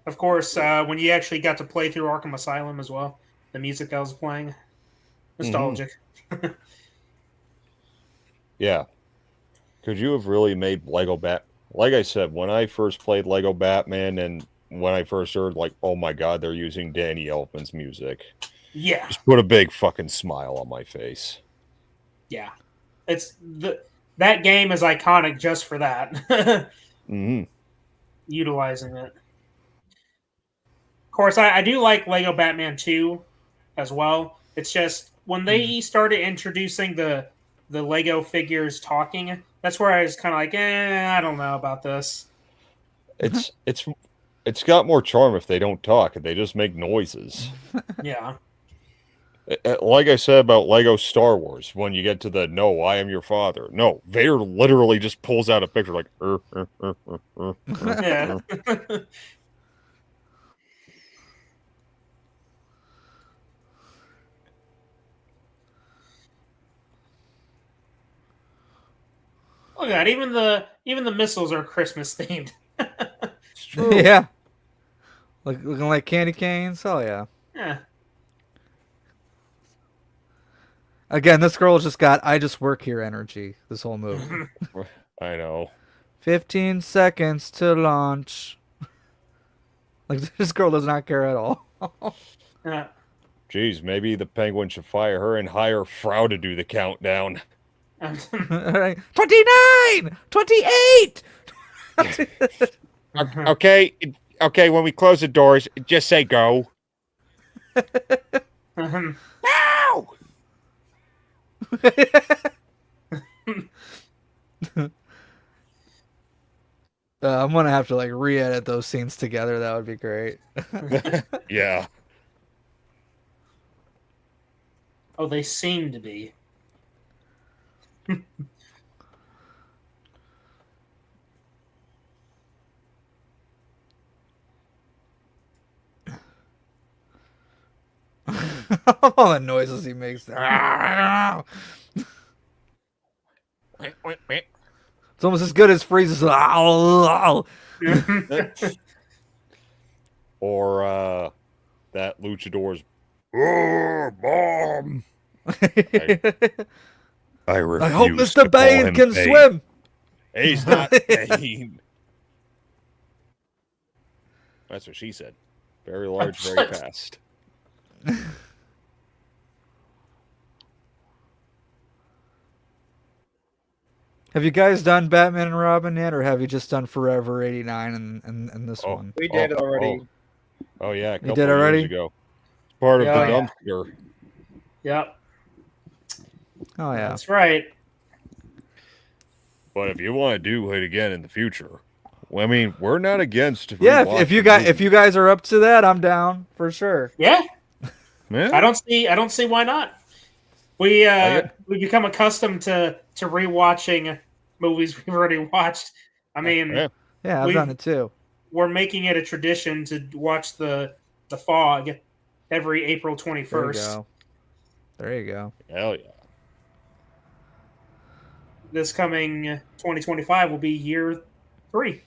Of course, when you actually got to play through Arkham Asylum as well, the music that was playing. Nostalgic.
Mm-hmm. Yeah. Could you have really made Lego Bat... Like I said, when I first played Lego Batman and when I first heard, like, oh my god, they're using Danny Elfman's music.
Yeah.
Just put a big fucking smile on my face.
Yeah. That game is iconic just for that.
Mm-hmm.
Utilizing it. Of course, I do like Lego Batman 2 as well. It's just when they started introducing the Lego figures talking, that's where I was kind of like, I don't know about this.
It's got more charm if they don't talk and they just make noises.
Yeah.
Like I said about Lego Star Wars, when you get to the "No, I am your father." No, Vader literally just pulls out a picture like.
Yeah. Look at that! Even the missiles are Christmas themed.
It's true.
Yeah. Looking like candy canes. Oh yeah.
Yeah.
Again, this girl just got I just work here energy this whole movie.
I know.
15 seconds to launch. Like, this girl does not care at all.
Yeah.
Jeez, maybe the Penguin should fire her and hire Frau to do the countdown.
29! 28!
Okay, Okay, when we close the doors, just say go.
Mhm.
No!
I'm gonna have to like re-edit those scenes together. That would be great.
Yeah.
Oh, they seem to be.
All the noises he makes. It's almost as good as Freeze's.
Or that luchador's bomb. I refuse
I hope
to
Mr.
call
Bane
him
can
Bane.
swim.
He's not Bane. That's what she said. Very large, very fast.
Have you guys done Batman and Robin yet, or have you just done Forever 89 and this one?
We did already.
Oh yeah, a
You
couple
did
of
already?
years ago. It's part of
Yeah.
the dumpster.
Yep.
Oh yeah.
That's right.
But if you want to do it again in the future, well, I mean, we're not against.
Yeah, if
rewatching
you guys
movies.
if you guys are up to that, I'm down for sure.
Yeah.
Yeah.
I don't see why not. We become accustomed to rewatching movies we've already watched. I mean,
Yeah, I've done it too.
We're making it a tradition to watch the Fog every April
There you
21st.
go. There you go.
Hell yeah.
This coming 2025 will be year 3.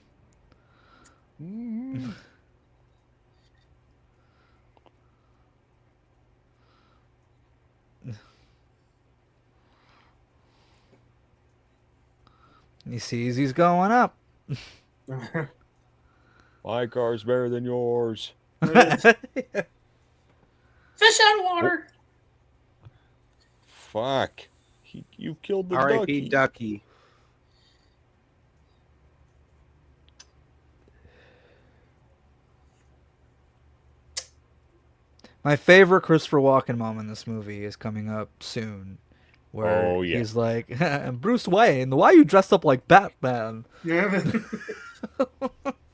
He sees he's going up.
My car's better than yours.
Fish out of water.
Fuck. You killed the
R.I.P. Ducky.
My favorite Christopher Walken moment in this movie is coming up soon, where he's like, "Bruce Wayne, why are you dressed up like Batman?"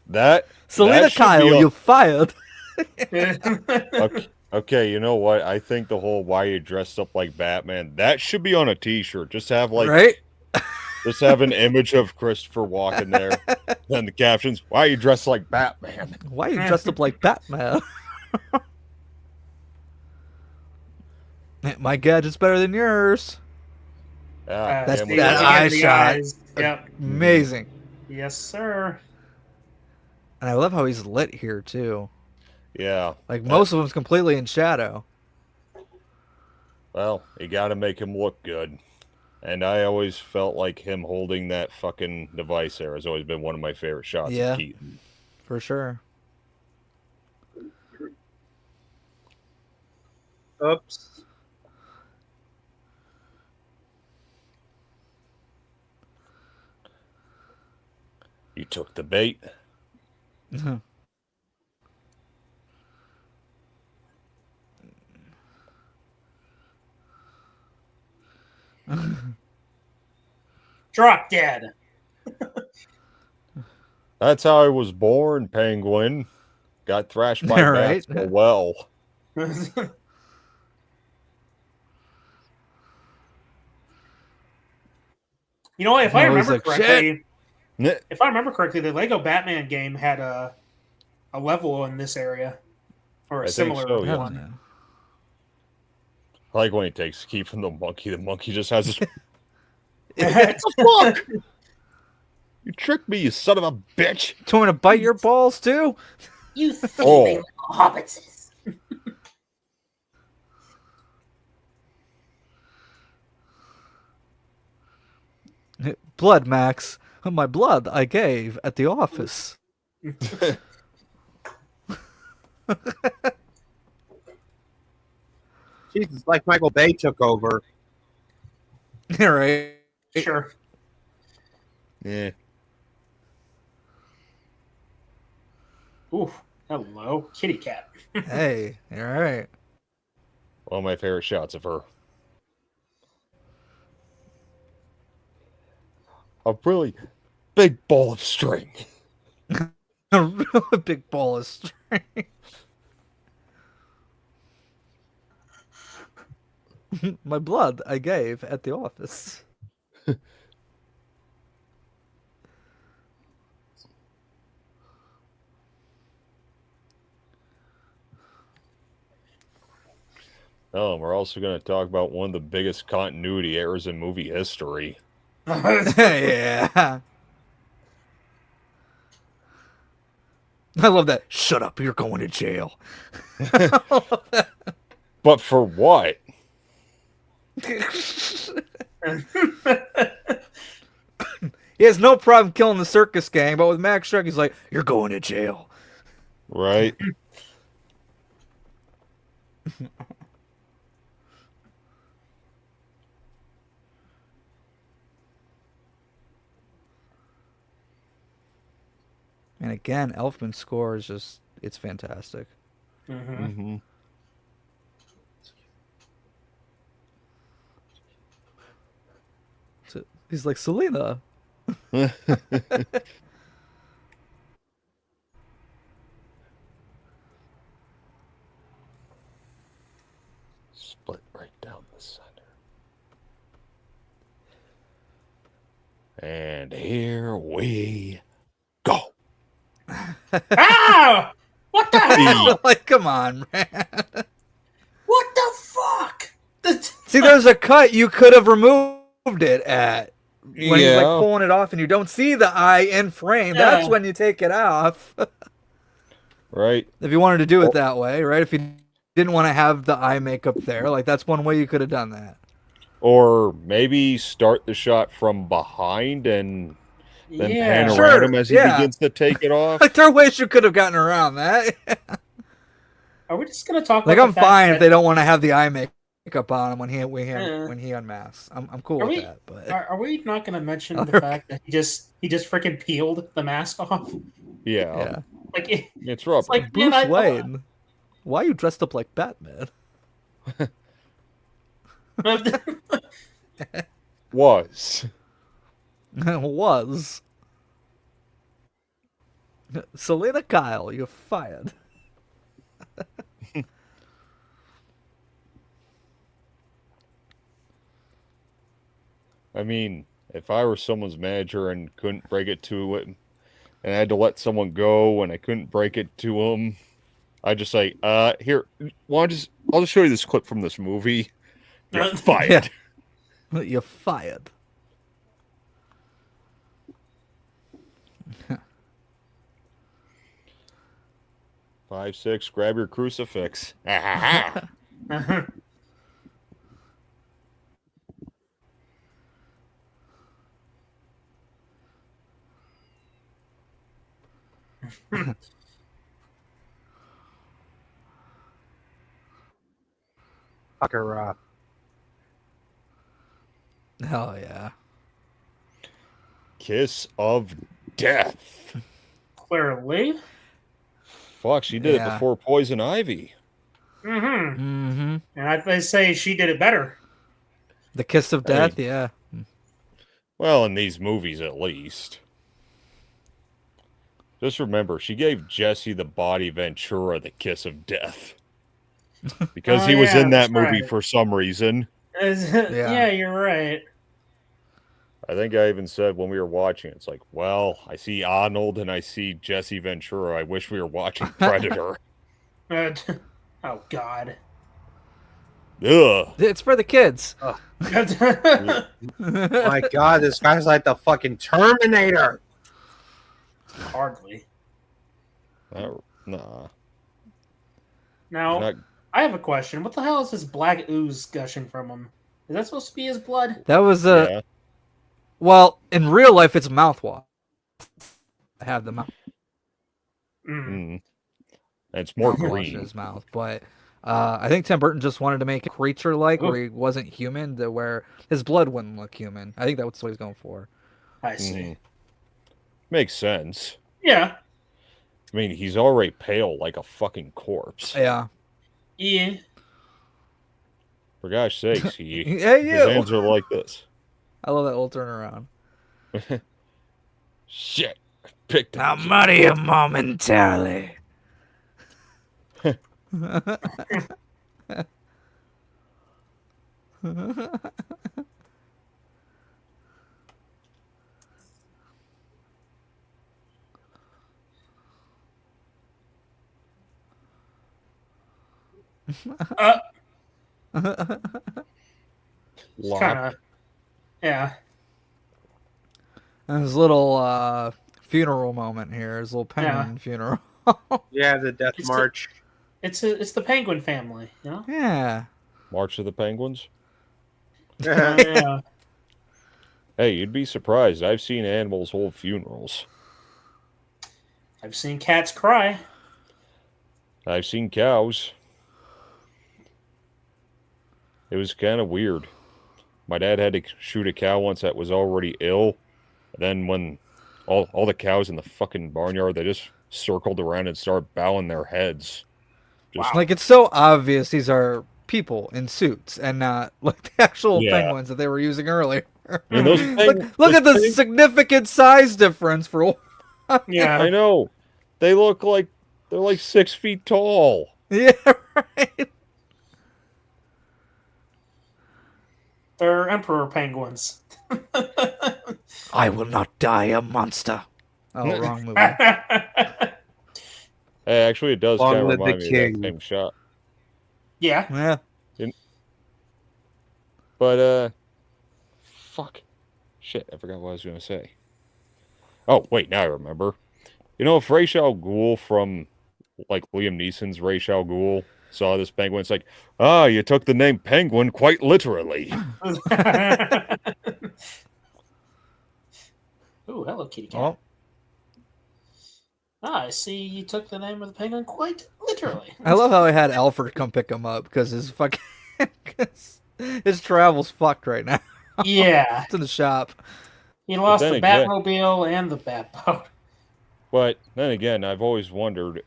That
Selena
should
Kyle,
be
you fired.
Okay, you know what? I think the whole "why you dressed up like Batman" that should be on a T-shirt. Just have like,
right?
Just have an image of Christopher Walken there, and the captions: "Why you dressed like Batman?"
Why are you dressed up like Batman? My gadget's better than yours.
Yeah,
That's
See,
that
once
eye
again, the
shot.
eyes. Yep.
Amazing.
Yes, sir.
And I love how he's lit here too.
Yeah.
Like most of them's completely in shadow.
Well, you got to make him look good. And I always felt like him holding that fucking device there has always been one of my favorite shots
Yeah.
of Keaton.
For sure.
Oops.
You took the bait.
Drop dead.
That's how I was born, Penguin. Got thrashed by
Right.
bats. Oh, well.
You know what? If I
No, he's
remember
like,
correctly,
"Shit."
if I remember correctly, the Lego Batman game had a level in this area, or a
I think
similar
so, yeah.
one.
I like when he takes the key from the monkey. The monkey just has his...
It's
What the fuck? You tricked me, you son of a bitch.
Do you want me to bite your balls too?
You
thieving
hobbitses.
Blood, Max. My blood I gave at the office.
Jesus, like Michael Bay took over.
Right.
Sure.
Yeah.
Ooh, hello, kitty cat.
Hey, all right.
One of my favorite shots of her. A really big ball of string.
A really big ball of string. My blood I gave at the office.
Oh, we're also going to talk about one of the biggest continuity errors in movie history.
Yeah. I love that. Shut up, you're going to jail.
But for what?
He has no problem killing the circus gang, but with Max Shrek, he's like, you're going to jail.
Right?
And again, Elfman's score is just, it's fantastic.
Mm-hmm.
So he's like, Selena.
Split right down the center. And here we go.
Ah! What the hell?
Like, come on, man.
What the fuck?
See, there's a cut you could have removed it at. When he's like
Yeah.
pulling it off and you don't see the eye in frame, that's
Yeah.
when you take it off.
Right?
If you wanted to do it that way, right? If you didn't want to have the eye makeup there, like that's one way you could have done that.
Or maybe start the shot from behind and then
Yeah.
pan around
Sure,
him as he
yeah.
begins to take it off.
Like there are ways you could have gotten around that.
Are we just gonna talk?
Like
about
I'm
the fact
fine if
that-
they don't want to have the eye makeup on him when he
Yeah.
unmasks. I'm cool
Are
with
we?
that. But
Are we not gonna mention the fact that he just freaking peeled the mask off?
Yeah.
yeah,
Like
It's rubber.
it's like
Bruce
man,
Wayne, why are you dressed up like Batman?
Was.
Was Selena Kyle, you're fired.
I mean, if I were someone's manager and couldn't break it to it, and I had to let someone go and I couldn't break it to them, I'd just say, here, I'll just show you this clip from this movie. You're fired.
Yeah. You're fired.
Five, six, grab your crucifix.
Fuck her up.
Oh yeah.
Kiss of death.
clearly.
Fuck, she did it
Yeah.
before Poison Ivy.
Mm-hmm.
Mm-hmm.
And I say she did it better.
The kiss of death, yeah.
Well, in these movies at least. Just remember, she gave Jesse the body Ventura the kiss of death. Because
Oh,
he was
yeah,
in that
that's
movie
right.
for some reason.
Yeah, you're right.
I think I even said when we were watching, it's like, well, I see Arnold and I see Jesse Ventura. I wish we were watching Predator.
Oh, God.
Ugh.
It's for the kids.
My God, this guy's like the fucking Terminator.
Hardly.
Nah.
Now,
Not-
I have a question. What the hell is this black ooze gushing from him? Is that supposed to be his blood?
That was a. Well, in real life, it's mouthwash. I have the mouth.
It's more
mouthwash
green.
in his mouth, but I think Tim Burton just wanted to make it creature-like, where he wasn't human, to where his blood wouldn't look human. I think that's what he's going for.
I see.
Makes sense.
Yeah.
I mean, he's already pale like a fucking corpse.
Yeah.
Yeah.
For gosh sakes,
Hey,
his
you.
hands are like this.
I love that little turnaround.
Shit. I picked him.
I'll murder you momentarily.
Kind of. Yeah.
And his little funeral moment here, his little penguin funeral.
Yeah, the death march.
It's the Penguin family, you know?
Yeah.
March of the Penguins?
Yeah.
Hey, you'd be surprised. I've seen animals hold funerals.
I've seen cats cry.
I've seen cows. It was kind of weird. My dad had to shoot a cow once that was already ill. And then when all the cows in the fucking barnyard, they just circled around and started bowing their heads.
Just, like, it's so obvious these are people in suits and not like the actual
Yeah.
penguins that they were using earlier.
And those
look at the significant size difference for
Yeah.
I know. They look like they're like 6 feet tall.
Yeah, right.
They're emperor penguins.
I will not die a monster. Oh, wrong movie.
Hey, actually, it does
Long
kind of
live the
remind me of
king.
that same shot.
Yeah.
Yeah.
But, fuck. Shit, I forgot what I was going to say. Oh, wait, now I remember. You know, if Ra's al Ghul from, like, Liam Neeson's Ra's al Ghul saw this penguin, it's like, you took the name Penguin quite literally.
Ooh, hello, kitty cat.
Oh.
I see you took the name of the penguin quite literally.
I love how I had Alfred come pick him up because his fucking his travel's fucked right now.
Yeah.
It's in the shop.
He lost
then
the
again-
Batmobile and the Batboat.
But then again, I've always wondered,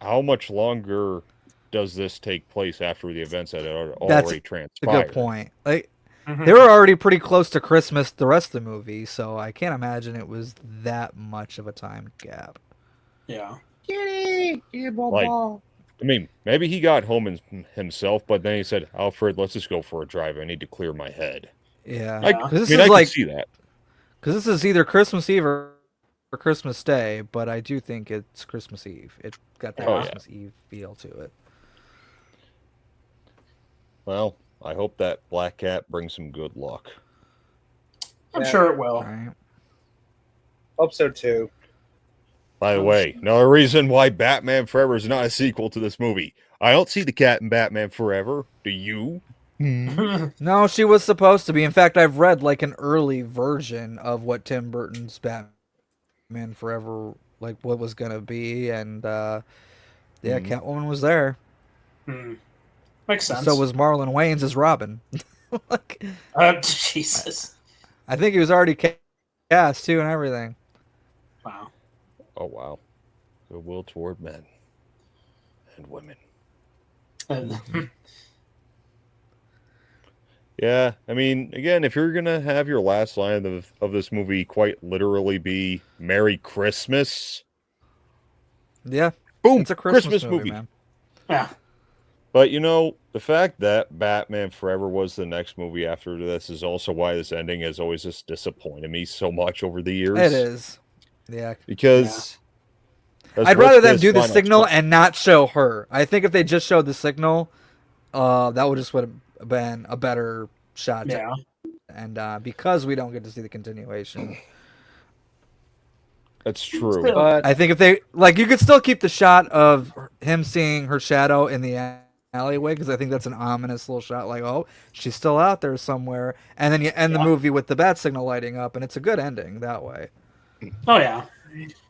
how much longer does this take place after the events that had
That's
already
a
transpired?
good point. Like, they were already pretty close to Christmas the rest of the movie, so I can't imagine it was that much of a time gap.
Yeah.
Like, I mean, maybe he got home himself, but then he said, Alfred, let's just go for a drive. I need to clear my head.
Yeah.
I
'Cause this
mean,
is
I
like,
can see that.
because this is either Christmas Eve or Christmas Day, but I do think it's Christmas Eve. It got that
Oh, yeah.
Christmas Eve feel to it.
Well, I hope that black cat brings some good luck.
I'm sure it will.
Right.
Hope so too.
By the way, another reason why Batman Forever is not a sequel to this movie. I don't see the cat in Batman Forever. Do you?
No, she was supposed to be. In fact, I've read like an early version of what Tim Burton's Batman Forever, like what was gonna be, and yeah, Catwoman was there.
Makes sense.
So was Marlon Wayans as Robin. Like,
Jesus.
I think he was already cast too and everything.
Wow.
Oh, wow. Goodwill toward men and women. Yeah, I mean, again, if you're going to have your last line of this movie quite literally be Merry Christmas.
Yeah.
Boom!
It's a Christmas movie, man.
Yeah.
But, you know, the fact that Batman Forever was the next movie after this is also why this ending has always just disappointed me so much over the years.
It is. Yeah.
Because...
I'd rather them do the signal and not show her. I think if they just showed the signal, that would have been a better shot.
Yeah.
And because we don't get to see the continuation.
That's true.
But
I think if they, like, you could still keep the shot of him seeing her shadow in the alleyway, because I think that's an ominous little shot, like, oh, she's still out there somewhere. And then you end the movie with the bat signal lighting up, and it's a good ending that way.
Oh, yeah.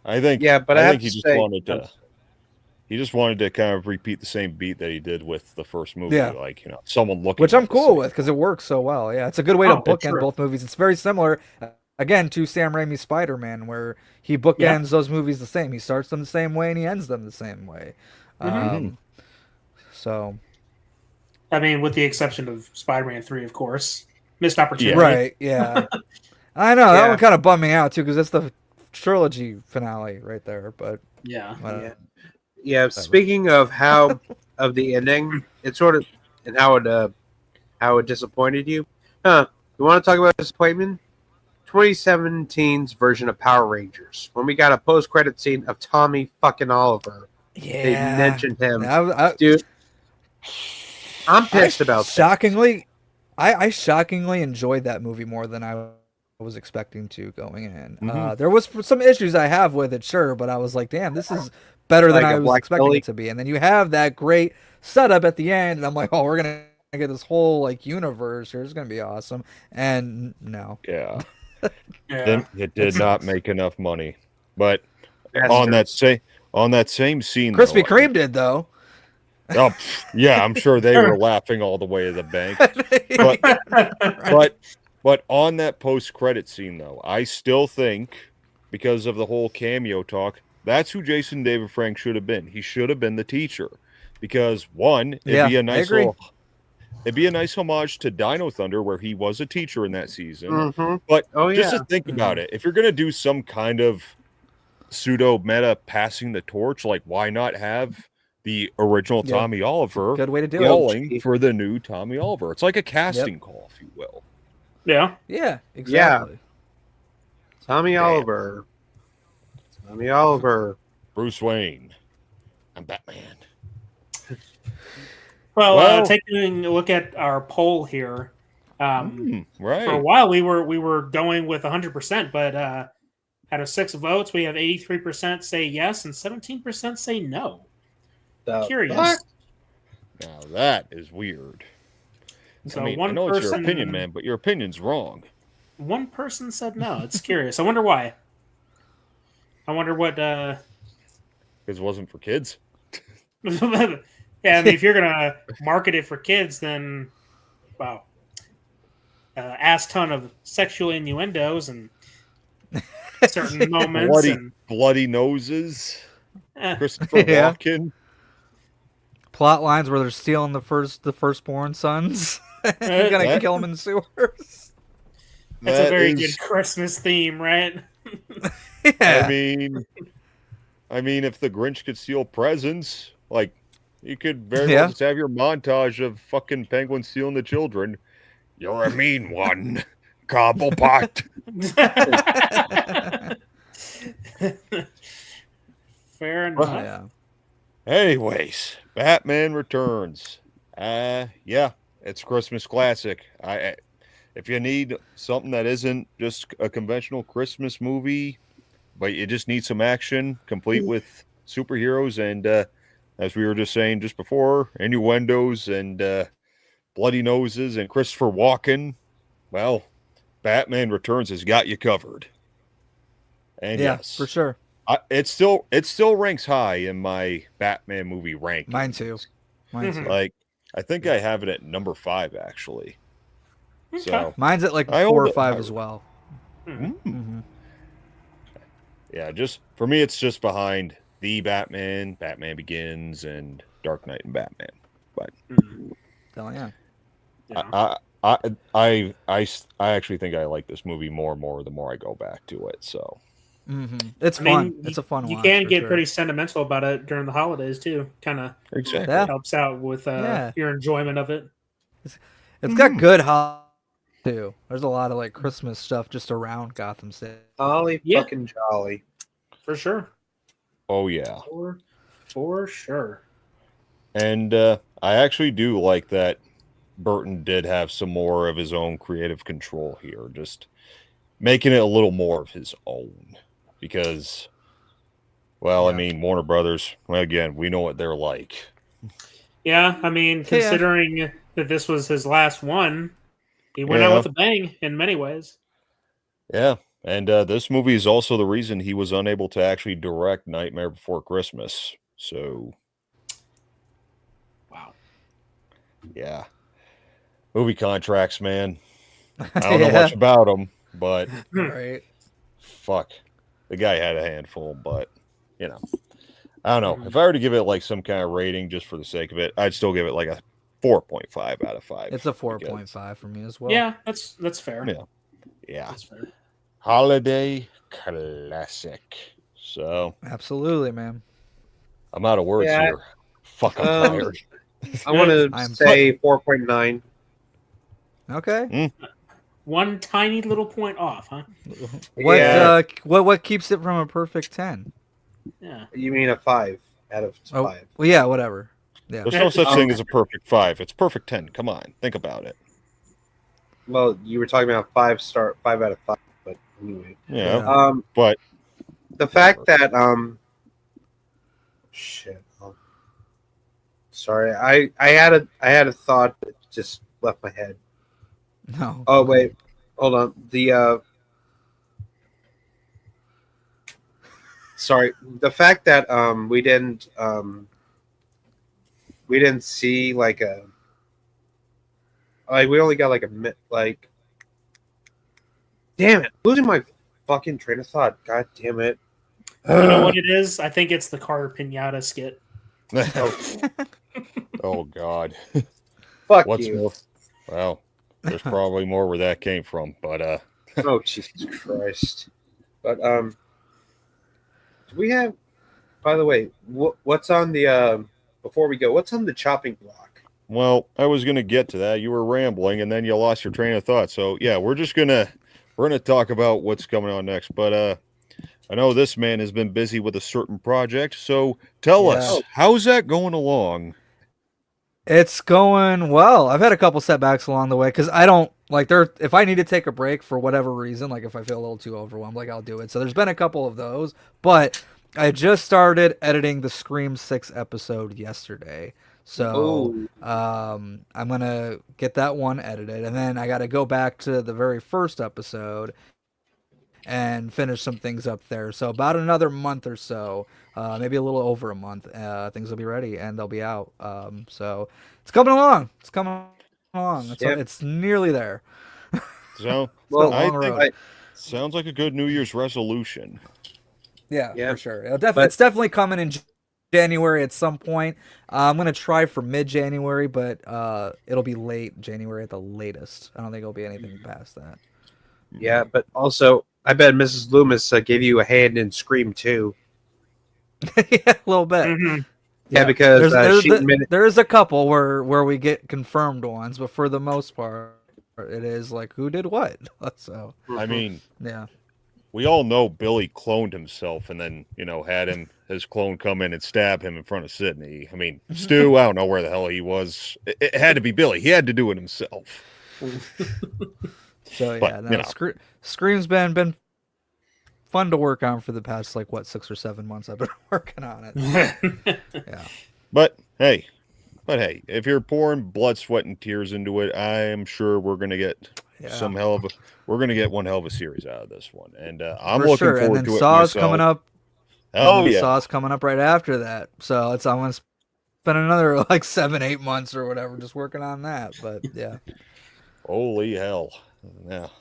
I think,
yeah, but
I
I
think he
have to
just
say,
wanted to. He just wanted to kind of repeat the same beat that he did with the first movie,
Yeah.
like, you know, someone looking.
Which I'm
at the
cool
same.
with, because it works so well. Yeah, it's a good way to bookend both movies. It's very similar again to Sam Raimi's Spider-Man, where he bookends those movies the same. He starts them the same way and he ends them the same way. So,
I mean, with the exception of Spider-Man 3, of course. Missed opportunity.
Right, yeah. I know, that one kind of bummed me out, too, because it's the trilogy finale right there, but...
Yeah, speaking of of the ending, it's sort of, and how it disappointed you. You want to talk about disappointment? 2017's version of Power Rangers, when we got a post-credit scene of Tommy fucking Oliver.
Yeah.
They mentioned him. Dude, I'm pissed about that.
I shockingly enjoyed that movie more than I was expecting to going in. There was some issues I have with it, sure, but I was like, damn, this is better than I was expecting it to be. And then you have that great setup at the end, and I'm like, oh, we're going to get this whole like universe here. It's going to be awesome. And no.
Yeah. It did not make enough money. But on that same scene,
Krispy Kreme did, though.
Oh, yeah, I'm sure they were laughing all the way to the bank. But on that post-credit scene, though, I still think, because of the whole cameo talk, that's who Jason David Frank should have been. He should have been the teacher. Because, one, it'd be a nice homage to Dino Thunder, where he was a teacher in that season. But just to think about it, if you're going to do some kind of pseudo-meta passing the torch, like, why not have the original Tommy Oliver
good way to do
calling for the new Tommy Oliver? It's like a casting call, if you will.
Yeah.
Yeah, exactly.
Yeah. Tommy Oliver.
Bruce Wayne. I'm Batman.
Well, taking a look at our poll here,
right.
For a while we were going with 100%, but out of 6 votes, we have 83% say yes and 17% say no. Curious.
What? Now that is weird.
So
I know it's your opinion, man, but your opinion's wrong.
One person said no. It's curious. I wonder why. I wonder what.
Because it wasn't for kids.
Yeah, I mean, if you're gonna market it for kids, then wow, ass ton of sexual innuendos and certain moments,
bloody noses. Christopher Walken.
Plot lines where they're stealing the firstborn sons. You're gonna kill them in the sewers.
That's a very good Christmas theme, right?
Yeah.
I mean, if the Grinch could steal presents, like, you could very well just have your montage of fucking penguins stealing the children. You're a mean one, Cobblepot.
Fair enough.
Yeah.
Anyways, Batman Returns. Yeah, it's a Christmas classic. If you need something that isn't just a conventional Christmas movie, but you just need some action, complete with superheroes and, as we were just saying just before, innuendos and bloody noses and Christopher Walken, well, Batman Returns has got you covered. And yes,
for sure.
It still ranks high in my Batman movie ranking.
Mine too.
Like, I think I have it at number 5 actually.
Okay.
So
mine's at like 4 or 5 as well.
Yeah, just for me, it's just behind the Batman, Batman Begins, and Dark Knight and Batman. But
hell yeah.
I actually think I like this movie more and more the more I go back to it. So
it's fun. It's a fun one.
You can get pretty sentimental about it during the holidays too. Kind of helps out with your enjoyment of it.
It's got good too. There's a lot of like Christmas stuff just around Gotham City.
Fucking jolly.
For sure.
Oh yeah.
For sure.
And I actually do like that Burton did have some more of his own creative control here, just making it a little more of his own. Because, well, I mean, Warner Brothers, well, again, we know what they're like.
Yeah, I mean, considering that this was his last one, he went out with a bang in many ways.
Yeah, and this movie is also the reason he was unable to actually direct Nightmare Before Christmas. So,
wow.
Yeah. Movie contracts, man. I don't know much about them, but
Right.
fuck, the guy had a handful. But you know, I don't know. If I were to give it like some kind of rating just for the sake of it, I'd still give it like a 4.5 out of 5.
It's a 4.5 for me as well.
Yeah, that's fair.
Yeah.
That's fair.
Holiday classic. So
absolutely, man.
I'm out of words here. Fuck, I'm tired.
I want to say 4.9.
Okay.
One tiny little point off, huh?
What keeps it from a perfect 10?
Yeah.
You mean a 5 out of 5?
Well, yeah, whatever. Yeah.
There's no such thing as a perfect 5. It's perfect 10. Come on, think about it.
Well, you were talking about 5 out of 5, but anyway.
Yeah. But
the fact that shit. Sorry, I had a thought that just left my head.
No.
Oh wait, hold on. Sorry, the fact that we didn't see like we only got like damn it, losing my fucking train of thought. God damn it.
You know what it is? I think it's the Carter Pinata skit.
Oh God.
Fuck you.
Well, there's probably more where that came from, but
oh Jesus Christ. But do we have, by the way, what's on the before we go, what's on the chopping block?
Well, I was gonna get to that. You were rambling and then you lost your train of thought. So yeah, we're gonna talk about what's coming on next. But I know this man has been busy with a certain project, so tell us, how's that going along?
It's going well. I've had a couple setbacks along the way because I don't like if I need to take a break for whatever reason, like if I feel a little too overwhelmed, like I'll do it. So there's been a couple of those, but I just started editing the Scream 6 episode yesterday. So I'm gonna get that one edited, and then I got to go back to the very first episode and finish some things up there. So about another month or so, maybe a little over a month, things will be ready and they'll be out. So it's coming along. It's coming along. It's nearly there.
So
well, I think
sounds like a good New Year's resolution.
Yeah, for sure. It's definitely coming in January at some point. I'm gonna try for mid-January, but it'll be late January at the latest. I don't think it'll be anything past that.
Yeah, but also, I bet Mrs. Loomis gave you a hand in Scream 2.
Yeah, a little bit.
Mm-hmm. Yeah, because
there's a couple where we get confirmed ones, but for the most part, it is like who did what. So
I mean,
yeah,
we all know Billy cloned himself and then had his clone come in and stab him in front of Sydney. I mean, Stu, I don't know where the hell he was. It had to be Billy. He had to do it himself.
So yeah, Scream's been fun to work on for the past 6 or 7 months I've been working on it. Yeah.
But hey, if you're pouring blood, sweat, and tears into it, I am sure we're gonna get one hell of a series out of this one, and I'm looking forward
and then
to it.
Saw's coming up.
Saw's
coming up right after that, so I'm gonna spend another 7-8 months or whatever just working on that. But yeah,
holy hell. Now,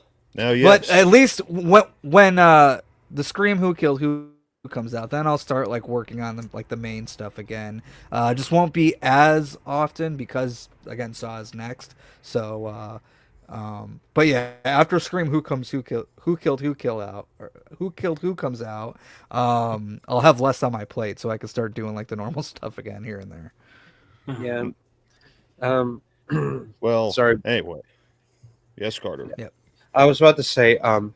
yes.
But at least when the Scream Who Killed Who comes out, then I'll start working on the main stuff again. Just won't be as often because again Saw is next. So, but yeah, after Scream Who Killed Who comes out, I'll have less on my plate, so I can start doing the normal stuff again here and there.
Yeah.
Well,
sorry.
Anyway. Yes, Carter.
Yep.
I was about to say, I'll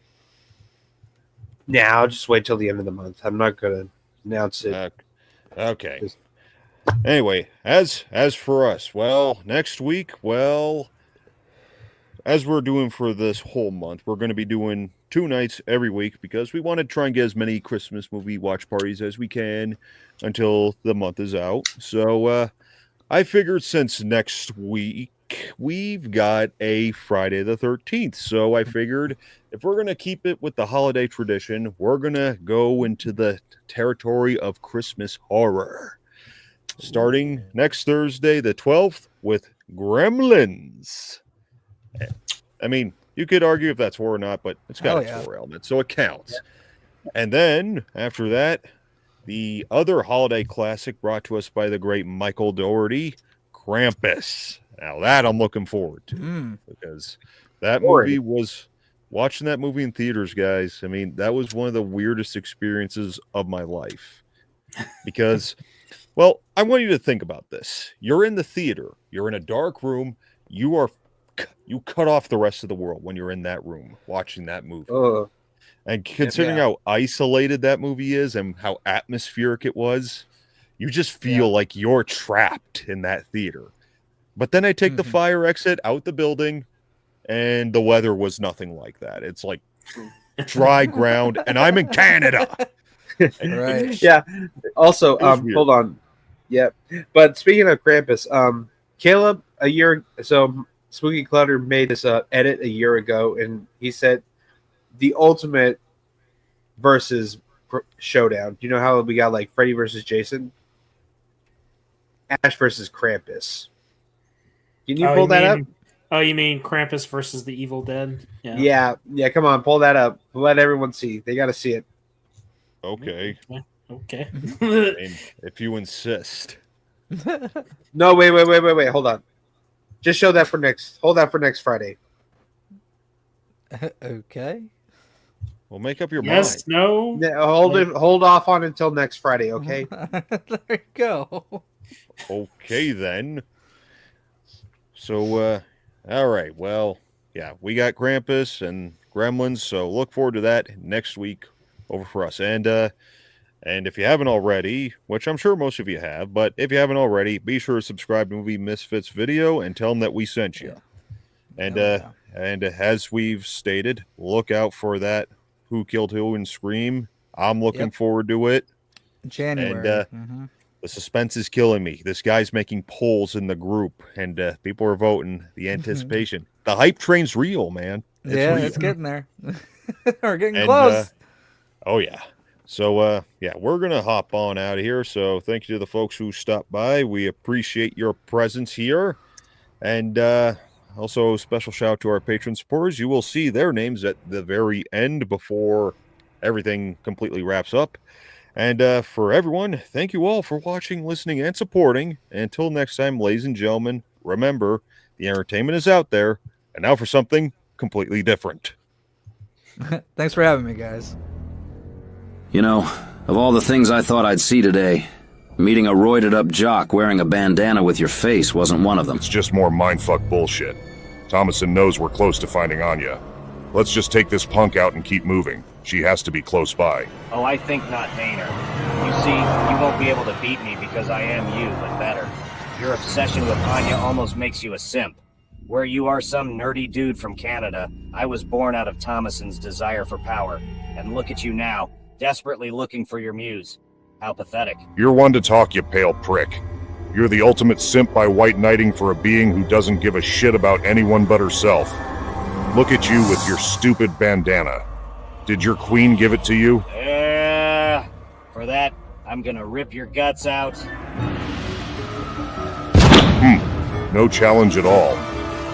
just wait till the end of the month. I'm not gonna announce it.
Okay. Anyway, as for us, well, next week, as we're doing for this whole month, we're going to be doing 2 nights every week because we want to try and get as many Christmas movie watch parties as we can until the month is out. So I figured since next week we've got a Friday the 13th. So I figured if we're going to keep it with the holiday tradition, we're going to go into the territory of Christmas horror. Starting next Thursday, the 12th, with Gremlins. I mean, You could argue if that's horror or not, but it's got its
yeah.
horror element, so it counts. And then, after that, the other holiday classic brought to us by the great Michael Dougherty, Krampus. Now that I'm looking forward to, because that movie was... Watching that movie in theaters, guys, I mean, that was one of the weirdest experiences of my life. Because, well, I want you to think about this. You're in the theater. You're in a dark room. You cut off the rest of the world when you're in that room watching that movie. And considering how isolated that movie is and how atmospheric it was, you just feel like you're trapped in that theater. But then I take the fire exit out the building, and the weather was nothing like that. It's like dry ground, and I'm in Canada.
Right.
Yeah. Also, hold on. Yeah. But speaking of Krampus, Caleb, Spooky Clutter made this edit a year ago, and he said the ultimate versus showdown. Do you know how we got like Freddy versus Jason? Ash versus Krampus. Can you pull that up?
Oh, you mean Krampus versus the Evil Dead?
Yeah. Come on, pull that up. Let everyone see. They got to see it.
Okay.
Okay.
If you insist.
No, wait. Hold on. Just show that for next. Hold that for next Friday.
Okay.
Well, make up your mind.
Yes, no.
Yeah, hold off on until next Friday, okay?
There you go.
Okay, then. So, all right. Well, yeah, we got Krampus and Gremlins, so look forward to that next week over for us. And if you haven't already, which I'm sure most of you have, but if you haven't already, be sure to subscribe to Movie Misfits video and tell them that we sent you. And and as we've stated, look out for that Who Killed Who and Scream. I'm looking forward to it.
January.
And the suspense is killing me. This guy's making polls in the group, and people are voting. The anticipation. The hype train's real, man.
It's getting there. We're getting close.
Oh, yeah. So, we're going to hop on out of here. So thank you to the folks who stopped by. We appreciate your presence here. And also, special shout out to our patron supporters. You will see their names at the very end before everything completely wraps up. And for everyone, thank you all for watching, listening, and supporting. Until next time, ladies and gentlemen, remember, the entertainment is out there. And now for something completely different.
Thanks for having me, guys.
You know, of all the things I thought I'd see today, meeting a roided-up jock wearing a bandana with your face wasn't one of them.
It's just more mindfuck bullshit. Thomason knows we're close to finding Anya. Let's just take this punk out and keep moving. She has to be close by.
Oh, I think not, Daner. You see, you won't be able to beat me because I am you, but better. Your obsession with Anya almost makes you a simp. Where you are some nerdy dude from Canada, I was born out of Thomason's desire for power. And look at you now, desperately looking for your muse. How pathetic.
You're one to talk, you pale prick. You're the ultimate simp by white knighting for a being who doesn't give a shit about anyone but herself. Look at you with your stupid bandana. Did your queen give it to you?
For that, I'm gonna rip your guts out.
No challenge at all.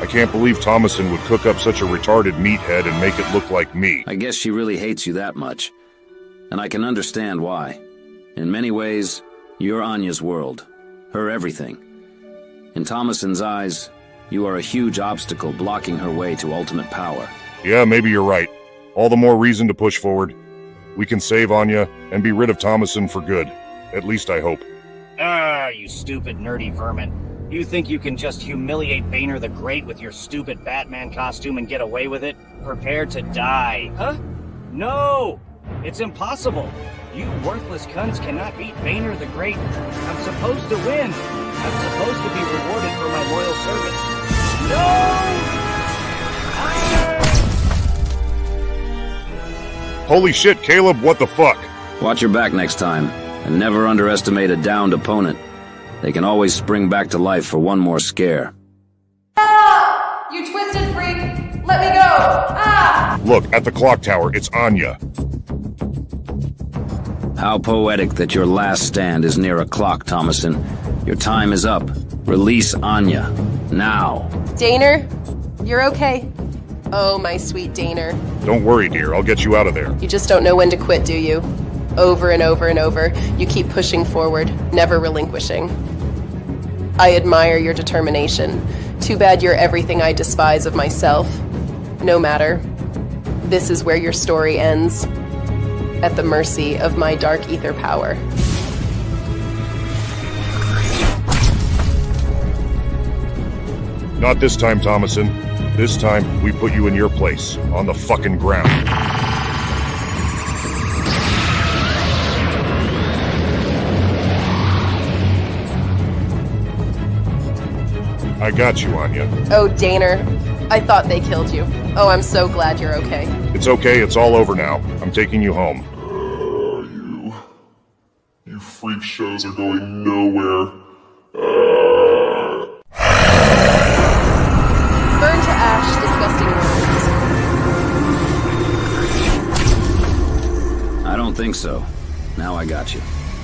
I can't believe Thomason would cook up such a retarded meathead and make it look like me.
I guess she really hates you that much. And I can understand why. In many ways, you're Anya's world. Her everything. In Thomason's eyes, you are a huge obstacle blocking her way to ultimate power.
Yeah, maybe you're right. All the more reason to push forward. We can save Anya and be rid of Thomason for good. At least I hope.
You stupid nerdy vermin. You think you can just humiliate Boehner the Great with your stupid Batman costume and get away with it? Prepare to die. Huh? No! It's impossible. You worthless cunts cannot beat Boehner the Great. I'm supposed to win. I'm supposed to be rewarded for my loyal service. No!
Holy shit, Caleb, what the fuck?
Watch your back next time, and never underestimate a downed opponent. They can always spring back to life for one more scare.
Ah! You twisted freak! Let me go! Ah!
Look, at the clock tower, it's Anya.
How poetic that your last stand is near a clock, Thomason. Your time is up. Release Anya. Now.
Daner, you're okay. Oh, my sweet Daner.
Don't worry, dear. I'll get you out of there.
You just don't know when to quit, do you? Over and over and over, you keep pushing forward, never relinquishing. I admire your determination. Too bad you're everything I despise of myself. No matter. This is where your story ends. At the mercy of my Dark Aether power.
Not this time, Thomason. This time, we put you in your place, on the fucking ground. I got you, Anya.
Oh, Daner. I thought they killed you. Oh, I'm so glad you're okay.
It's okay, it's all over now. I'm taking you home.
You freak shows are going nowhere.
Burn to ash, disgusting worms.
I don't think so. Now I got you.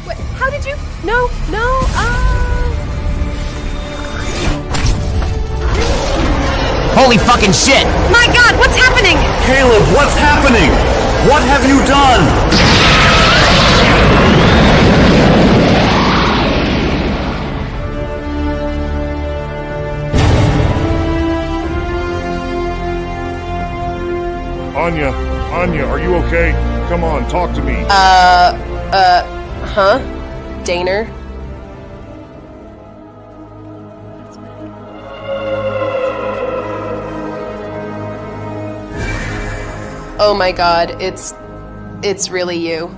Wait, how did you? No.
Holy fucking shit!
My god, what's happening?
Caleb, what's happening? What have you done?
Anya, are you okay? Come on, talk to me.
Huh? Daner? Oh my god, it's really you.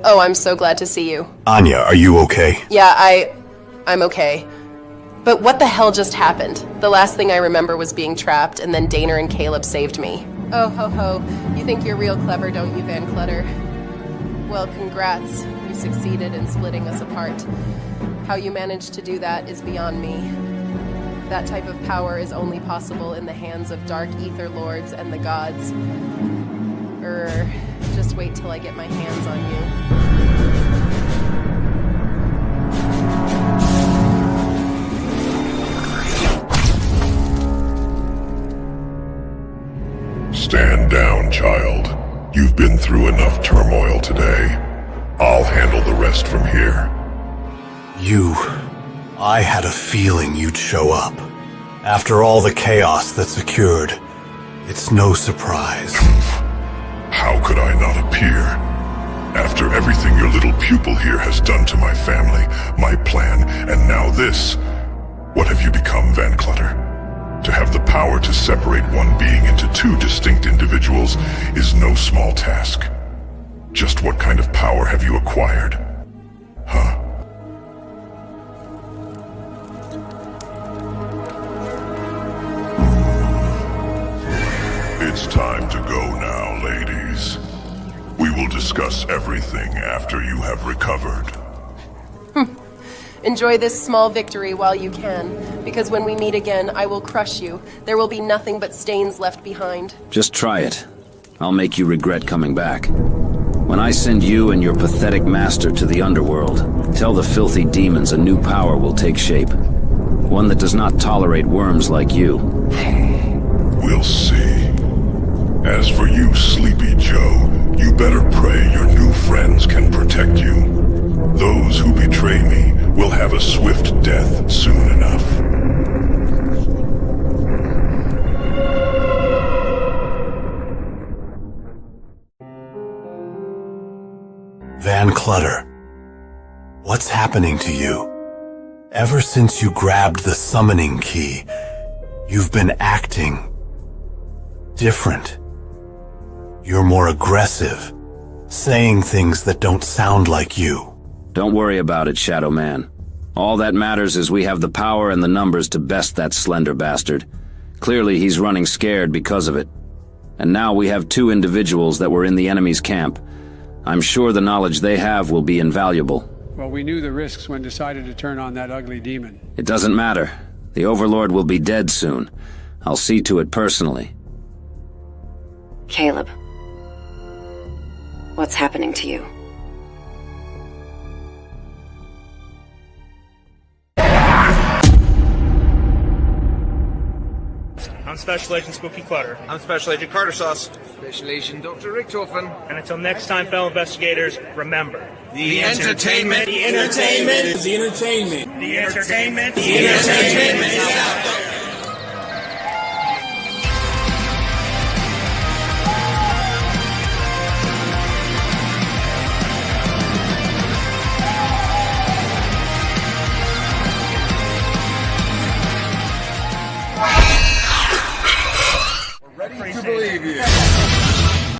Oh, I'm so glad to see you.
Anya, are you okay?
Yeah, I'm okay. But what the hell just happened? The last thing I remember was being trapped, and then Daner and Caleb saved me. Oh, ho, ho. You think you're real clever, don't you, Van Clutter? Well, congrats. You succeeded in splitting us apart. How you managed to do that is beyond me. That type of power is only possible in the hands of Dark Aether Lords and the gods. Just wait till I get my hands on you.
Stand down, child. You've been through enough turmoil today. I'll handle the rest from here.
I had a feeling you'd show up. After all the chaos that's occurred, it's no surprise.
How could I not appear? After everything your little pupil here has done to my family, my plan, and now this, what have you become, Van Clutter? To have the power to separate one being into two distinct individuals is no small task. Just what kind of power have you acquired? Huh? It's time to go now, ladies. We will discuss everything after you have recovered.
Enjoy this small victory while you can, because when we meet again, I will crush you. There will be nothing but stains left behind.
Just try it. I'll make you regret coming back. When I send you and your pathetic master to the underworld, tell the filthy demons a new power will take shape. One that does not tolerate worms like you.
We'll see. As for you, Sleepy Joe, you better pray your new friends can protect you. Those who betray me will have a swift death soon enough.
Van Clutter, what's happening to you? Ever since you grabbed the summoning key, you've been acting different. You're more aggressive, saying things that don't sound like you.
Don't worry about it, Shadow Man. All that matters is we have the power and the numbers to best that slender bastard. Clearly he's running scared because of it. And now we have two individuals that were in the enemy's camp. I'm sure the knowledge they have will be invaluable.
Well, we knew the risks when decided to turn on that ugly demon.
It doesn't matter. The Overlord will be dead soon. I'll see to it personally.
Caleb, what's happening to you?
Special Agent Spooky Clutter.
I'm Special Agent Carter Sauce.
Special Agent Dr. Richtofen. And until next time, fellow investigators, remember.
The entertainment.
The entertainment.
The entertainment.
The entertainment. The entertainment is out there.